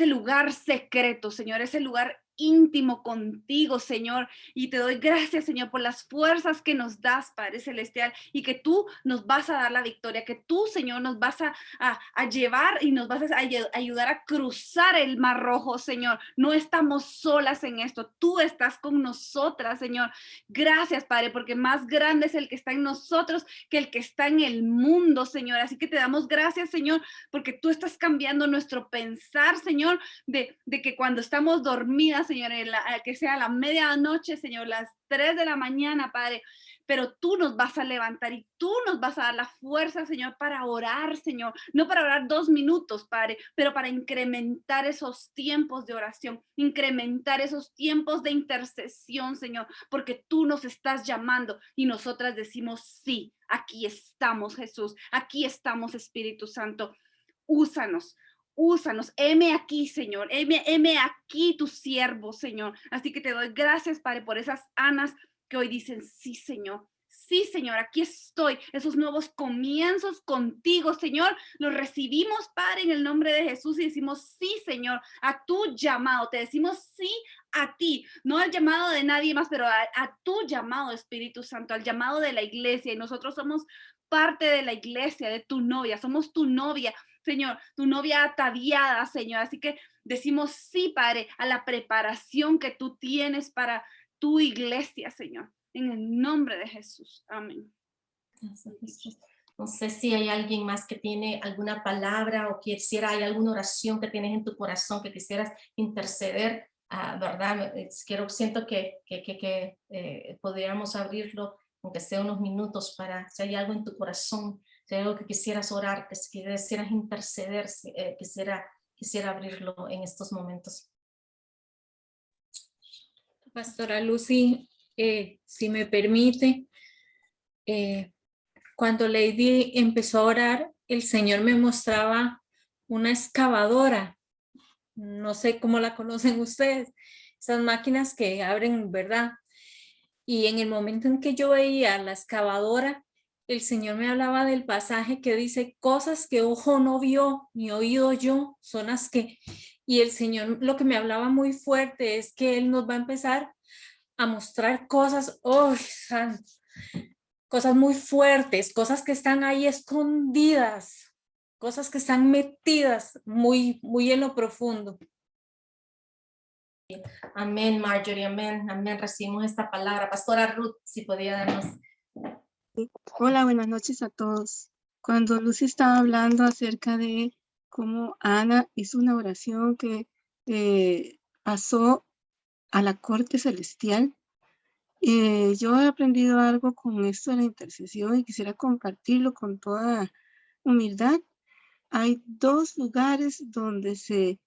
lugar secreto, Señor, ese lugar íntimo contigo, Señor, y te doy gracias, Señor, por las fuerzas que nos das, Padre Celestial, y que tú nos vas a dar la victoria, que tú, Señor, nos vas a llevar y nos vas a ayudar a cruzar el Mar Rojo, Señor. No estamos solas en esto, tú estás con nosotras, Señor. Gracias, Padre, porque más grande es el que está en nosotros que el que está en el mundo, Señor. Así que te damos gracias, Señor, porque tú estás cambiando nuestro pensar, Señor, de que cuando estamos dormidas, Señor, que sea la medianoche, Señor, las 3 de la mañana, Padre, pero tú nos vas a levantar y tú nos vas a dar la fuerza, Señor, para orar, Señor, no para orar 2 minutos, Padre, pero para incrementar esos tiempos de oración, incrementar esos tiempos de intercesión, Señor, porque tú nos estás llamando y nosotras decimos sí, aquí estamos, Jesús, aquí estamos, Espíritu Santo, úsanos. Úsanos, heme aquí, Señor, heme aquí tu siervo, Señor. Así que te doy gracias, Padre, por esas Anas que hoy dicen, sí, Señor, aquí estoy. Esos nuevos comienzos contigo, Señor, los recibimos, Padre, en el nombre de Jesús y decimos, sí, Señor, a tu llamado. Te decimos sí a ti, no al llamado de nadie más, pero a tu llamado, Espíritu Santo, al llamado de la iglesia. Y nosotros somos parte de la iglesia, de tu novia, somos tu novia, Señor, tu novia ataviada, Señor. Así que decimos sí, Padre, a la preparación que tú tienes para tu iglesia, Señor. En el nombre de Jesús. Amén. No sé si hay alguien más que tiene alguna palabra o hay alguna oración que tienes en tu corazón que quisieras interceder, ¿verdad? Siento que podríamos abrirlo, aunque sea unos minutos, para si hay algo en tu corazón, si hay algo que quisieras orar, que quisieras interceder, quisiera abrirlo en estos momentos. Pastora Lucy, si me permite, cuando Lady empezó a orar, el Señor me mostraba una excavadora. No sé cómo la conocen ustedes, esas máquinas que abren, ¿verdad? Y en el momento en que yo veía la excavadora, el Señor me hablaba del pasaje que dice, cosas que ojo no vio, ni oído yo, son las que... Y el Señor lo que me hablaba muy fuerte es que Él nos va a empezar a mostrar cosas, ¡oh, santo! Cosas muy fuertes, cosas que están ahí escondidas, cosas que están metidas muy, muy en lo profundo. Amén, Marjorie, amén, amén. Recibimos esta palabra. Pastora Ruth, si podía darnos. Hola, buenas noches a todos. Cuando Lucy estaba hablando acerca de cómo Ana hizo una oración que pasó a la corte celestial, yo he aprendido algo con esto de la intercesión y quisiera compartirlo con toda humildad. Hay 2 lugares donde se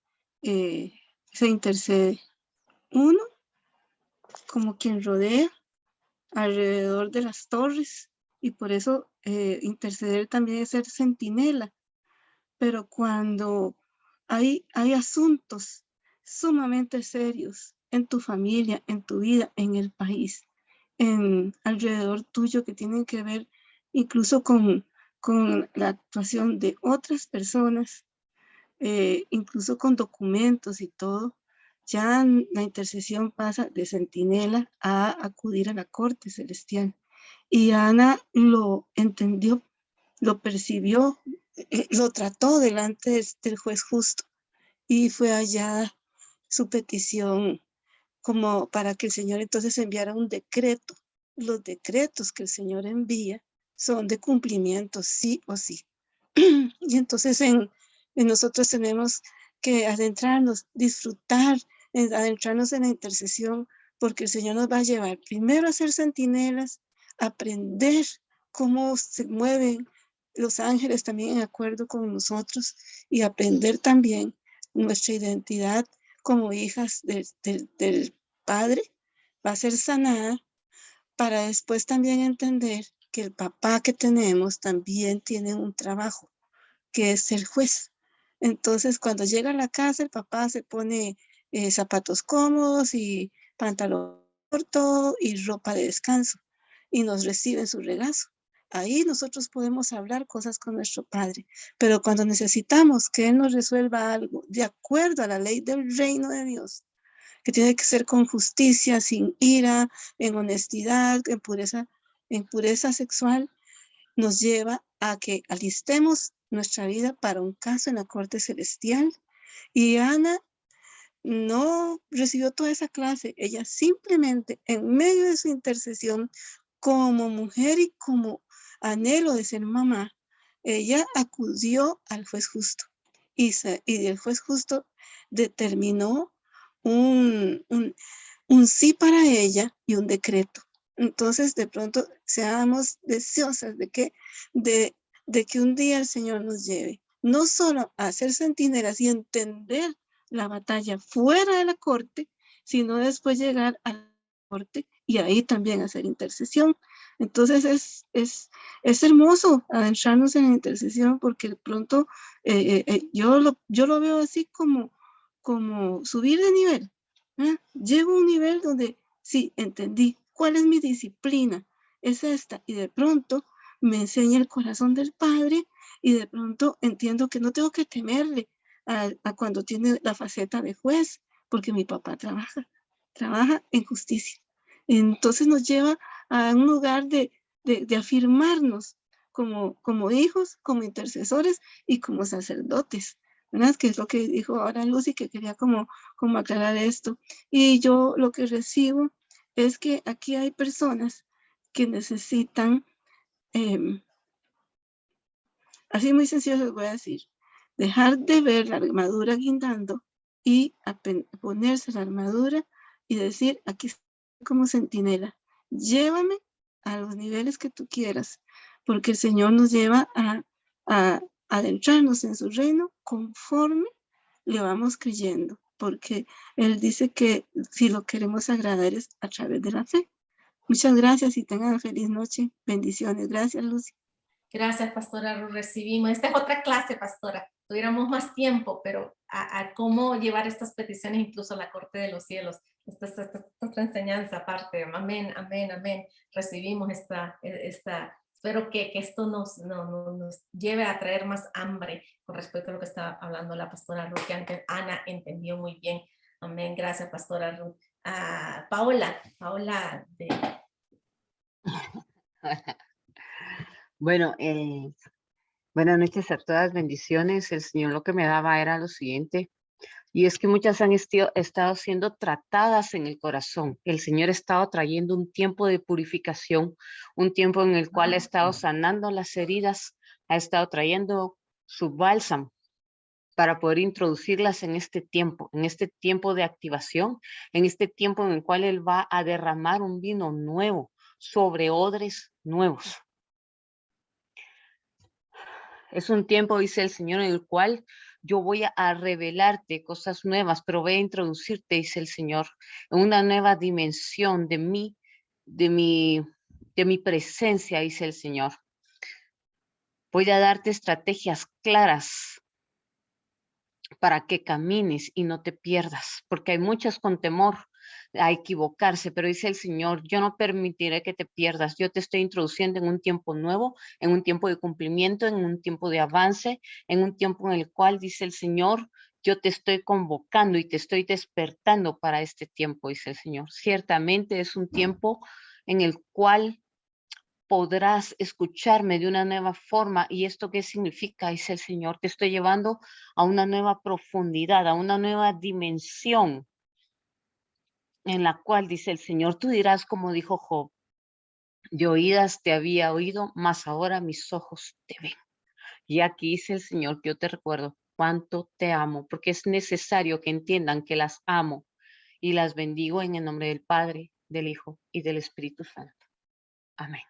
intercede. Uno, como quien rodea alrededor de las torres, y por eso interceder también es ser centinela. Pero cuando hay asuntos sumamente serios en tu familia, en tu vida, en el país, alrededor tuyo, que tienen que ver incluso con la actuación de otras personas, incluso con documentos y todo, ya la intercesión pasa de centinela a acudir a la corte celestial. Y Ana lo entendió, lo percibió, lo trató delante del juez justo y fue hallada su petición como para que el Señor entonces enviara un decreto. Los decretos que el Señor envía son de cumplimiento sí o sí. Y entonces en nosotros tenemos que adentrarnos, disfrutar, adentrarnos en la intercesión, porque el Señor nos va a llevar primero a ser centinelas, aprender cómo se mueven los ángeles también en acuerdo con nosotros y aprender también nuestra identidad como hijas del Padre va a ser sanada para después también entender que el papá que tenemos también tiene un trabajo, que es ser juez. Entonces, cuando llega a la casa, el papá se pone zapatos cómodos y pantalón corto y ropa de descanso y nos recibe en su regazo. Ahí nosotros podemos hablar cosas con nuestro Padre, pero cuando necesitamos que Él nos resuelva algo de acuerdo a la ley del reino de Dios, que tiene que ser con justicia, sin ira, en honestidad, en pureza sexual, nos lleva a que alistemos nuestra vida para un caso en la corte celestial. Y Ana no recibió toda esa clase, ella simplemente en medio de su intercesión como mujer y como anhelo de ser mamá, ella acudió al juez justo y el juez justo determinó un sí para ella y un decreto. Entonces, de pronto, seamos deseosas de que un día el Señor nos lleve, no solo a ser centinelas y entender la batalla fuera de la corte, sino después llegar a la corte y ahí también hacer intercesión. Entonces, es hermoso adentrarnos en la intercesión porque de pronto yo lo veo así como subir de nivel. Llego a un nivel donde sí, entendí cuál es mi disciplina, es esta, y de pronto me enseña el corazón del Padre y de pronto entiendo que no tengo que temerle a cuando tiene la faceta de juez, porque mi papá trabaja en justicia. Entonces nos lleva a un lugar de afirmarnos como hijos, como intercesores y como sacerdotes, ¿verdad? Que es lo que dijo ahora Lucy, que quería como aclarar esto. Y yo lo que recibo es que aquí hay personas que necesitan, así muy sencillo les voy a decir, dejar de ver la armadura guindando y ponerse la armadura y decir, aquí estoy como centinela, llévame a los niveles que tú quieras, porque el Señor nos lleva a adentrarnos en su reino conforme le vamos creyendo, porque Él dice que si lo queremos agradar es a través de la fe. Muchas gracias y tengan feliz noche. Bendiciones. Gracias, Lucy. Gracias, pastora Ruth, recibimos. Esta es otra clase, pastora. Tuviéramos más tiempo, pero a cómo llevar estas peticiones incluso a la corte de los cielos. Esta otra enseñanza aparte. Amén, amén, amén. Recibimos esta espero que esto nos lleve a traer más hambre con respecto a lo que estaba hablando la pastora Ruth, que antes Ana entendió muy bien. Amén. Gracias, pastora Ruth. Paola de... Bueno, buenas noches a todas, bendiciones. El Señor lo que me daba era lo siguiente, y es que muchas han estado siendo tratadas en el corazón. El Señor ha estado trayendo un tiempo de purificación, un tiempo en el cual ha estado sanando las heridas, ha estado trayendo su bálsamo para poder introducirlas en este tiempo de activación, en este tiempo en el cual Él va a derramar un vino nuevo sobre odres nuevos. Es un tiempo, dice el Señor, en el cual yo voy a revelarte cosas nuevas, pero voy a introducirte, dice el Señor, en una nueva dimensión de mi presencia, dice el Señor. Voy a darte estrategias claras para que camines y no te pierdas, porque hay muchos con temor a equivocarse, pero dice el Señor, yo no permitiré que te pierdas, yo te estoy introduciendo en un tiempo nuevo, en un tiempo de cumplimiento, en un tiempo de avance, en un tiempo en el cual, dice el Señor, yo te estoy convocando y te estoy despertando para este tiempo, dice el Señor. Ciertamente es un tiempo en el cual podrás escucharme de una nueva forma. ¿Y esto qué significa? Dice el Señor, te estoy llevando a una nueva profundidad, a una nueva dimensión en la cual, dice el Señor, tú dirás como dijo Job, de oídas te había oído, mas ahora mis ojos te ven. Y aquí dice el Señor que yo te recuerdo cuánto te amo, porque es necesario que entiendan que las amo y las bendigo en el nombre del Padre, del Hijo y del Espíritu Santo. Amén.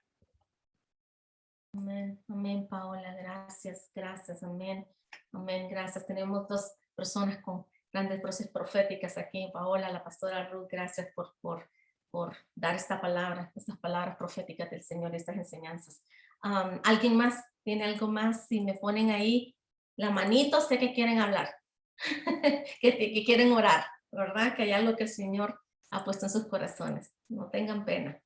Amén, amén, Paola, gracias, gracias, amén, amén, gracias. Tenemos dos personas con grandes voces proféticas aquí, Paola, la pastora Ruth, gracias por dar esta palabra, estas palabras proféticas del Señor, estas enseñanzas. ¿Alguien más tiene algo más? Si me ponen ahí la manito, sé que quieren hablar, que quieren orar, ¿verdad? Que hay algo que el Señor ha puesto en sus corazones. No tengan pena.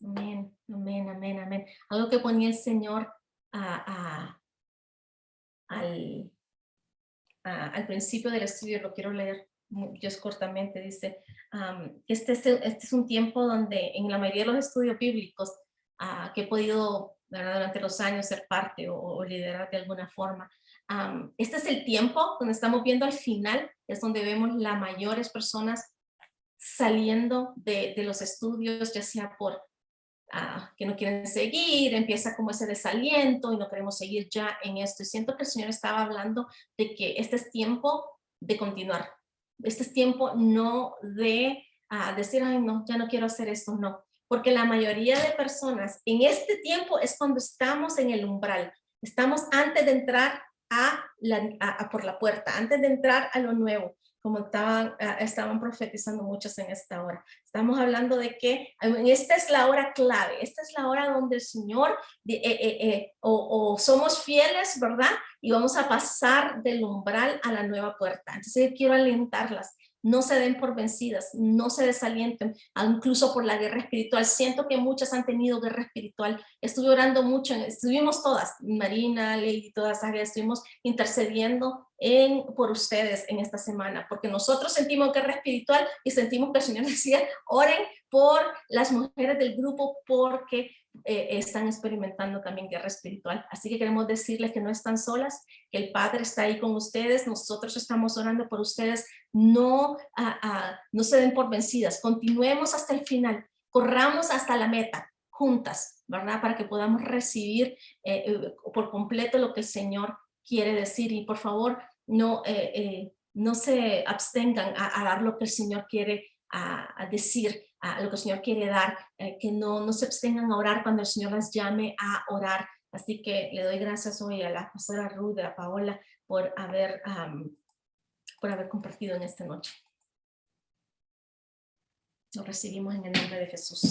Amén, amén, amén, amén. Algo que ponía el Señor al principio del estudio, lo quiero leer Dios cortamente, dice que este es un tiempo donde en la mayoría de los estudios bíblicos que he podido, ¿verdad?, durante los años ser parte o liderar de alguna forma, este es el tiempo donde estamos viendo al final, es donde vemos las mayores personas saliendo de los estudios, ya sea por que no quieren seguir, empieza como ese desaliento y no queremos seguir ya en esto. Y siento que el Señor estaba hablando de que este es tiempo de continuar. Este es tiempo no de decir, ay, no, ya no quiero hacer esto, no. Porque la mayoría de personas en este tiempo es cuando estamos en el umbral. Estamos antes de entrar por la puerta, antes de entrar a lo nuevo, como estaban profetizando muchos en esta hora. Estamos hablando de que esta es la hora clave, esta es la hora donde el Señor, o somos fieles, ¿verdad? Y vamos a pasar del umbral a la nueva puerta. Entonces yo quiero alentarlas. No se den por vencidas, no se desalienten, incluso por la guerra espiritual. Siento que muchas han tenido guerra espiritual. Estuve orando mucho, estuvimos todas, Marina, Lady, todas, estuvimos intercediendo por ustedes en esta semana, porque nosotros sentimos guerra espiritual y sentimos que el Señor decía, oren por las mujeres del grupo porque están experimentando también guerra espiritual. Así que queremos decirles que no están solas, que el Padre está ahí con ustedes, nosotros estamos orando por ustedes. No se den por vencidas, continuemos hasta el final, corramos hasta la meta juntas, ¿verdad? Para que podamos recibir por completo lo que el Señor quiere decir. Y por favor, no se abstengan a dar lo que el Señor quiere decir, a lo que el Señor quiere dar, que no se abstengan a orar cuando el Señor las llame a orar. Así que le doy gracias hoy a la pastora Ruth, a Paola, por haber compartido en esta noche. Lo recibimos en el nombre de Jesús.